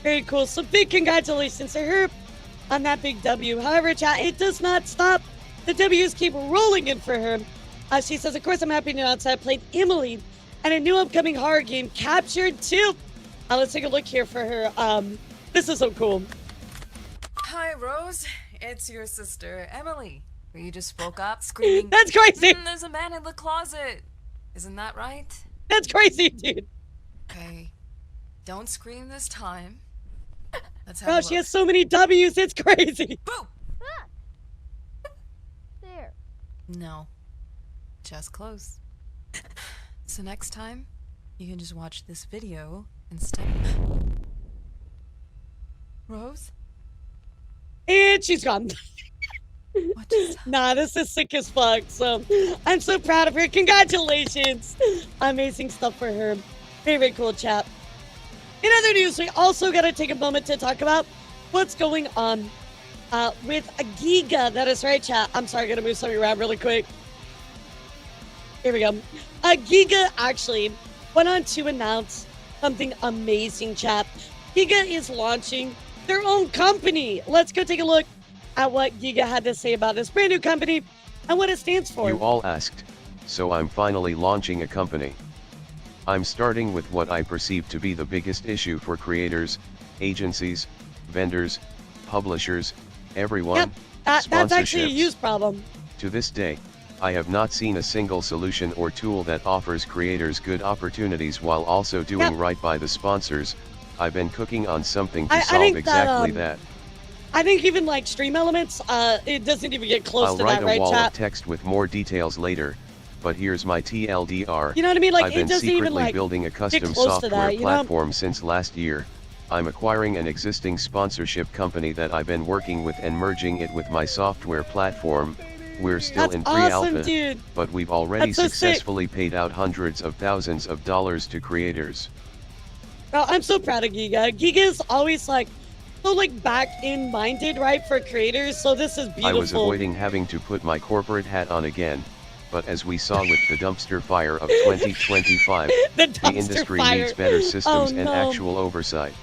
Very cool. So big congratulations to her on that big W. However, chat, it does not stop. The W's keep rolling in for her. She says, of course, I'm happy to announce I played Emily and a new upcoming horror game, Captured 2. Let's take a look here for her. This is so cool. Hi, Rose. It's your sister, Emily. You just spoke up screaming, That's crazy. There's a man in the closet. Isn't that right? That's crazy, dude. Okay. Don't scream this time. Let's have Oh, a she look. has so many W's. It's crazy. Boo! There. No. Just close. So next time, you can just watch this video instead. Rose? And she's gone. Nah, this is sick as fuck. So I'm so proud of her. Congratulations. Amazing stuff for her. Very, very cool, chat. In other news, we also got to take a moment to talk about what's going on with Giga. That is right, chat. I'm sorry, I'm going to move something around really quick. Here we go. Giga actually went on to announce something amazing, chat. Giga is launching their own company. Let's go take a look at what Giga had to say about this brand new company and what it stands for. You all asked, so I'm finally launching a company. I'm starting with what I perceive to be the biggest issue for creators, agencies, vendors, publishers, everyone. Yep, that's actually a huge problem. To this day, I have not seen a single solution or tool that offers creators good opportunities while also doing right by the sponsors. I've been cooking on something to solve exactly that. I think even like Stream Elements, it doesn't even get close to that, right, chat? I'll write a wall of text with more details later, but here's my TLDR. You know what I mean? Like, I've been secretly building a custom software platform since last year. I'm acquiring an existing sponsorship company that I've been working with and merging it with my software platform. We're still in pre-alpha, but we've already successfully paid out hundreds of thousands of dollars to creators. Oh, I'm so proud of Giga. Giga is always like, so like back-in minded, right, for creators, so this is beautiful. I was avoiding having to put my corporate hat on again, but as we saw with the dumpster fire of 2025, the industry needs better systems and actual oversight.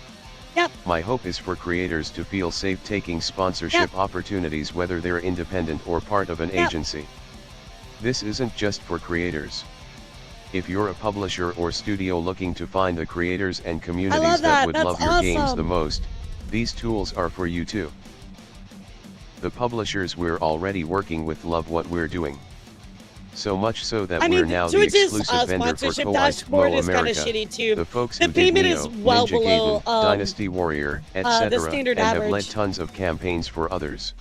Yep. My hope is for creators to feel safe taking sponsorship opportunities whether they're independent or part of an agency. This isn't just for creators. If you're a publisher or studio looking to find the creators and communities that would love your games the most, these tools are for you too. The publishers we're already working with love what we're doing. So much so that we're now the exclusive vendor for dashboard is kind of shitty too. The folks the who payment did is well Ninja below Gaiden, Dynasty Warrior, etc. the standard and average. have led tons of campaigns for others.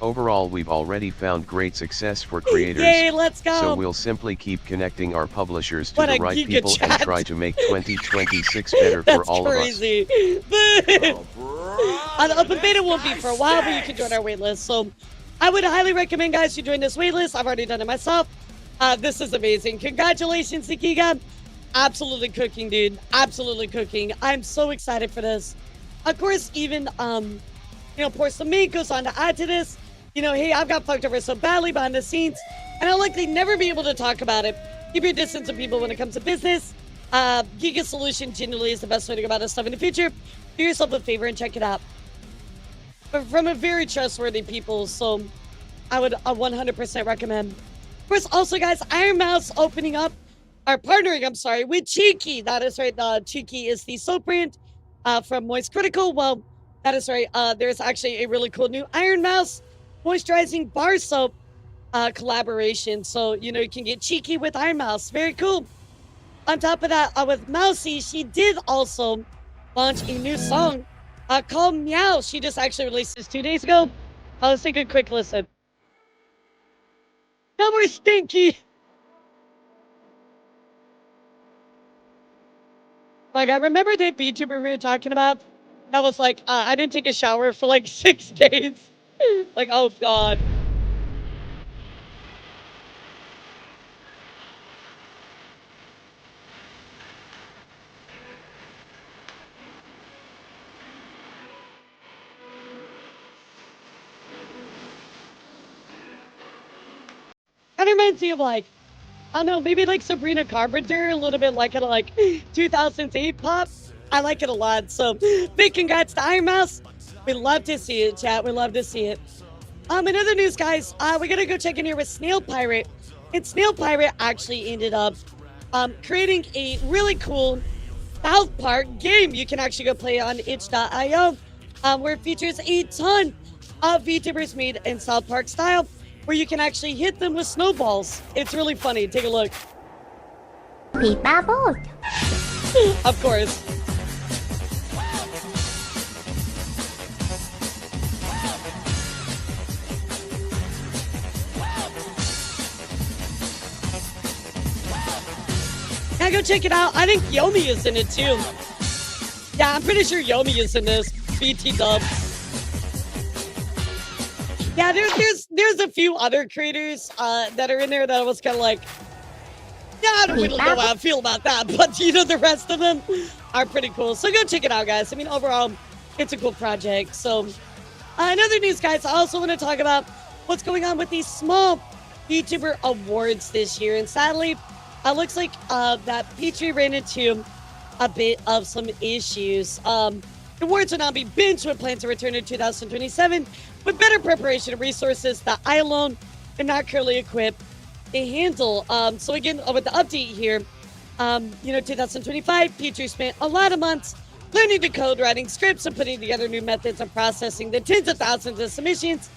Overall, we've already found great success for creators. Yay, let's go. So we'll simply keep connecting our publishers to the right people and try to make 2026 better for all of us. The open beta won't be for a while, but you can join our waitlist. So I would highly recommend, guys, you join this waitlist. I've already done it myself. This is amazing. Congratulations, Giga. Absolutely cooking, dude. Absolutely cooking. I'm so excited for this. Of course, even, poor Samink goes on to add to this. You know, hey, I've got fucked over so badly behind the scenes, and I'll likely never be able to talk about it. Keep your distance from people when it comes to business. Giga Solution generally is the best way to go about this stuff in the future. Do yourself a favor and check it out. But from a very trustworthy people, so I would 100% recommend. Of course, also, guys, Iron Mouse opening up, or partnering, I'm sorry, with Cheeky. That is right. Cheeky is the soap brand from Moist Critical. Well, that is right. There's actually a really cool new Iron Mouse moisturizing bar soap collaboration. So, you know, you can get cheeky with Iron Mouse. Very cool. On top of that, with Mousy, she did also launch a new song called Meow. She just actually released this 2 days ago. Let's take a quick listen. No more stinky. Like, I remember that VTuber we were talking about. That was like, I didn't take a shower for like 6 days. Like, oh God. Kind of reminds me of like, I don't know, maybe like Sabrina Carpenter, a little bit like it, like 2008 pop. I like it a lot. So big congrats to Iron Mouse. We love to see it, chat. We love to see it. In other news, guys, we're gonna go check in here with Snail Pirate. And Snail Pirate actually ended up creating a really cool South Park game. You can actually go play on itch.io, where it features a ton of VTubers made in South Park style, where you can actually hit them with snowballs. It's really funny. Take a look. Of course. Now go check it out. I think Yomi is in it too. Yeah, I'm pretty sure Yomi is in this. BT dub. Yeah, there's a few other creators that are in there that I was kind of like, yeah, I don't really know how I feel about that, but you know, the rest of them are pretty cool. So go check it out, guys. I mean, overall, it's a cool project. So in other news, guys, I also want to talk about what's going on with these small VTuber awards this year. And sadly, it looks like that Petrie ran into a bit of some issues. The awards will now be binged with plans to return in 2027 with better preparation and resources that I alone am not currently equipped to handle. So again, with the update here, 2025, Petrie spent a lot of months learning to code, writing scripts, and putting together new methods of processing the tens of thousands of submissions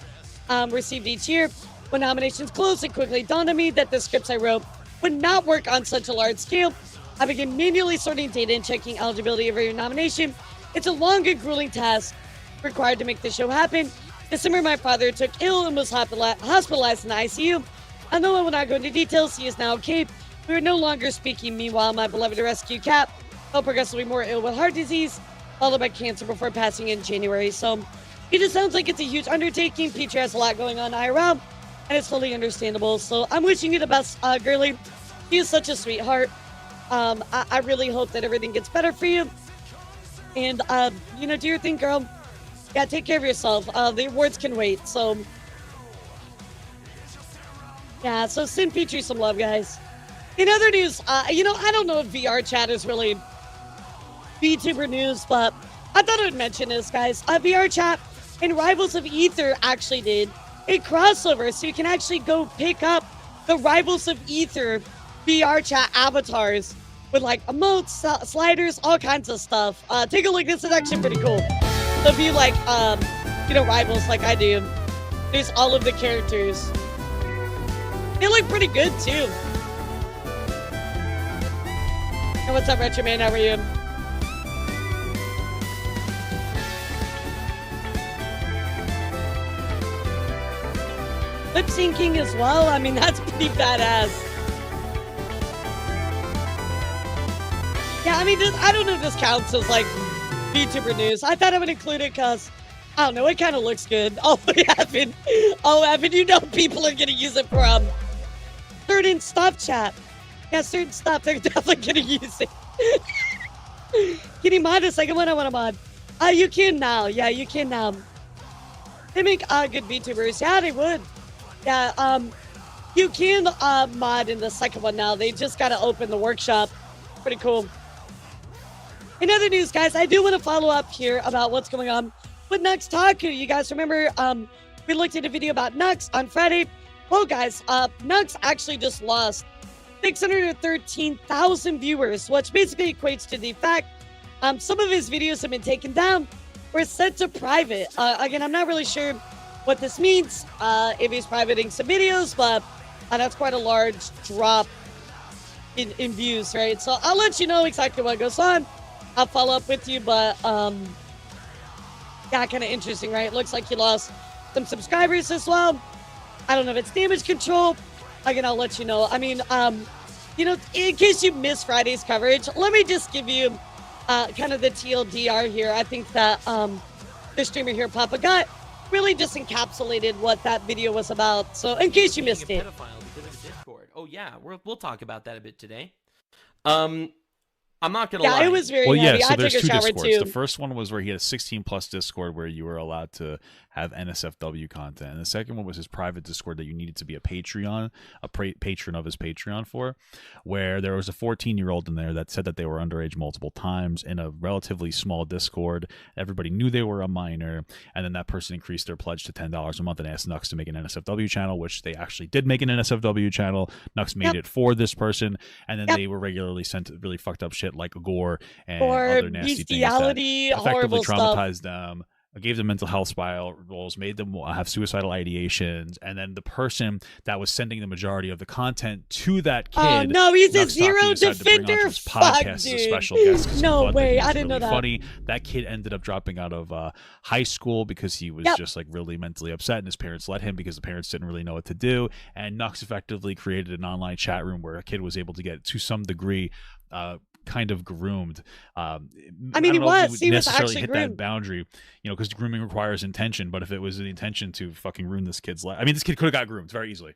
received each year. When nominations closed, it quickly dawned on me that the scripts I wrote would not work on such a large scale. I began manually sorting data and checking eligibility of every nomination. It's a long and grueling task required to make the show happen. This summer, my father took ill and was hospitalized in the ICU. Although I will not go into details, he is now okay. We are no longer speaking. Meanwhile, my beloved rescue cat fell progressively more ill with heart disease, followed by cancer before passing in January. So it just sounds like it's a huge undertaking. Petrie has a lot going on IRL, and it's totally understandable. So I'm wishing you the best, girly. She is such a sweetheart. I really hope that everything gets better for you. And, do your thing, girl. Yeah, take care of yourself. The awards can wait. So, yeah, so send Petrie some love, guys. In other news, I don't know if VR chat is really VTuber news, but I thought I would mention this, guys. VR chat and Rivals of Ether actually did a crossover, so you can actually go pick up the Rivals of Ether VR chat avatars with like emotes, sliders, all kinds of stuff. Take a look. This is actually pretty cool. So if you like, Rivals like I do, there's all of the characters. They look pretty good too. Hey, what's up, Retro Man? How are you? Lip syncing as well. I mean, that's pretty badass. Yeah, I mean, I don't know if this counts as like VTuber news. I thought I would include it because, I don't know, it kind of looks good. Evan, you know people are going to use it for certain stuff, chat. Yeah, certain stuff, they're definitely going to use it. Can you mod a second one? I want to mod. You can now. Yeah, you can now. They make good VTubers. Yeah, they would. Yeah, you can mod in the second one now. They just got to open the workshop. Pretty cool. In other news, guys, I do want to follow up here about what's going on with Nux Taku. You guys remember we looked at a video about Nux on Friday. Well, guys, Nux actually just lost 613,000 viewers, which basically equates to the fact some of his videos have been taken down or set to private. Again, I'm not really sure what this means, if he's privating some videos, but that's quite a large drop in views, right? So I'll let you know exactly what goes on. I'll follow up with you, but yeah, kind of interesting, right? It looks like he lost some subscribers as well. I don't know if it's damage control. Again, I'll let you know. I mean, in case you missed Friday's coverage, let me just give you kind of the TLDR here. I think that the streamer here, Papa Gut, really just encapsulated what that video was about. So in case you missed it. Oh yeah, we'll talk about that a bit today. I'm not gonna lie. Yeah, it was very heavy. So I there's took a two shower Discords. too. The first one was where he had a 16+ Discord where you were allowed to have NSFW content, and the second one was his private Discord that you needed to be a Patreon, patron of his Patreon for, where there was a 14-year-old in there that said that they were underage multiple times in a relatively small Discord. Everybody knew they were a minor, and then that person increased their pledge to $10 a month and asked Nux to make an NSFW channel, which they actually did make an NSFW channel. Nux made it for this person, and then they were regularly sent really fucked up shit like gore and other nasty things that effectively traumatized them, gave them mental health spirals, made them have suicidal ideations, and then the person that was sending the majority of the content to that kid. No, he's a zero defender. Fuck, dude. As a special guest. No way, I didn't know that. Funny. That kid ended up dropping out of high school because he was just like really mentally upset, and his parents let him because the parents didn't really know what to do. And Nux effectively created an online chat room where a kid was able to get to some degree kind of groomed. I mean, he was necessarily actually hit groomed. that boundary, because grooming requires intention. But if it was the intention to fucking ruin this kid's life, I mean, this kid could have got groomed very easily.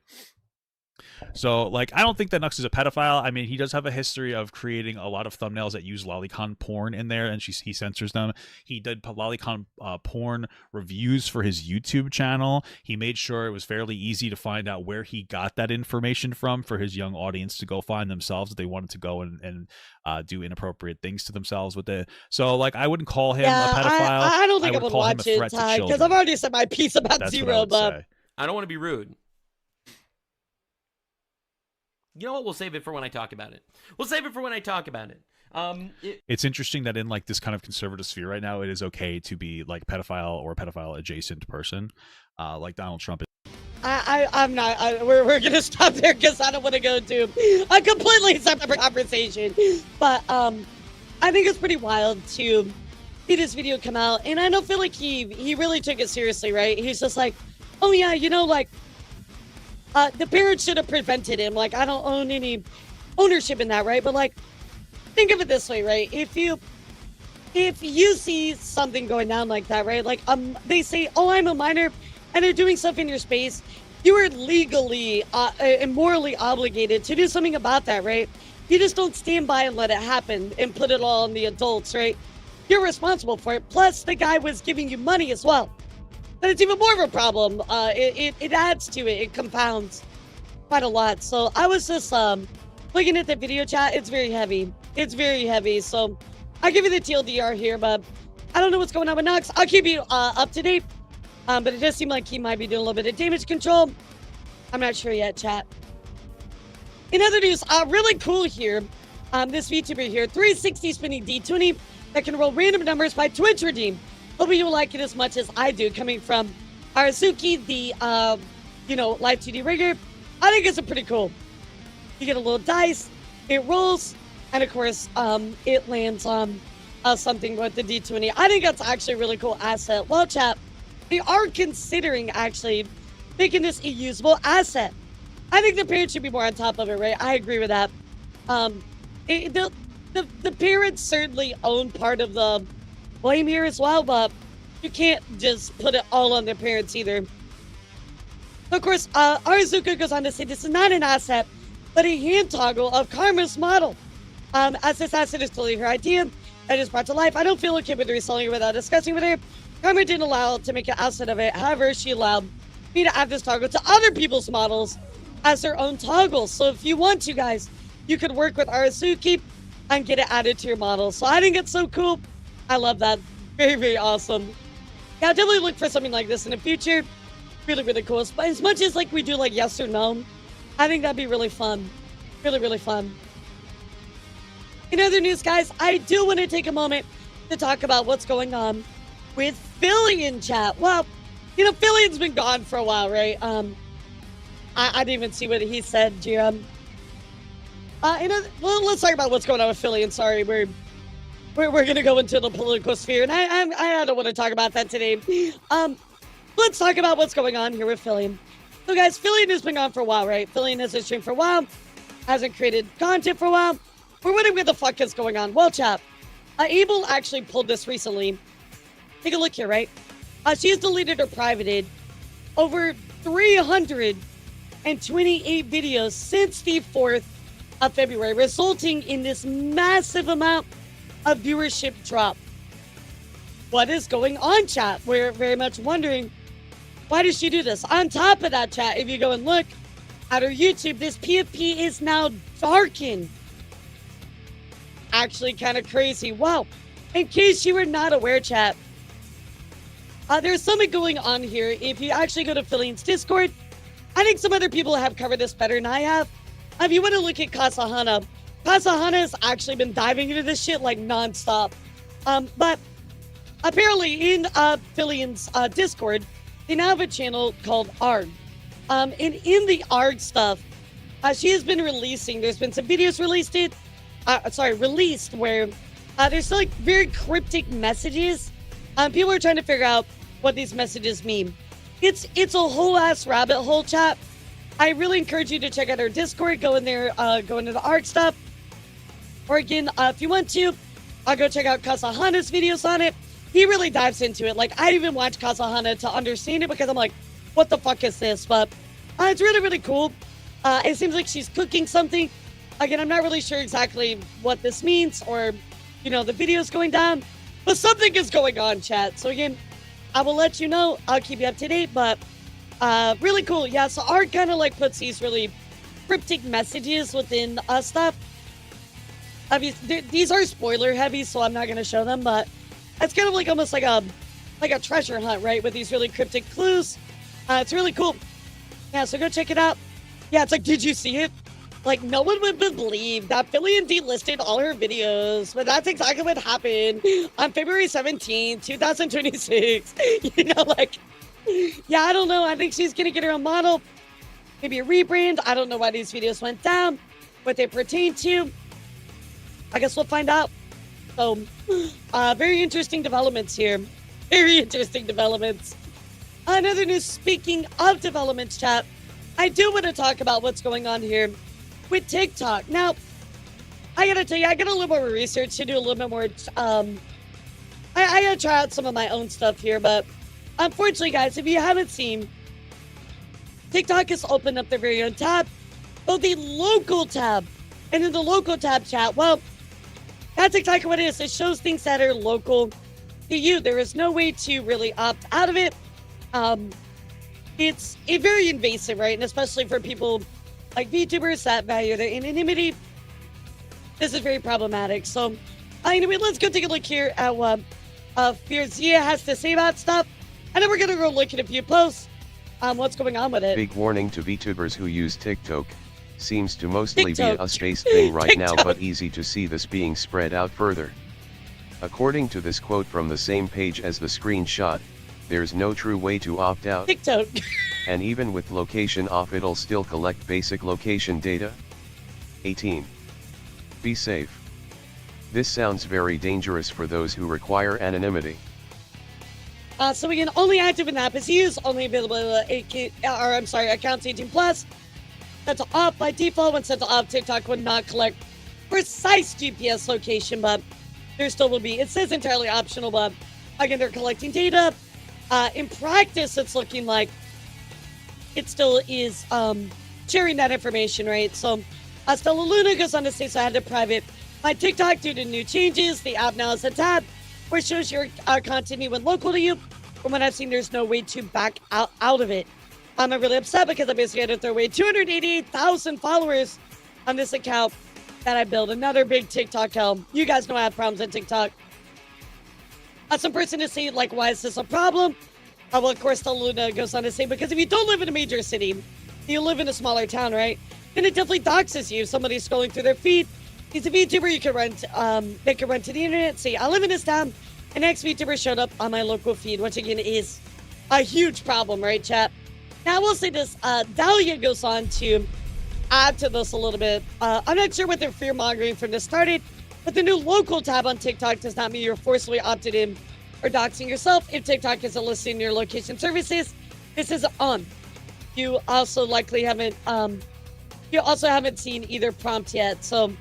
So, like, I don't think that Nux is a pedophile. I mean, he does have a history of creating a lot of thumbnails that use lolicon porn in there, and he censors them. He did lolicon porn reviews for his YouTube channel. He made sure it was fairly easy to find out where he got that information from for his young audience to go find themselves if they wanted to go and do inappropriate things to themselves with it. So, like, I wouldn't call him a pedophile. I don't think I would call him watch a it, threat to because children. I've already said my piece about That's what I Zero, would but say. I don't want to be rude. You know what? We'll save it for when I talk about it. It's interesting that in like this kind of conservative sphere right now, it is okay to be like pedophile or pedophile adjacent person, like Donald Trump. I'm not. We're gonna stop there because I don't want to go to a completely separate conversation. But I think it's pretty wild to see this video come out, and I don't feel like he really took it seriously, right? He's just like, oh yeah, like. The parents should have prevented him. Like, I don't own any ownership in that, right? But like, think of it this way, right? If you see something going down like that, right? Like, they say, oh, I'm a minor, and they're doing stuff in your space. You are legally and morally obligated to do something about that, right? You just don't stand by and let it happen and put it all on the adults, right? You're responsible for it. Plus, the guy was giving you money as well. But it's even more of a problem. It adds to it. It compounds quite a lot. So I was just looking at the video chat. It's very heavy. So I'll give you the TLDR here, but I don't know what's going on with Nux. I'll keep you up to date. But it does seem like he might be doing a little bit of damage control. I'm not sure yet, chat. In other news, really cool here. This VTuber here, 360 spinning D20 that can roll random numbers by Twitch redeem. Hope you will like it as much as I do, coming from Arazuki, the, live 2D rigger. I think it's pretty cool. You get a little dice, it rolls, and of course, it lands on something with the D20. I think that's actually a really cool asset. Well, chat, they are considering actually making this a usable asset. I think the parents should be more on top of it, right? I agree with that. The parents certainly own part of the blame here as well, but you can't just put it all on the parents either. Of course, Arazuka goes on to say this is not an asset, but a hand toggle of Karma's model. As this asset is totally her idea that is brought to life, I don't feel okay with reselling it without discussing with her. Karma didn't allow to make an asset of it. However, she allowed me to add this toggle to other people's models as their own toggles. So if you want to, guys, you could work with Arazuki and get it added to your model. So I think it's so cool. I love that. Very, very awesome. Yeah, I'll definitely look for something like this in the future. Really, really cool. As much as like we do like yes or no, I think that'd be really fun. Really, really fun. In other news, guys, I do want to take a moment to talk about what's going on with Filian, chat. Well, Filian's been gone for a while, right? I didn't even see what he said, Jira. Let's talk about what's going on with Filian. Sorry, we're going to go into the political sphere, and I don't want to talk about that today. Let's talk about what's going on here with Filian. So, guys, Filian has been gone for a while, right? Filian hasn't streamed for a while, hasn't created content for a while. We're wondering what the fuck is going on. Well, chat, Abel actually pulled this recently. Take a look here, right? She has deleted or privated over 328 videos since the 4th of February, resulting in this massive amount of viewership drop. What is going on, chat? We're very much wondering, why does she do this? On top of that, chat, if you go and look at her YouTube, this PFP is now darkened. Actually kind of crazy. Wow. In case you were not aware, chat, there's something going on here. If you actually go to Filian's Discord, I think some other people have covered this better than I have. If you want to look at Kasahana has actually been diving into this shit like nonstop. But apparently in Filian's Discord, they now have a channel called ARG. And in the ARG stuff, she has been releasing, there's been some videos released where there's like very cryptic messages. People are trying to figure out what these messages mean. It's a whole ass rabbit hole, chat. I really encourage you to check out our Discord, go in there, go into the ARG stuff. Or again, if you want to, I'll go check out Kasahana's videos on it. He really dives into it. Like, I even watch Kasahana to understand it because I'm like, what the fuck is this? But it's really, really cool. It seems like she's cooking something. Again, I'm not really sure exactly what this means or, you know, the video's going down. But something is going on, chat. So again, I will let you know. I'll keep you up to date. But really cool. Yeah, so Art kind of like puts these really cryptic messages within stuff. Obviously, these are spoiler heavy, so I'm not going to show them. But it's kind of like almost like a treasure hunt, right? With these really cryptic clues. It's really cool. Yeah, so go check it out. Yeah, it's like, did you see it? Like, no one would believe that Filian delisted all her videos, but that's exactly what happened on February 17th, 2026. You know, like, yeah, I don't know. I think she's going to get her own model. Maybe a rebrand. I don't know why these videos went down, what they pertain to. I guess we'll find out. So, very interesting developments here. Very interesting developments. Another news, speaking of developments, chat, I do want to talk about what's going on here with TikTok. Now, I gotta tell you, I got a little more research to do, a little bit more. I gotta try out some of my own stuff here, but unfortunately, guys, if you haven't seen, TikTok has opened up their very own tab, the local tab. And in the local tab, chat, well, that's exactly what it is. It shows things that are local to you. There is no way to really opt out of it. It's very invasive, right? And especially for people like VTubers that value their anonymity, this is very problematic. So, anyway, let's go take a look here at what Fierzia has to say about stuff. And then we're going to go look at a few posts on what's going on with it. Big warning to VTubers who use TikTok. Seems to mostly be a space thing right now, but easy to see this being spread out further. According to this quote from the same page as the screenshot, there's no true way to opt out. TikTok. And even with location off, it'll still collect basic location data. 18. Be safe. This sounds very dangerous for those who require anonymity. So again, only active in app is used, only available accounts 18+. Set to off by default. When set to off, TikTok would not collect precise GPS location, but there still will be. It says entirely optional, but again, they're collecting data. In practice, it's looking like it still is sharing that information, right? So, Stella Luna goes on to say, so I had to private my TikTok due to new changes. The app now has a tab where it shows your content even local to you. From what I've seen, there's no way to back out of it. I'm really upset because I basically had to throw away 288,000 followers on this account that I built. Another big TikTok hell. You guys know I have problems on TikTok. Some person to say, like, why is this a problem? Well, of course, Luna goes on to say, because if you don't live in a major city, you live in a smaller town, right? Then it definitely doxes you. If somebody's scrolling through their feed, he's a VTuber, you can run they can run to the internet, say, I live in this town, and next VTuber showed up on my local feed, which again is a huge problem, right, chat? Now, I will say this, Dahlia goes on to add to this a little bit. I'm not sure what their fear-mongering from this started, but the new local tab on TikTok does not mean you're forcibly opted in or doxing yourself. If TikTok isn't listing your location services, this is on. You also likely haven't, seen either prompt yet. So,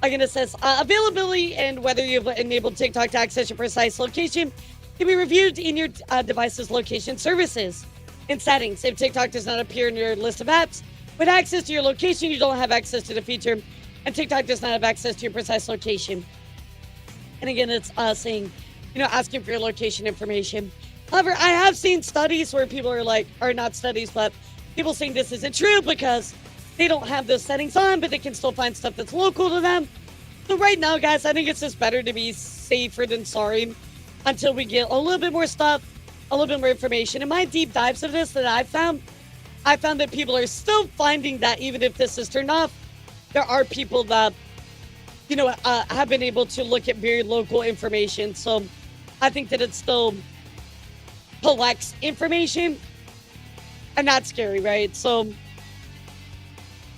again, it says, availability and whether you've enabled TikTok to access your precise location can be reviewed in your device's location services. In settings, if TikTok does not appear in your list of apps, with access to your location, you don't have access to the feature, and TikTok does not have access to your precise location. And again, it's saying, asking for your location information. However, I have seen studies where people are like, or not studies, but people saying this isn't true because they don't have those settings on, but they can still find stuff that's local to them. So right now, guys, I think it's just better to be safer than sorry until we get a little bit more stuff, a little bit more information. In my deep dives of this that I found that people are still finding that even if this is turned off, there are people that, have been able to look at very local information. So I think that it still collects information, and that's scary, right? So,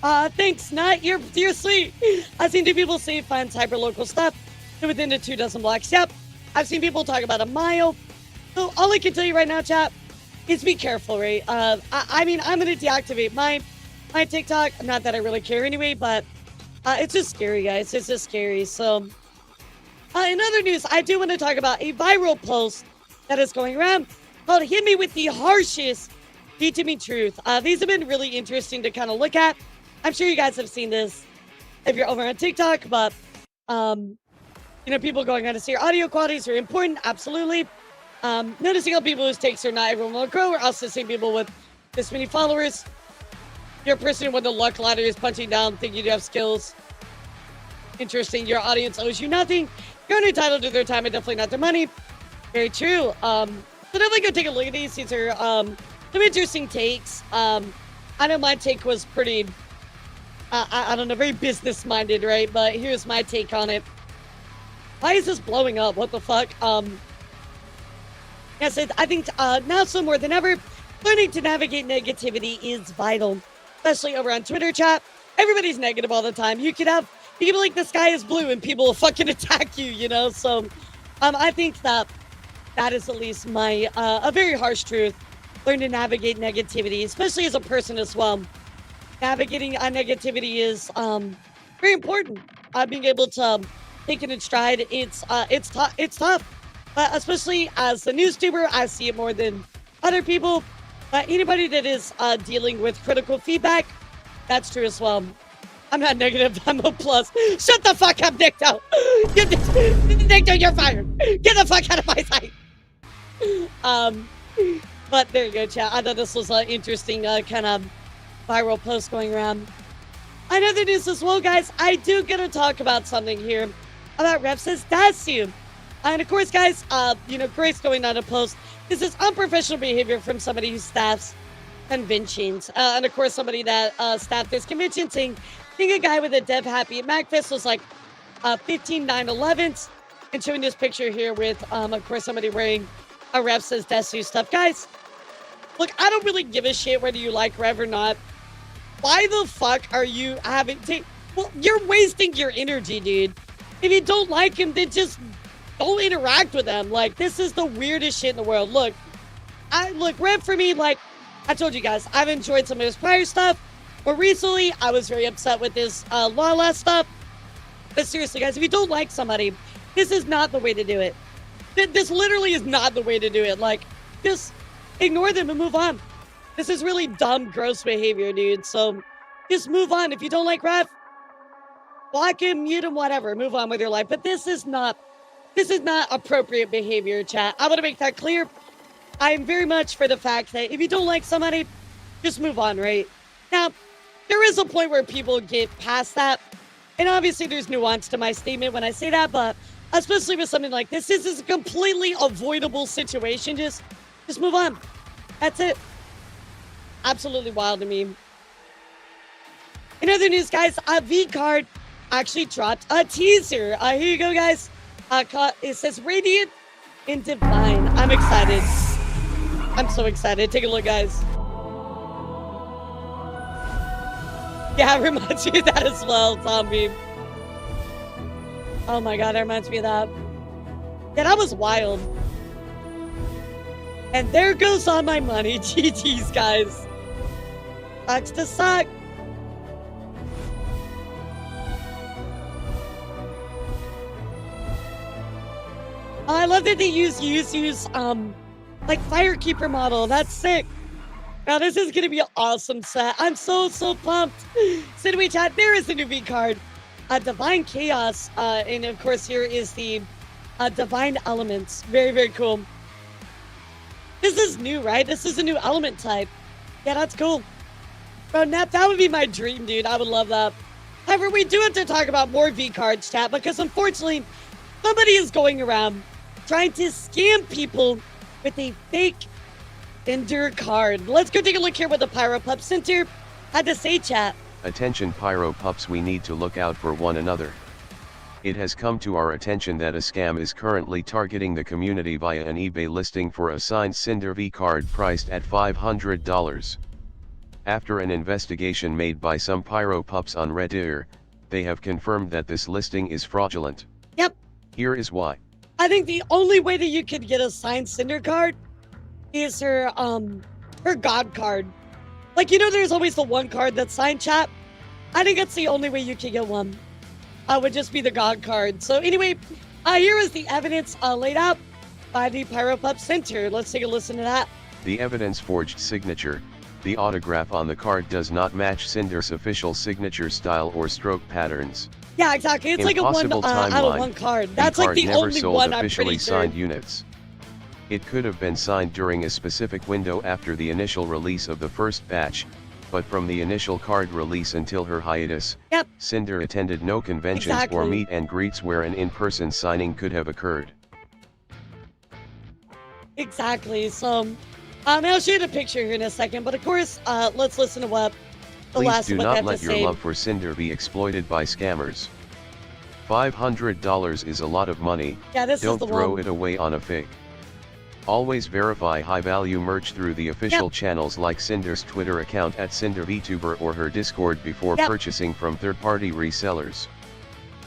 thanks, Nat. You're sweet. I've seen two people say finds hyperlocal stuff within the 24 blocks. Yep. I've seen people talk about a mile. So all I can tell you right now, chat, is be careful, right? I'm going to deactivate my TikTok. Not that I really care anyway, but It's just scary, guys. It's just scary. So, in other news, I do want to talk about a viral post that is going around called "Hit Me with the Harshest Teaching Me Truth." These have been really interesting to kind of look at. I'm sure you guys have seen this if you're over on TikTok, but people going on to say your audio qualities are important. Absolutely. Noticing how people whose takes are not everyone will grow. We're also seeing people with this many followers. You're a person who won the luck lottery is punching down, thinking you have skills. Interesting. Your audience owes you nothing. You're only entitled to their time and definitely not their money. Very true. So definitely go take a look at these. These are some interesting takes. I know my take was pretty, I don't know, very business-minded, right? But here's my take on it. Why is this blowing up? What the fuck? Yes, I think now so more than ever, learning to navigate negativity is vital, especially over on Twitter chat. Everybody's negative all the time. You could have people like the sky is blue and people will fucking attack you, you know? So I think that is at least my, a very harsh truth. Learn to navigate negativity, especially as a person as well. Navigating negativity is very important. Being able to take it in stride, it's tough. Especially as a news tuber, I see it more than other people. Anybody that is dealing with critical feedback, that's true as well. I'm not negative, I'm a plus. Shut the fuck up, Nicto! Nicto, you're fired! Get the fuck out of my sight! But there you go, chat. I thought this was an interesting kind of viral post going around. Another news as well, guys. I do get to talk about something here about Ref's Dasu. And of course, guys, Grace going on a post. This is unprofessional behavior from somebody who staffs conventions. And of course, somebody that staffed this convention saying, I think a guy with a dev happy at MacFest was like 15 9/11s. And showing this picture here with, of course, somebody wearing a Rev Says Desu stuff. Guys, look, I don't really give a shit whether you like Rev or not. Why the fuck are you having well, you're wasting your energy, dude. If you don't like him, then just don't interact with them. Like, this is the weirdest shit in the world. Look, Rev for me, like, I told you guys, I've enjoyed some of his prior stuff, but recently, I was very upset with this Lala stuff. But seriously, guys, if you don't like somebody, this is not the way to do it. This literally is not the way to do it. Like, just ignore them and move on. This is really dumb, gross behavior, dude. So, just move on. If you don't like Rev, block him, mute him, whatever. Move on with your life. But this is not appropriate behavior, chat. I want to make that clear. I am very much for the fact that if you don't like somebody, just move on, right? Now, there is a point where people get past that. And obviously, there's nuance to my statement when I say that, but especially with something like this is a completely avoidable situation. Just move on. That's it. Absolutely wild to me. In other news, guys, Vcard actually dropped a teaser. Here you go, guys. It says Radiant and Divine. I'm excited. I'm so excited. Take a look, guys. Yeah, it reminds me of that as well, Zombie. Oh my god, that reminds me of that. Yeah, that was wild. And there goes all my money. GG's, guys. Sucks to suck. Oh, I love that they use like Firekeeper model. That's sick. Now this is gonna be an awesome set. I'm so pumped. Cinema chat, there is a new V card. Divine Chaos, and of course here is the Divine Elements. Very, very cool. This is new, right? This is a new element type. Yeah, that's cool. Bro, Nap, that would be my dream, dude. I would love that. However, we do have to talk about more V cards, chat, because unfortunately, somebody is going around trying to scam people with a fake Sinder card. Let's go take a look here what the Pyro Pup Sinder had to say, chat. Attention Pyro Pups, we need to look out for one another. It has come to our attention that a scam is currently targeting the community via an eBay listing for a signed Sinder V card priced at $500. After an investigation made by some Pyro Pups on Reddit, they have confirmed that this listing is fraudulent. Yep. Here is why. I think the only way that you could get a signed Sinder card is her God card. Like, there's always the one card that's signed, chat. I think that's the only way you can get one. Would just be the God card. So anyway, here is the evidence laid out by the Pyro Pup Center. Let's take a listen to that. The evidence forged signature. The autograph on the card does not match Sinder's official signature style or stroke patterns. Yeah, exactly. It's Impossible like a one out of one card. That's like the never only sold one I'm officially pretty sure. signed units. It could have been signed during a specific window after the initial release of the first batch, but from the initial card release until her hiatus, Sinder attended no conventions or meet and greets where an in-person signing could have occurred. Exactly. So, I'll show you the picture here in a second, but of course, let's listen to what the Please last do one not have let to your say. love for Sinder be exploited by scammers. $500 is a lot of money. Yeah, this is Don't the throw one. it away on a fake. Always verify high-value merch through the official channels like Sinder's Twitter account at Sinder Vtuber or her Discord before purchasing from third-party resellers.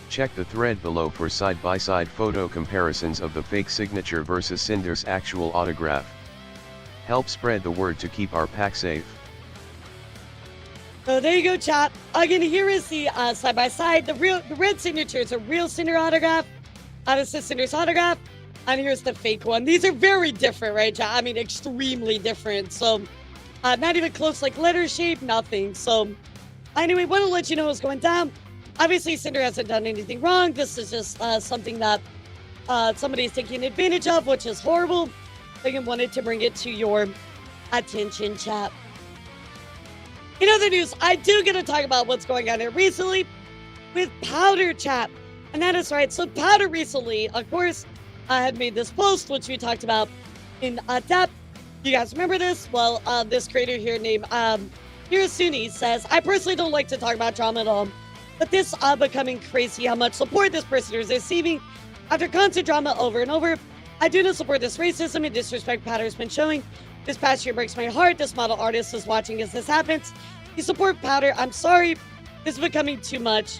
Check the thread below for side-by-side photo comparisons of the fake signature versus Sinder's actual autograph. Help spread the word to keep our pack safe. So there you go, chat. Again, here is the side-by-side. The red signature is a real Sinder autograph. This is Sinder's autograph. And here's the fake one. These are very different, right, chat? I mean, extremely different. So, not even close, like letter shape, nothing. So, anyway, want to let you know what's going down. Obviously, Sinder hasn't done anything wrong. This is just something that somebody's taking advantage of, which is horrible. I wanted to bring it to your attention, chat. In other news, I do get to talk about what's going on here recently with Powder, chat. And that is right. So, Powder recently, of course, I had made this post, which we talked about in depth. You guys remember this? Well, this creator here named Hirasuni says, I personally don't like to talk about drama at all, but this becoming crazy how much support this person is receiving after constant drama over and over. I do not support this racism and disrespect Powder has been showing. This past year breaks my heart. This model artist is watching as this happens. You support Powder. I'm sorry. This is becoming too much,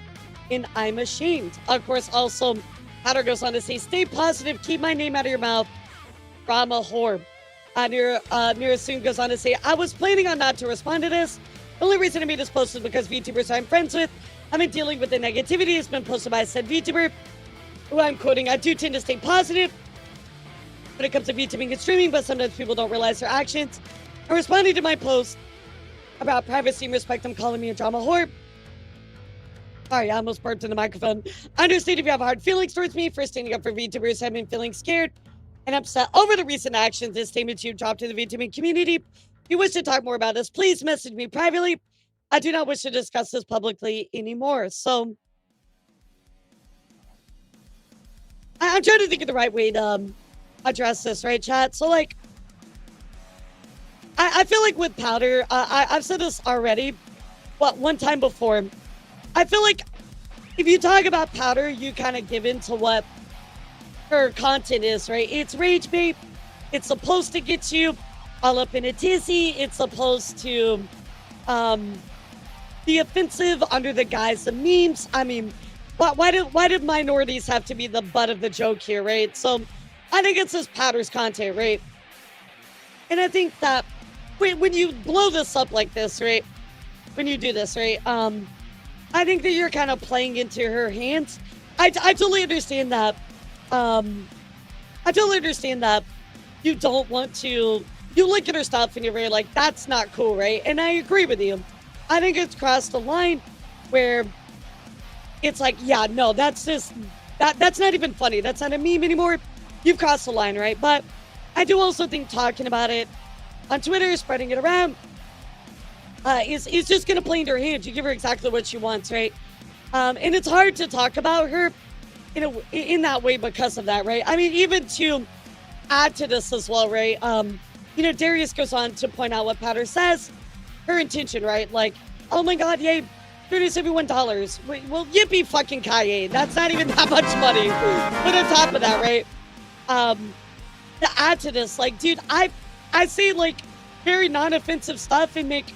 and I'm ashamed. Of course, also, Powder goes on to say, stay positive, keep my name out of your mouth, drama whore. Nirasun goes on to say, I was planning on not to respond to this. The only reason I made this post is because VTubers I'm friends with have been dealing with the negativity that's been posted by said VTuber, who I'm quoting, I do tend to stay positive when it comes to VTubing and streaming, but sometimes people don't realize their actions. I responded to my post about privacy and respect. I'm calling me a drama whore. Sorry, I almost burped in the microphone. I understand if you have hard feelings towards me for standing up for VTubers. I've been feeling scared and upset over the recent actions and statements you've dropped in the VTubing community. If you wish to talk more about this, please message me privately. I do not wish to discuss this publicly anymore. So, I'm trying to think of the right way to address this, right, chat? So, like, I feel like with Powder, I've said this already, but one time before, I feel like if you talk about Powder, you kind of give in to what her content is, right? It's rage bait. It's supposed to get you all up in a tizzy. It's supposed to be offensive under the guise of memes. I mean, why did minorities have to be the butt of the joke here, right? So I think it's just Powder's content, right? And I think that when you blow this up like this, right? When you do this, right? I think that you're kind of playing into her hands. I totally understand that. I totally understand that you don't want to. You look at her stuff and you're very like, that's not cool, right? And I agree with you. I think it's crossed the line where it's like, yeah, no, that's just that's not even funny. That's not a meme anymore. You've crossed the line, right? But I do also think talking about it on Twitter, spreading it around, is just going to play into her hands. You give her exactly what she wants, right? And it's hard to talk about her in that way because of that, right? I mean, even to add to this as well, right? Darius goes on to point out what Powder says. Her intention, right? Like, oh my God, yay, $371. Well, yippee fucking kaye. That's not even that much money. But on top of that, right? To add to this, like, dude, I say like very non-offensive stuff and make,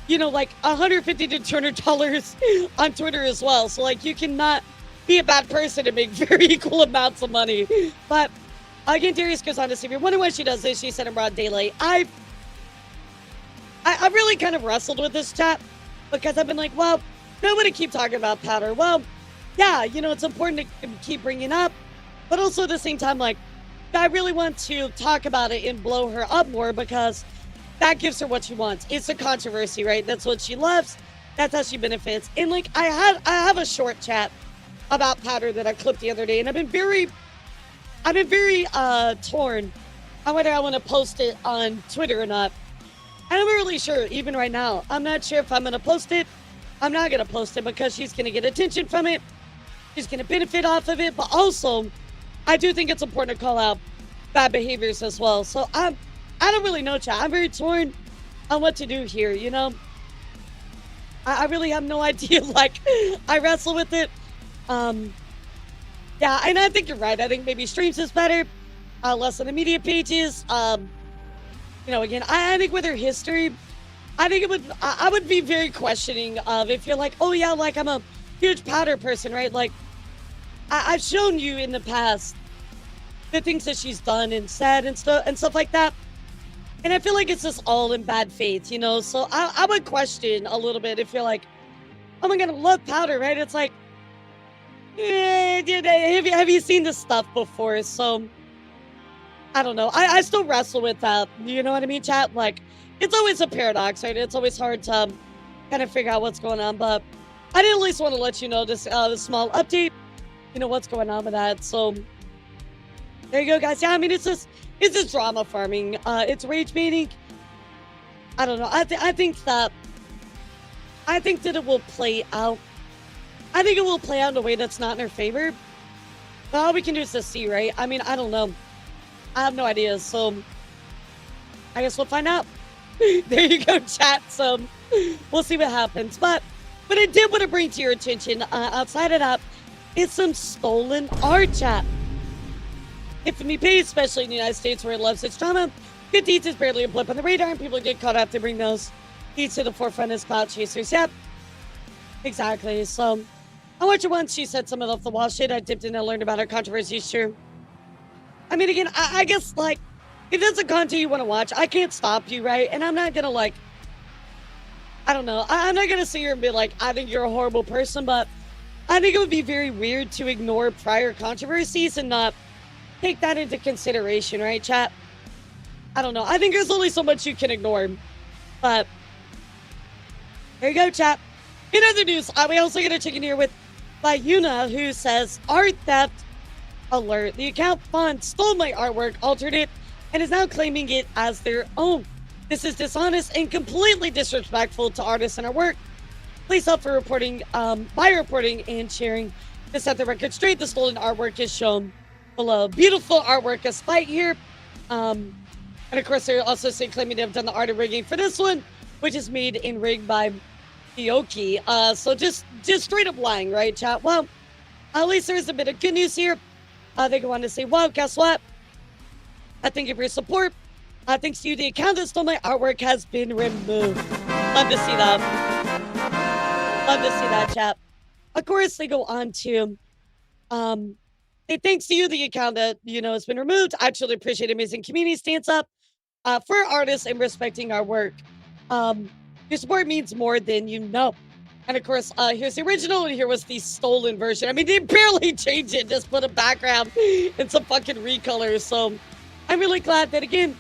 like $150 to $200 on Twitter as well. So like, you cannot be a bad person and make very equal amounts of money. But again, Darius goes on to say, if you're wondering why she does this, she said in broad daylight. I really kind of wrestled with this chat because I've been like, well, I'm going to keep talking about powder. Well, yeah, you know, it's important to keep bringing up, but also at the same time, like, I really want to talk about it and blow her up more because that gives her what she wants. It's a controversy, right? That's what she loves. That's how she benefits. And like, I have a short chat about powder that I clipped the other day, and I've been very torn on whether I want to post it on Twitter or not. And I'm really sure, even right now, I'm not sure if I'm going to post it. I'm not going to post it because she's going to get attention from it. She's going to benefit off of it. But also, I do think it's important to call out bad behaviors as well. So I don't really know, chat. I'm very torn on what to do here, you know? I really have no idea. Like, I wrestle with it. Yeah, and I think you're right. I think maybe streams is better. Less on the media pages. You know, again, I think with her history, I think I would be very questioning of if you're like, oh yeah, like I'm a huge powder person, right? Like, I've shown you in the past the things that she's done and said and stuff like that. And I feel like it's just all in bad faith, you know? So I would question a little bit if you're like, oh my God, I love powder, right? It's like, have you seen this stuff before? So, I don't know. I still wrestle with that. You know what I mean, chat? Like, it's always a paradox, right? It's always hard to kind of figure out what's going on. But I did at least want to let you know this small update, you know, what's going on with that. So, there you go, guys. Yeah, I mean, it's just drama farming. It's rage baiting. I don't know. I think that it will play out. I think it will play out in a way that's not in her favor. But all we can do is just see, right? I mean, I don't know. I have no idea. So I guess we'll find out. There you go, chat. So we'll see what happens. But what I did want to bring to your attention outside of that is some stolen art, chat. Infamy pays, especially in the United States where it loves its drama. Good deeds is barely a blip on the radar, and people get caught up to bring those deeds to the forefront as clout chasers. Yep. Exactly. So I watched her once. She said some of off the wall shit. I dipped in and learned about her controversy. Sure. I mean, again, I guess, like, if that's a content you want to watch, I can't stop you, right? And I'm not going to, like, I don't know. I'm not going to sit here and be like, I think you're a horrible person, but I think it would be very weird to ignore prior controversies and not take that into consideration, right, chat? I don't know. I think there's only so much you can ignore. But there you go, chat. In other news, we also get a chicken here with Yuna, who says, art theft alert. The account font stole my artwork, altered it, and is now claiming it as their own. This is dishonest and completely disrespectful to artists and our work. Please help for reporting, by reporting and sharing to set the record straight. The stolen artwork is shown below. Beautiful artwork of Spite here. And of course, they're also claiming to have done the art of rigging for this one, which is made in rig by Yoki. So just straight up lying, right, chat? Well, at least there's a bit of good news here. They go on to say, well, guess what? I thank you for your support. Thanks to you, the account that stole my artwork has been removed. Love to see that. Love to see that, chat. Of course, they go on to, hey, thanks to you, the account that, you know, has been removed. I truly appreciate amazing community stance up for artists and respecting our work. Your support means more than you know. And of course, here's the original, and here was the stolen version. I mean, they barely changed it, just put a background and some fucking recolors. So I'm really glad that, again,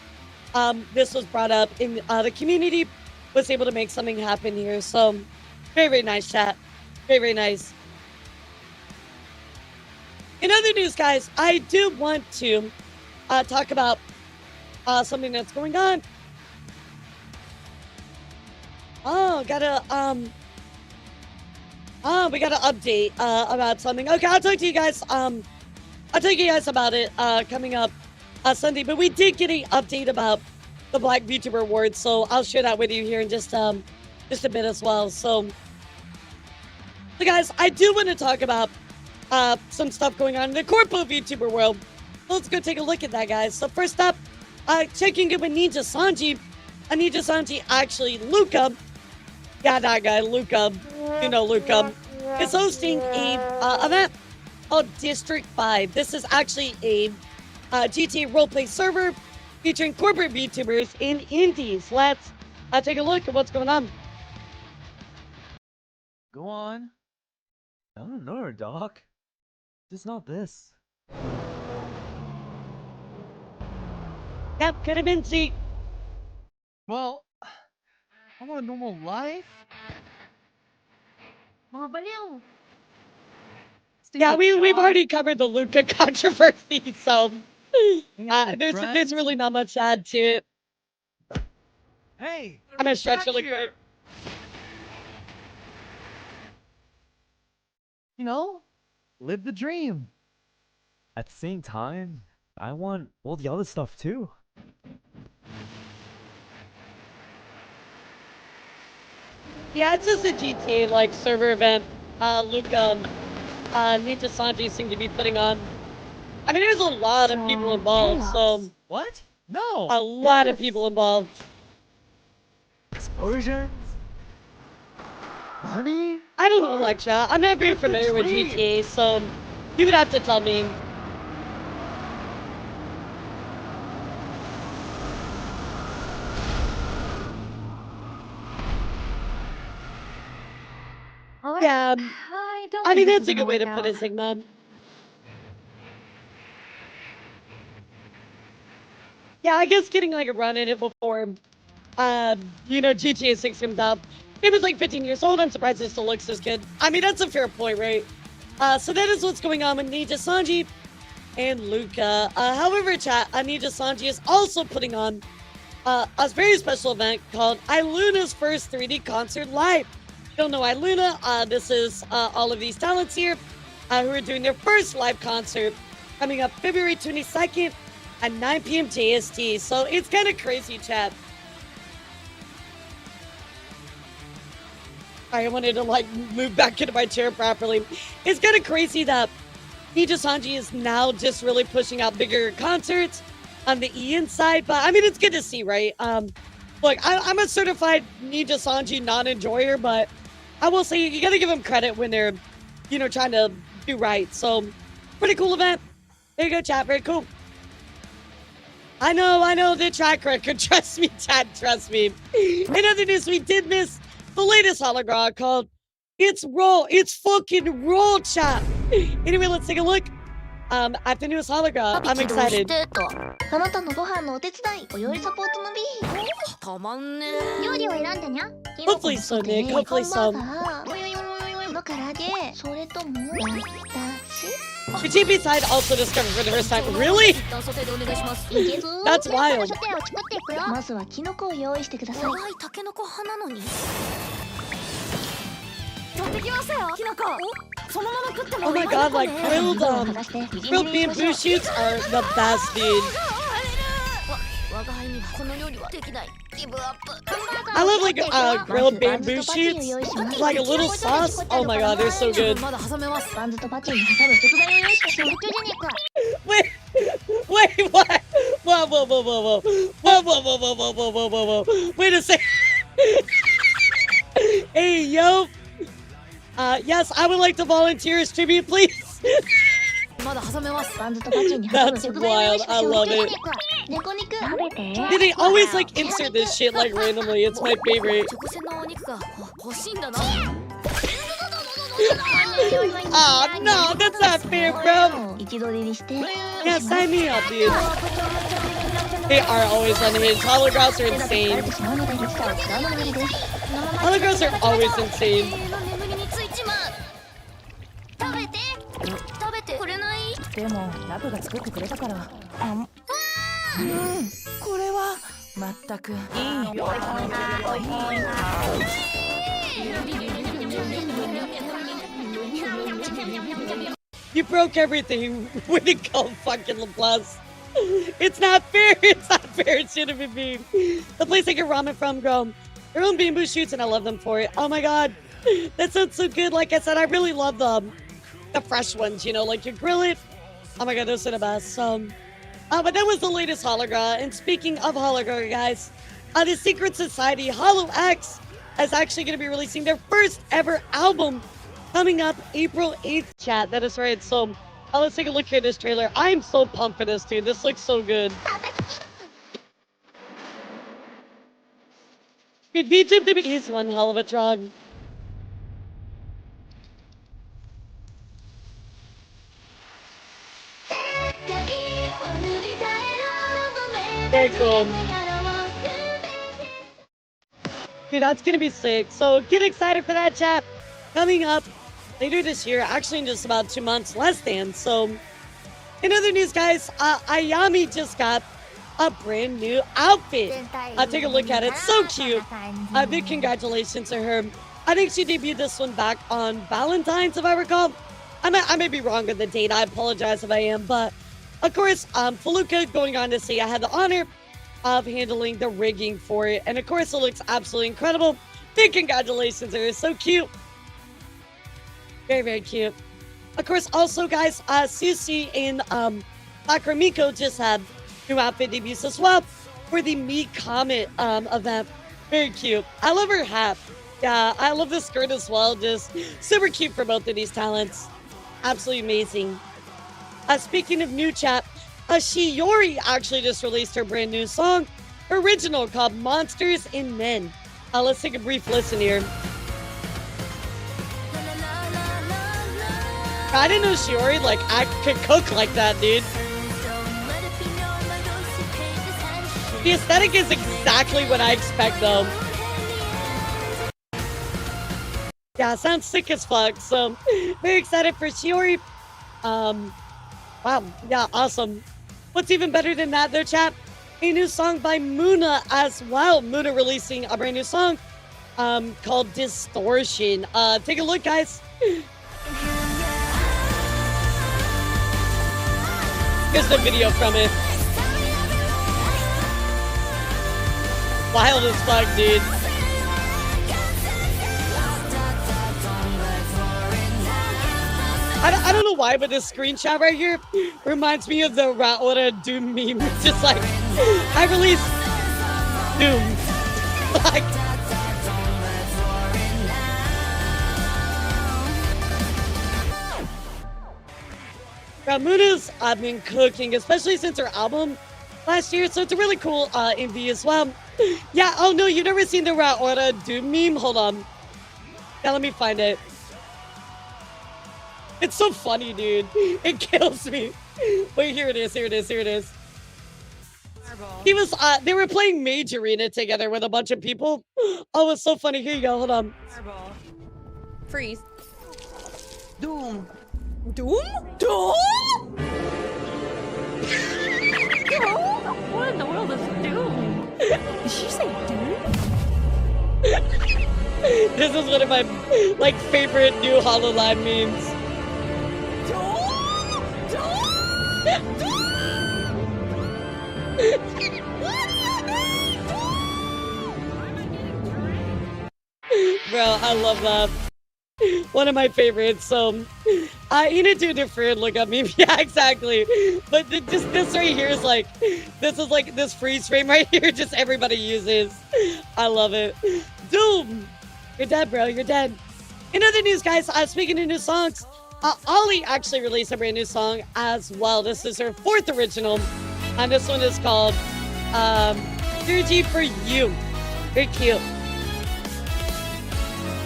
this was brought up in the community, was able to make something happen here. So very, very nice, chat. Very, very nice. In other news, guys, I do want to talk about something that's going on. Oh, we got an update about something. Okay, I'll talk to you guys. I'll tell you guys about it coming up Sunday. But we did get an update about the Black Vtuber Awards, so I'll share that with you here in just a bit as well. So guys, I do want to talk about some stuff going on in the corpo Vtuber world. Let's go take a look at that, guys. So first up, checking in with Ninja Sanji. Ninja Sanji, actually, Luca. Yeah, that guy, Luca. You know Luca. Is hosting a event called District 5. This is actually a GTA roleplay server featuring corporate VTubers and indies. Let's take a look at what's going on. Go on. I don't know, Doc. Just not this. Yep, could have been C. Well, I want a normal life. Yeah, we've already covered the Luca controversy, so there's really not much to add to it. Hey, I'm gonna stretch really quick. You know, live the dream. At the same time, I want all the other stuff too. Yeah, it's just a GTA like server event. Luca, Ninja Sanji seem to be putting on. I mean, there's a lot of people involved, so What? No. a lot of people involved. Explosions. Money. I don't know, Alexa. I'm not very familiar with GTA, so you would have to tell me. Yeah, I mean, that's a good way to put it, Sigma. Yeah, I guess getting like a run in it before, GTA 6 comes out. It was like 15 years old. I'm surprised it still looks this good. I mean, that's a fair point, right? So that is what's going on with Ninja Sanji and Luca. However, chat, Ninja Sanji is also putting on a very special event called Iluna's first 3D concert live. If you don't know Iluna, this is all of these talents here who are doing their first live concert coming up February 22nd at 9 p.m. JST. So it's kind of crazy, chat. I wanted to like move back into my chair properly. It's kind of crazy that Ninja Sanji is now just really pushing out bigger concerts on the Ian side, but I mean, it's good to see, right? Look, I'm a certified Ninja Sanji non-enjoyer, but I will say you gotta give them credit when they're, trying to do right. So, pretty cool event. There you go, chat. Very cool. I know the track record. Trust me, chat. Trust me. In other news, we did miss the latest hologram called It's Raw. It's fucking raw, chat. Anyway, let's take a look. At the newest hologram. I'm excited. あなたのご飯のお手伝い、お料理サポートの B。たまんね。料理を選んでにゃ。 Hopefully so, Nick. Hopefully so. の唐揚げ、それとも私。 The GP side also discovered for the first time. Really? That's wild. まずはキノコを用意してください。長いタケノコ派なのに。取ってきましたよ、キノコ。 Oh my god, like grilled bamboo shoots are the best, dude. I love like grilled bamboo shoots, like a little sauce. Oh my god, they're so good. Wait, what? Whoa. Wait a second. Hey, yo. Yes, I would like to volunteer as tribute, please. That's wild. I love it. They always like insert this shit like randomly. It's my favorite. Oh no, that's not fair, bro. Yeah, sign me up, dude. They are always animated. Holograms are insane. Holograms are always insane. でもラブが作ってくれたから。これは全くいいよ。You broke everything when it called fucking LaPlace. It's not fair. It's not fair. It shouldn't be me. The place I get ramen from, grow their own bamboo shoots, and I love them for it. Oh my god, that sounds so good. Like I said, I really love them. The fresh ones, like you grill it. Oh my god, those are the best. But that was the latest hologram. And speaking of hologram, guys, the Secret Society Hollow X is actually going to be releasing their first ever album coming up April 8th, chat. That is right. So let's take a look here at this trailer. I'm so pumped for this, dude. This looks so good. Dude, Vtuber is one hell of a drug. So, dude, that's gonna be sick. So get excited for that, chat. Coming up later this year, actually in just about 2 months, less than. So, in other news, guys, Ayami just got a brand new outfit. Take a look at it. So cute. Big congratulations to her. I think she debuted this one back on Valentine's, if I recall. I may be wrong on the date. I apologize if I am. But, of course, Feluca going on to say I had the honor of handling the rigging for it. And, of course, it looks absolutely incredible. Big congratulations to her. So cute. Very, very cute. Of course, also, guys, Susie and Akramiko just had new outfit debuts as well for the Me Comet event. Very cute. I love her hat. Yeah, I love the skirt as well. Just super cute for both of these talents. Absolutely amazing. Speaking of new chat, Shiori actually just released her brand new song, original, called Monsters and Men. Let's take a brief listen here. I didn't know Shiori could cook like that, dude. The aesthetic is exactly what I expect, though. Yeah, sounds sick as fuck. So, very excited for Shiori. Wow, yeah, awesome. What's even better than that, though, chat? A new song by Muna as well. Muna releasing a brand new song called Distortion. Take a look, guys. Here's the video from it. Wild as fuck, dude. I don't know why, but this screenshot right here reminds me of the Raora Doom meme. Just like, I released Doom. Like, Ramuna's been cooking, especially since her album last year, so it's a really cool MV as well. Yeah, oh no, you've never seen the Raora Doom meme? Hold on. Yeah, let me find it. It's so funny, dude. It kills me. Wait, here it is, here it is, here it is. He was, they were playing Mage Arena together with a bunch of people. Oh, it's so funny. Here you go, hold on. Freeze. Doom. Doom? Doom? What in the world is Doom? Did she say Doom? This is one of my, favorite new HoloLive memes. Bro, I love that. One of my favorites. So, you need to do a different look up meme. Yeah, exactly. But just this right here is this freeze frame right here. Just everybody uses. I love it. Doom, you're dead, bro. You're dead. In other news, guys, speaking of new songs, Ollie actually released a brand new song as well. This is her 4th original, and this one is called Dirty for You. Very cute.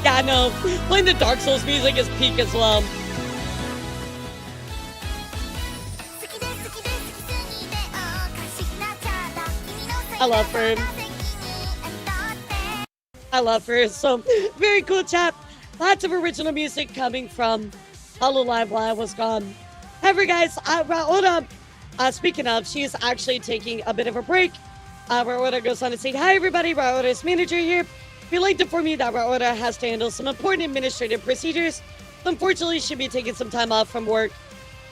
Yeah, no, playing the Dark Souls music is peak as well. I love her. I love her. So, very cool chat. Lots of original music coming from HoloLive while I was gone. However, guys, Raora, speaking of, she's actually taking a bit of a break. Raora goes on to say, hi, everybody. Raora's manager here. We'd like to inform you that Raora has to handle some important administrative procedures. Unfortunately, she'll be taking some time off from work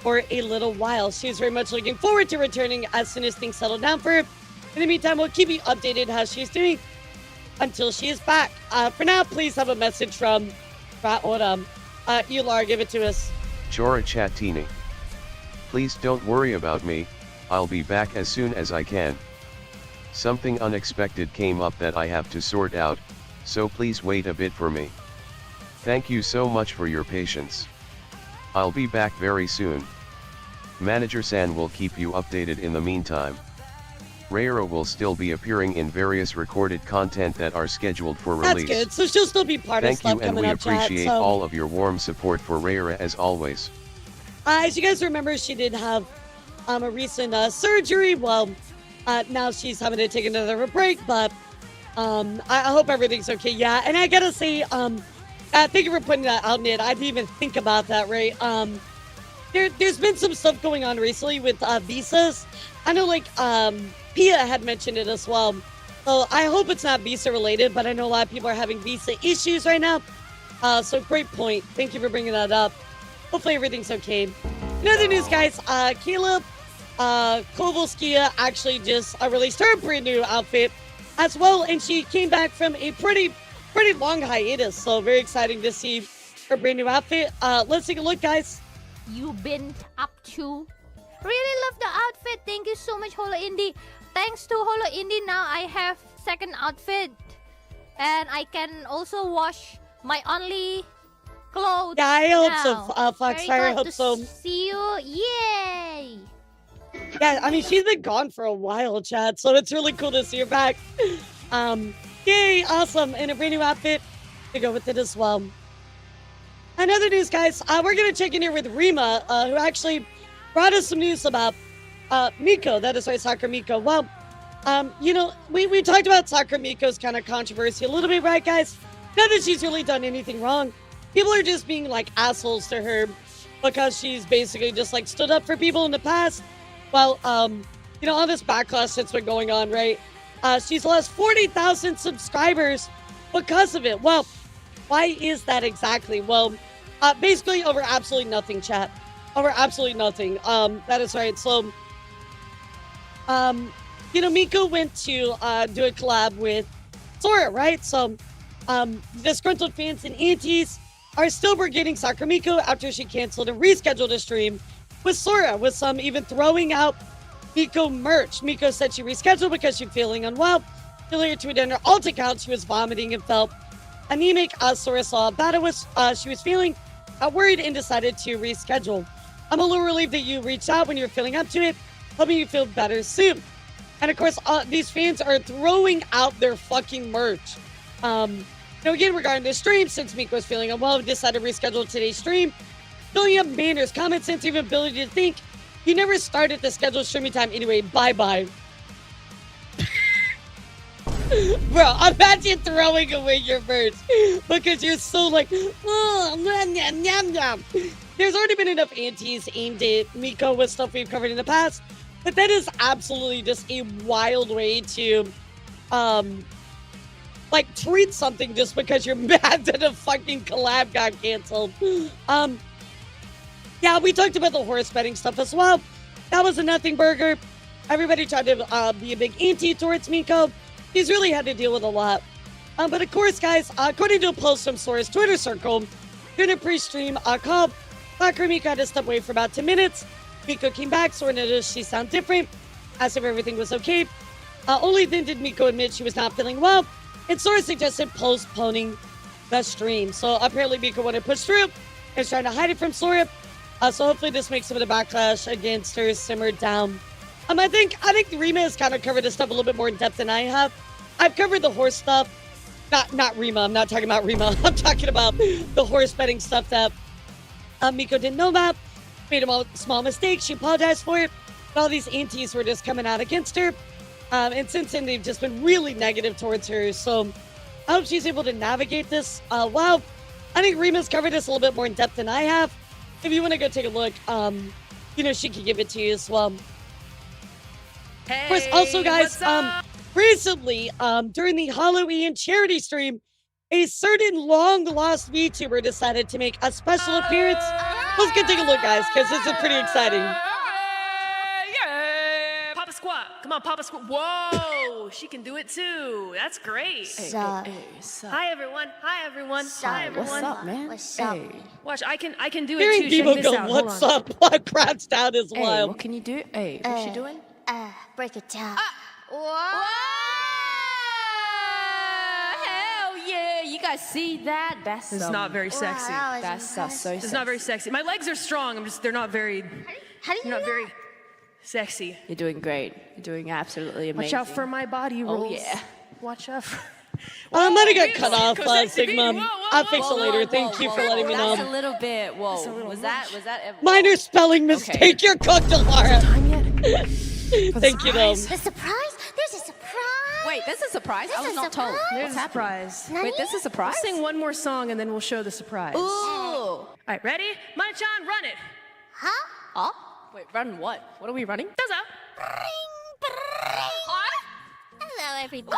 for a little while. She's very much looking forward to returning as soon as things settle down for her. In the meantime, we'll keep you updated how she's doing until she is back. For now, please have a message from Raora. Elara, give it to us. Chora Chatini. Please don't worry about me, I'll be back as soon as I can. Something unexpected came up that I have to sort out, so please wait a bit for me. Thank you so much for your patience. I'll be back very soon. Manager San will keep you updated in the meantime. Raora will still be appearing in various recorded content that are scheduled for release. That's good, so she'll still be part of stuff coming up, chat. Thank you, and we appreciate all of your warm support for Raora as always. As you guys remember, she did have a recent surgery. Well, Now she's having to take another break, but I hope everything's okay. Yeah, and I gotta say, thank you for putting that out, Nid. I didn't even think about that, right? There's been some stuff going on recently with visas. I know, like, Pia had mentioned it as well. So I hope it's not visa related, but I know a lot of people are having visa issues right now. So great point. Thank you for bringing that up. Hopefully everything's okay. In other news, guys, Caleb Kovalskia actually just released her brand new outfit as well, and she came back from a pretty long hiatus. So very exciting to see her brand new outfit. Let's take a look, guys. You been up to? Really love the outfit. Thank you so much, Holo Indie. Thanks to Holo Indie, now I have second outfit, and I can also wash my only clothes. Yeah, I hope now. so, Foxfire. I hope so. See you. Yay! Yeah, I mean, she's been gone for a while, Chad, so it's really cool to see her back. Yay, awesome. And a brand new outfit to go with it as well. Another news, guys, we're going to check in here with Rima, who actually brought us some news about Miko. That is right, Sakura Miko. Well, you know, we talked about Sakura Miko's kind of controversy a little bit, right, guys? Not that she's really done anything wrong. People are just being, like, assholes to her because she's basically just, like, stood up for people in the past. Well, you know, all this backlash that's been going on, right? She's lost 40,000 subscribers because of it. Well, why is that exactly? Well, basically over absolutely nothing, chat. Over absolutely nothing. That is right. So, you know, Miko went to do a collab with Sora, right? So, disgruntled fans and aunties are still forgetting Sakura Miko after she canceled and rescheduled a stream with Sora, with some even throwing out Miko merch. Miko said she rescheduled because she's feeling unwell. She later tweeted on her alt account she was vomiting and felt anemic. Sora saw about it she was feeling worried and decided to reschedule. I'm a little relieved that you reached out when you're feeling up to it, hoping you feel better soon. And of course, these fans are throwing out their fucking merch. Now again, regarding the stream, since Miko was feeling unwell, we decided to reschedule today's stream. Don't you have manners, common sense, even ability to think? You never started the scheduled streaming time anyway. Bye-bye. Bro, imagine throwing away your merch because you're so like, oh, yum, yum, yum. There's already been enough aunties aimed at Miko with stuff we've covered in the past, but that is absolutely just a wild way to, like, treat something just because you're mad that a fucking collab got canceled. Yeah, we talked about the horse betting stuff as well. That was a nothing burger. Everybody tried to be a big auntie towards Miko. He's really had to deal with a lot. But of course, guys, according to a post from Sora's Twitter circle, during a pre-stream call, Sakura Miko had to step away for about 10 minutes. Miko came back, Sora noticed she sounded different, asked if everything was okay. Only then did Miko admit she was not feeling well, and Sora suggested postponing the stream. So apparently Miko wanted to push through and was trying to hide it from Sora. So hopefully this makes some of the backlash against her simmered down. I think Rima has kind of covered this stuff a little bit more in depth than I have. I've covered the horse stuff. Not Rima. I'm not talking about Rima. I'm talking about the horse betting stuff that Miko didn't know about. Made a small mistake. She apologized for it. But all these aunties were just coming out against her. And since then, they've just been really negative towards her. So I hope she's able to navigate this well. I think Rima's covered this a little bit more in depth than I have. If you want to go take a look, you know, she can give it to you as well. Hey, of course, also, guys, recently, during the Halloween charity stream, a certain long-lost VTuber decided to make a special appearance. Let's go take a look, guys, because this is pretty exciting. Yeah, Papa Squat. Come on, Papa Squat. Whoa, she can do it too. That's great. Sup? Hi, everyone. Hi, everyone. Hi, everyone. What's up, man? What's up? Watch, I can do it Hearing too. people Check this go, out. what's up, while crouched down is Hey, wild. what can you do? Hey, what's she doing? Break it down. Hell yeah! You guys see that? That's It's not very sexy. that was That's so impressive. It's not very sexy. My legs are strong. They're not very. How do you They're not know? very sexy. You're doing great. You're doing absolutely amazing. Watch out for my body rolls. Oh, yeah. Watch out for. I might have got cut Whoa, off, whoa, Sigma. whoa, I'll fix it later. Thank you for letting me That's a know. little bit. Whoa. a little Was that? Minor spelling mistake. You're cooked, Elara. Thank you, though. The surprise? There's a surprise. Wait, this is a surprise? I was not told. There's What's a happening? surprise. Wait, this is a surprise? We'll sing one more song and then we'll show the surprise. Ooh. All right, ready? Munch-on, run it. Huh? Oh? Wait, run what? What are we running? Dozo. Hello, everybody.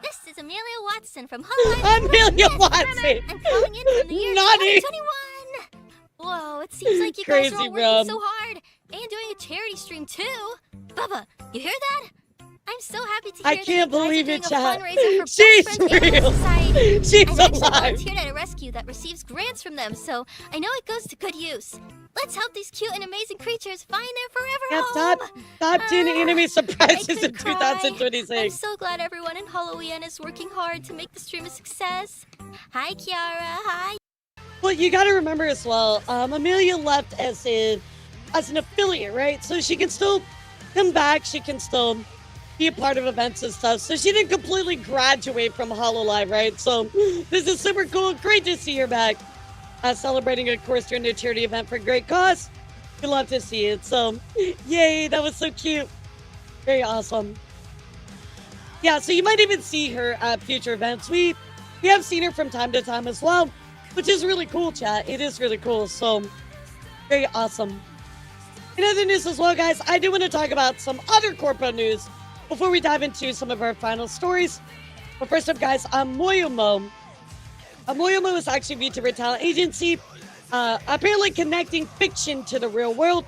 This is Amelia Watson from Hollow Amelia Watson. I'm calling in from the year Naughty. 2021. Whoa, it seems like you Crazy, guys are all bro. working so hard and doing a charity stream too. Bubba, you hear that? I'm so happy to hear I that can't you guys believe are it, doing a chat. fundraiser for She's Best Friends Animal real. Society. She's I've actually alive. volunteered at a rescue that receives grants from them, so I know it goes to good use. Let's help these cute and amazing creatures find their forever Yeah, home. top 10 anime surprises I in could cry. I'm 2026. so glad everyone in Halloween is working hard to make the stream a success. Hi, Kiara. Hi. Well, you got to remember as well, Amelia left as an affiliate, right? So she can still come back. She can still be a part of events and stuff. So she didn't completely graduate from HoloLive, right? So this is super cool. Great to see her back. Celebrating, of course, during a charity event for a great cause. We love to see it. So, yay, that was so cute. Very awesome. Yeah, so you might even see her at future events. We have seen her from time to time as well, which is really cool, chat. It is really cool. So, very awesome. In other news as well, guys, I do want to talk about some other corpo news before we dive into some of our final stories. But first up, guys, Moyomo. Moyomo is actually a Vtuber talent agency, apparently connecting fiction to the real world.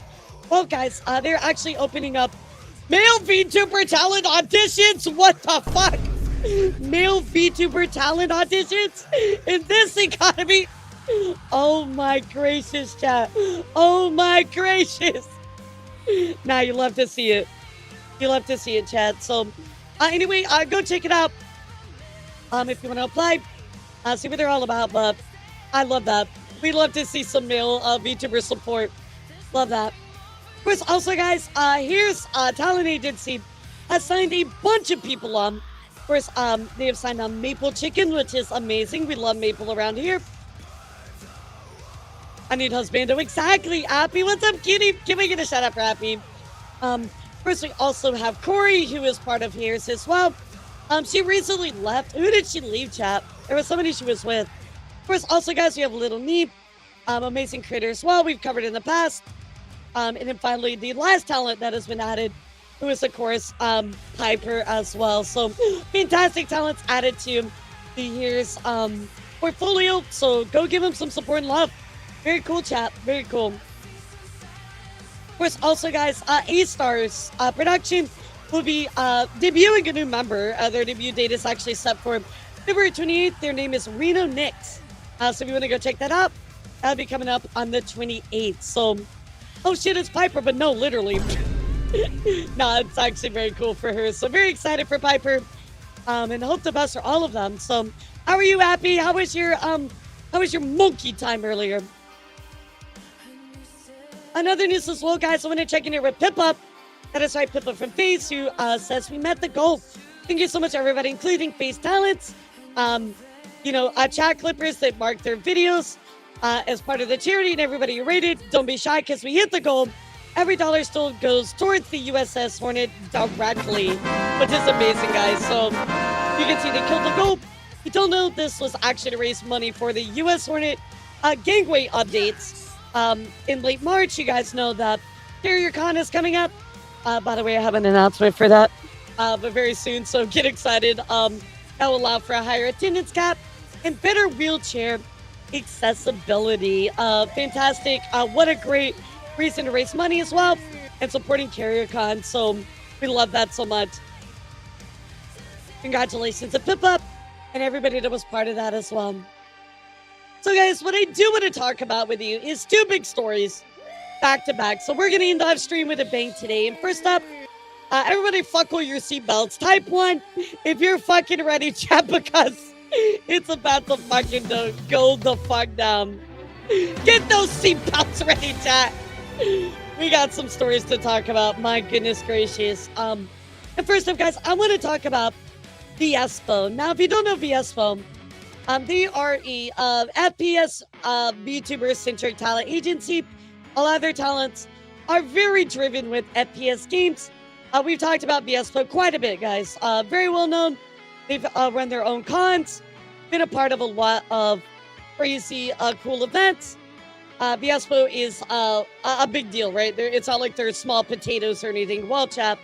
Well, guys, they're actually opening up male VTuber talent auditions. What the fuck? Male VTuber talent auditions in this economy? Oh my gracious, chat. Oh my gracious. Now you love to see it. You love to see it, chat. So, anyway, go check it out. If you want to apply. See what they're all about, but I love that. We love to see some male VTuber support. Love that. Of course, also, guys, here's a talent agency has signed a bunch of people on. Of course, they have signed on Maple Chicken, which is amazing. We love Maple around here. I need husbando. Exactly, Appy. What's up, cutie? Can we get a shout out for Appy? First, we also have Corey, who is part of Here's as well. She recently left. Who did she leave, chat? There was somebody she was with. Of course, also, guys, we have Little Neep, amazing creator as well. We've covered in the past. And then finally, the last talent that has been added, who is, of course, Piper as well. So, fantastic talents added to the Here's portfolio. So, go give them some support and love. Very cool, chat. Very cool. Of course, also, guys, A-Stars production will be debuting a new member. Their debut date is actually set for February 28th. Their name is Reno Nix. So if you want to go check that out, that'll be coming up on the 28th. So, oh shit, it's Piper, but no, literally. No, it's actually very cool for her. So very excited for Piper, and hope the best for all of them. So, how are you, Happy? How was your monkey time earlier? Another news as well, guys. I want to check in here with Pippa. That is right, Pippa from FaZe, who says we met the goal. Thank you so much, everybody, including FaZe talents. Chat clippers that mark their videos as part of the charity, and everybody who rated. Don't be shy, because we hit the goal. Every dollar still goes towards the USS Hornet directly, which is amazing, guys. So you can see they killed the goal. You don't know this was actually to raise money for the US Hornet gangway updates. In late March, you guys know that Carrier Con is coming up. By the way, I have an announcement for that, but very soon, so get excited. That will allow for a higher attendance cap and better wheelchair accessibility. Fantastic. What a great reason to raise money as well, and supporting Carrier Con, so we love that so much. Congratulations to Pippa and everybody that was part of that as well. So guys, what I do want to talk about with you is two big stories back to back. So we're going to end live stream with a bang today. And first up, everybody buckle your seatbelts. Type 1 if you're fucking ready, chat, because it's about to fucking go the fuck down. Get those seatbelts ready, chat. We got some stories to talk about. My goodness gracious. And first up, guys, I want to talk about VSPO. Now, if you don't know VSPO, they are a FPS VTuber-centric talent agency. A lot of their talents are very driven with FPS games, we've talked about VSPO quite a bit, guys. Very well known. They've run their own cons, been a part of a lot of crazy, cool events. VSPO is a big deal, right? It's not like they're small potatoes or anything. Well, chap,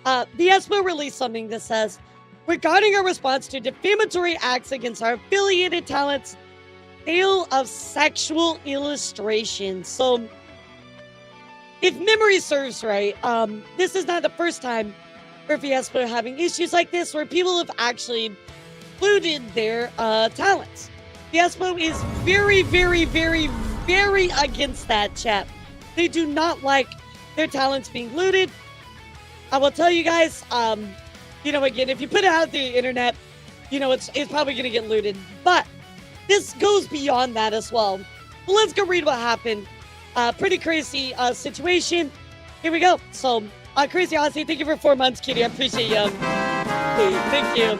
VSPO released something that says, regarding our response to defamatory acts against our affiliated talents, sale of sexual illustrations. So, if memory serves right, this is not the first time for VSPO having issues like this where people have actually looted their talents. VSPO is very, very, very, very against that, chat. They do not like their talents being looted. I will tell you guys, you know, again, if you put it out the internet, you know, it's probably going to get looted. But this goes beyond that as well. So let's go read what happened. Pretty crazy situation. Here we go. So, Crazy Aussie, thank you for 4 months, kitty. I appreciate you. Thank you.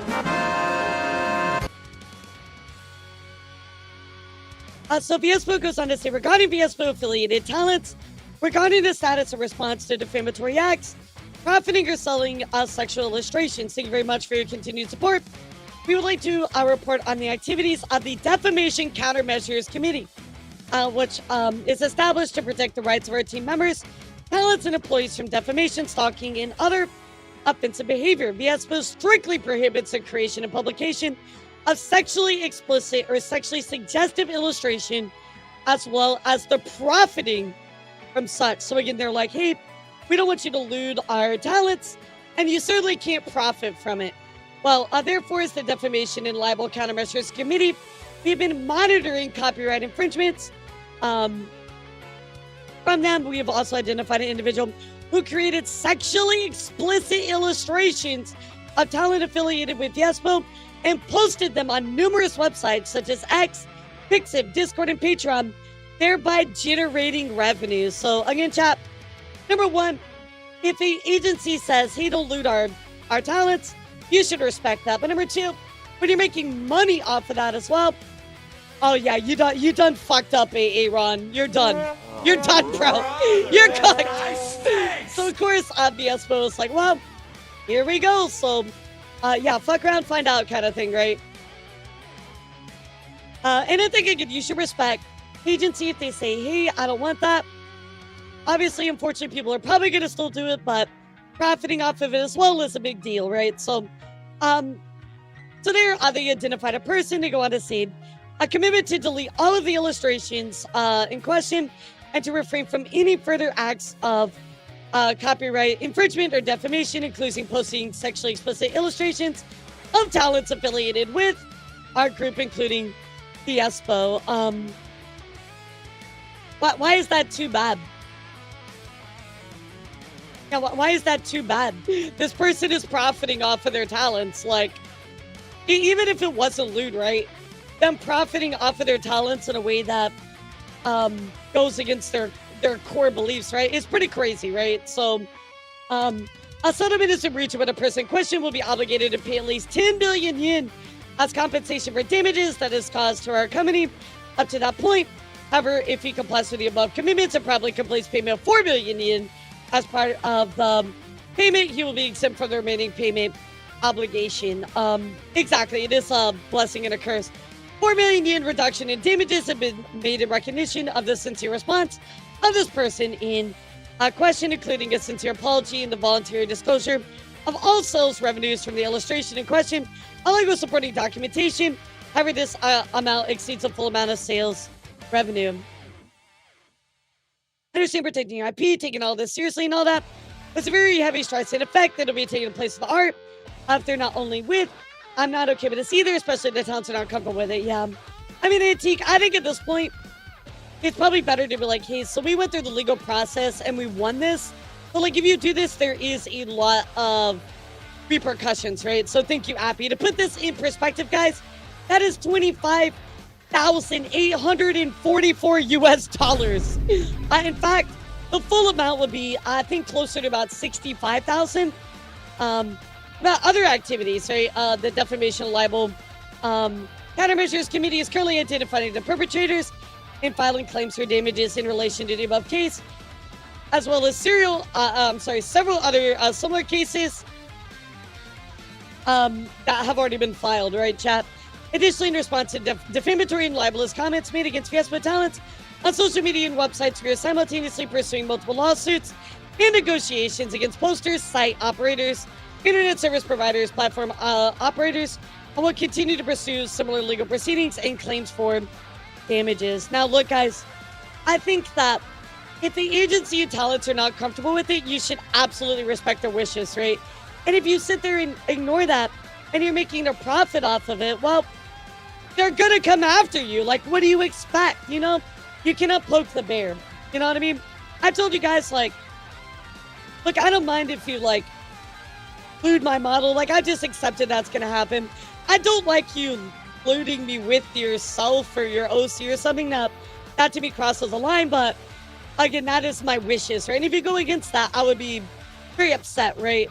So VSPO goes on to say, regarding VSPO affiliated talents, regarding the status of response to defamatory acts, profiting or selling sexual illustrations. Thank you very much for your continued support. We would like to report on the activities of the Defamation Countermeasures Committee, which is established to protect the rights of our team members, talents, and employees from defamation, stalking, and other offensive behavior. VSPO strictly prohibits the creation and publication of sexually explicit or sexually suggestive illustration, as well as the profiting from such. So again, they're like, hey, we don't want you to lewd our talents, and you certainly can't profit from it. Well, therefore, as the Defamation and Libel Countermeasures Committee, we've been monitoring copyright infringements. From them, we have also identified an individual who created sexually explicit illustrations of talent affiliated with VSPO and posted them on numerous websites such as X, Pixiv, Discord, and Patreon, thereby generating revenue. So again, chat, number one, if an agency says, hey, don't loot our talents, you should respect that. But number two, when you're making money off of that as well, oh yeah, you done fucked up, Aaron. You're done. You're done, bro. You're cooked. So of course, VSPO is like, well, here we go. So, yeah, fuck around, find out kind of thing, right? And I think again, you should respect agency if they say, hey, I don't want that. Obviously, unfortunately, people are probably going to still do it, but profiting off of it as well is a big deal, right? So, so there, they identified a person to go on to say a commitment to delete all of the illustrations in question and to refrain from any further acts of copyright infringement or defamation, including posting sexually explicit illustrations of talents affiliated with our group, including VSPO. Why is that too bad? Yeah, why is that too bad? This person is profiting off of their talents. Like, even if it wasn't lewd, right? Them profiting off of their talents in a way that goes against their core beliefs, right? It's pretty crazy, right? So, a settlement is in breach of when a person in question will be obligated to pay at least 10 billion yen as compensation for damages that is caused to our company up to that point. However, if he complies with the above commitments and probably completes payment of 4 billion yen as part of the payment, he will be exempt from the remaining payment obligation. Exactly. It is a blessing and a curse. 4 million yen reduction in damages have been made in recognition of the sincere response of this person in question, including a sincere apology and the voluntary disclosure of all sales revenues from the illustration in question, along with supporting documentation. However, this amount exceeds the full amount of sales revenue. I understand protecting your IP, taking all this seriously and all that. It's a very heavy stress in effect that'll be taking place of the art if they're not only with. I'm not okay with this either, especially if the talents are not comfortable with it. Yeah. I mean, Antique, I think at this point, it's probably better to be like, hey, so we went through the legal process and we won this. But like, if you do this, there is a lot of repercussions, right? So thank you, Appy. To put this in perspective, guys, that is $25,844 US dollars. In fact, the full amount would be, I think, closer to about 65,000. About other activities, right? The Defamation and Libel Countermeasures Committee is currently identifying the perpetrators and filing claims for damages in relation to the above case. as well as several other similar cases that have already been filed, right, chat? Additionally, in response to defamatory and libelous comments made against Fiespo talents on social media and websites, we are simultaneously pursuing multiple lawsuits and negotiations against posters, site operators, internet service providers, platform operators, and will continue to pursue similar legal proceedings and claims for damages. Now, look, guys, I think that if the agency and talents are not comfortable with it, you should absolutely respect their wishes, right? And if you sit there and ignore that and you're making a profit off of it, well, they're gonna come after you. Like, what do you expect? You know, you cannot poke the bear. You know what I mean? I told you guys, like, look, I don't mind if you, like, lewd my model. Like, I just accepted that's gonna happen. I don't like you lewding me with yourself or your OC or something that to me crosses the line, but again, that is my wishes, right? And if you go against that, I would be very upset, right?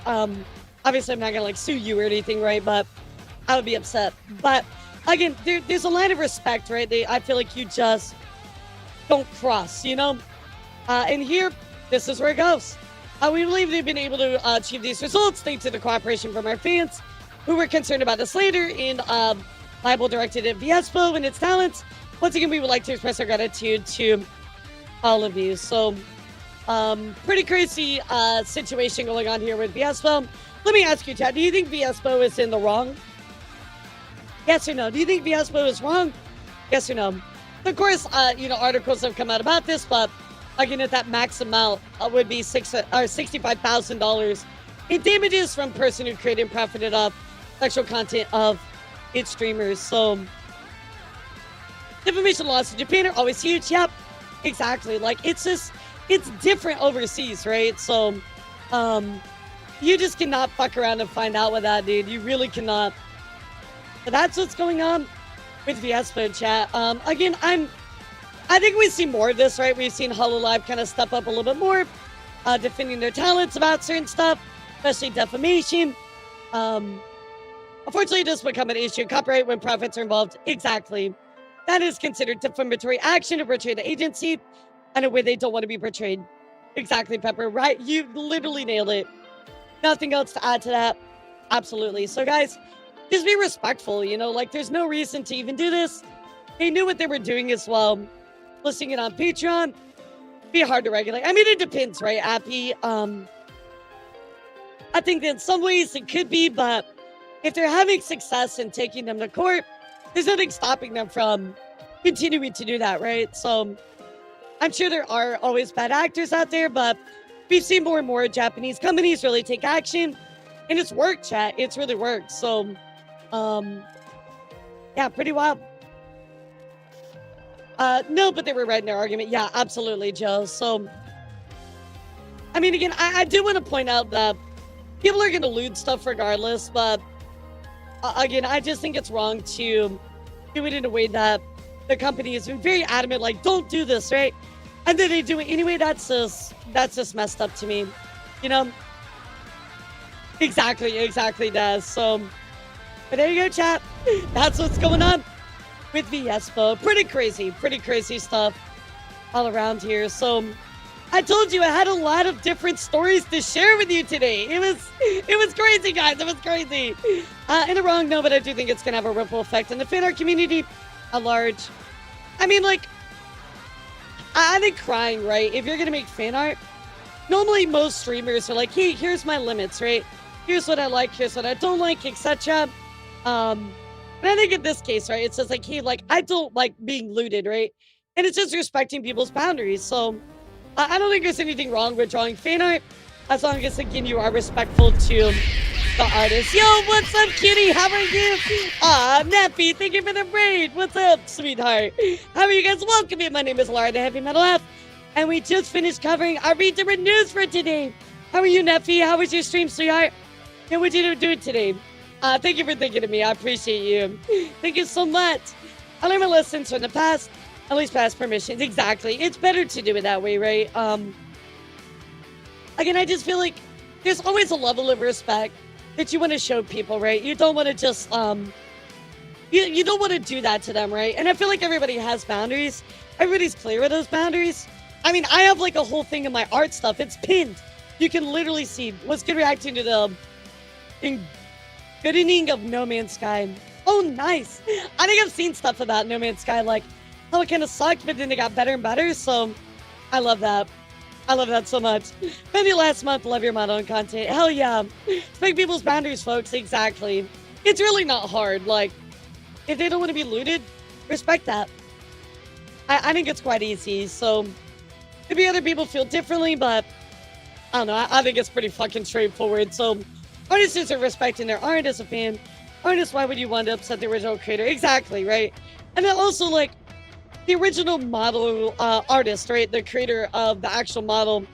Obviously, I'm not gonna, like, sue you or anything, right? But I would be upset. But again, there's a line of respect, right? I feel like you just don't cross, you know? And here, this is where it goes. We believe they've been able to achieve these results thanks to the cooperation from our fans who were concerned about the slander and libel directed at Viespo and its talents. Once again, we would like to express our gratitude to all of you. So, pretty crazy situation going on here with Viespo. Let me ask you, Chad, do you think Viespo is in the wrong? Yes or no? Do you think Viespo is wrong? Yes or no? Of course, articles have come out about this, but again, at that max amount would be $65,000 in damages from person who created and profited off sexual content of its streamers. So, defamation laws in Japan are always huge. Yep, exactly. Like, it's different overseas, right? So, you just cannot fuck around and find out with that, dude. You really cannot. But that's what's going on with Viespo, chat. Again, I think we see more of this, right? We've seen HoloLive kind of step up a little bit more, defending their talents about certain stuff, especially defamation. Unfortunately, it does become an issue. Copyright when profits are involved. Exactly. That is considered defamatory action to portray the agency in a way they don't want to be portrayed. Exactly, Pepper. Right? You literally nailed it. Nothing else to add to that. Absolutely. So, guys, just be respectful, you know? Like, there's no reason to even do this. They knew what they were doing as well. Listing it on Patreon, be hard to regulate. I mean, it depends, right, Appy? I think that in some ways it could be, but if they're having success in taking them to court, there's nothing stopping them from continuing to do that, right? So I'm sure there are always bad actors out there, but we've seen more and more Japanese companies really take action, and it's worked, chat. It's really worked. So, yeah, pretty wild. No, but they were right in their argument. Yeah, absolutely, Joe. So, I mean, again, I do want to point out that people are going to lewd stuff regardless, but again, I just think it's wrong to do it in a way that the company is very adamant, like, don't do this, right? And then they do it anyway. That's just messed up to me, you know? Exactly, Daz. So, but there you go, chat. That's what's going on with Viespo. Pretty crazy stuff all around here. So I told you I had a lot of different stories to share with you today. It was crazy, guys. It was crazy. In a wrong note, but I do think it's gonna have a ripple effect in the fan art community at large. I mean, like, I think crying, right? If you're gonna make fan art, normally most streamers are like, hey, here's my limits, right? Here's what I like, here's what I don't like, etc. But I think in this case, right, it's just like, hey, like, I don't like being looted, right? And it's just respecting people's boundaries. So I don't think there's anything wrong with drawing fan art, as long as, again, you are respectful to the artist. Yo, what's up, kitty? How are you? Nappy, thank you for the braid. What's up, sweetheart? How are you guys? Welcome in. My name is Lara, the Heavy Metal F, and we just finished covering our Vtuber news for today. How are you, Neffy? How was your stream, sweetheart? And what did you do today? Thank you for thinking of me. I appreciate you. Thank you so much. I learned my lessons from the past, at least past permissions. Exactly. It's better to do it that way, right? Again, I just feel like there's always a level of respect that you want to show people, right? You don't want to just, you don't want to do that to them, right? And I feel like everybody has boundaries. Everybody's clear with those boundaries. I mean, I have like a whole thing of my art stuff. It's pinned. You can literally see what's good reacting to the good ending of No Man's Sky. Oh, nice. I think I've seen stuff about No Man's Sky, like how it kind of sucked, but then it got better and better. So I love that. I love that so much. Maybe last month, love your motto and content. Hell yeah. Respect people's boundaries, folks. Exactly. It's really not hard. Like, if they don't want to be looted, respect that. I think it's quite easy. So maybe other people feel differently, but I don't know. I think it's pretty fucking straightforward. So artists are respecting their art as a fan. Artists, why would you want to upset the original creator? Exactly, right? And then also, like, the original model artist, right? The creator of the actual model.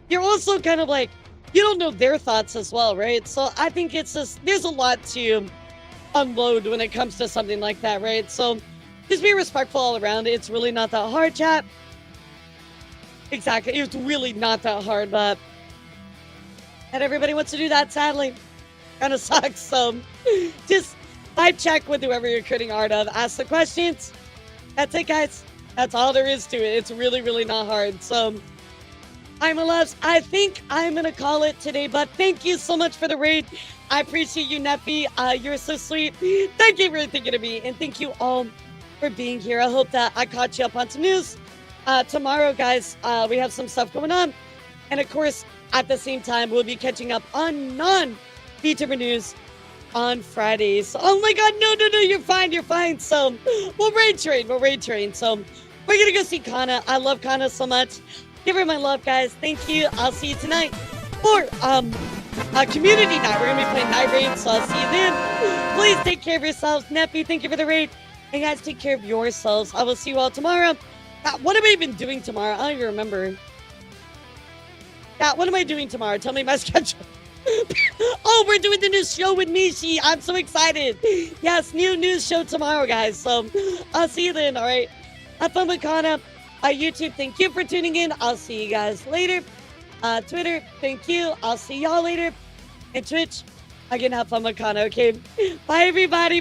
You're also kind of like, you don't know their thoughts as well, right? So I think it's just, there's a lot to unload when it comes to something like that, right? So just be respectful all around. It's really not that hard, chat. Exactly. It's really not that hard, but not everybody wants to do that, sadly. Kind of sucks. So just vibe check with whoever you're creating art of. Ask the questions. That's it, guys. That's all there is to it. It's really, really not hard. So, hi, my loves. I think I'm going to call it today, but thank you so much for the raid. I appreciate you, Neffy. You're so sweet. Thank you for thinking of me, and thank you all for being here. I hope that I caught you up on some news. Tomorrow, guys, we have some stuff going on. And, of course, at the same time, we'll be catching up on non-Vtuber news on Fridays. Oh my god, no, you're fine. So we'll raid train. So we're gonna go see Kana. I love Kana so much. Give her my love, guys. Thank you. I'll see you tonight for community night. We're gonna be playing night raid, so I'll see you then. Please take care of yourselves. Neppy, thank you for the raid. And guys, take care of yourselves. I will see you all tomorrow. What am I even doing tomorrow? I don't even remember. What am I doing tomorrow? Tell me my schedule. Oh, we're doing the new show with Mishi. I'm so excited. Yes, new news show tomorrow, guys. So I'll see you then, all right? Have fun with Kana. YouTube, thank you for tuning in. I'll see you guys later. Twitter, thank you. I'll see y'all later. And Twitch, again, have fun with Kana, okay? Bye, everybody.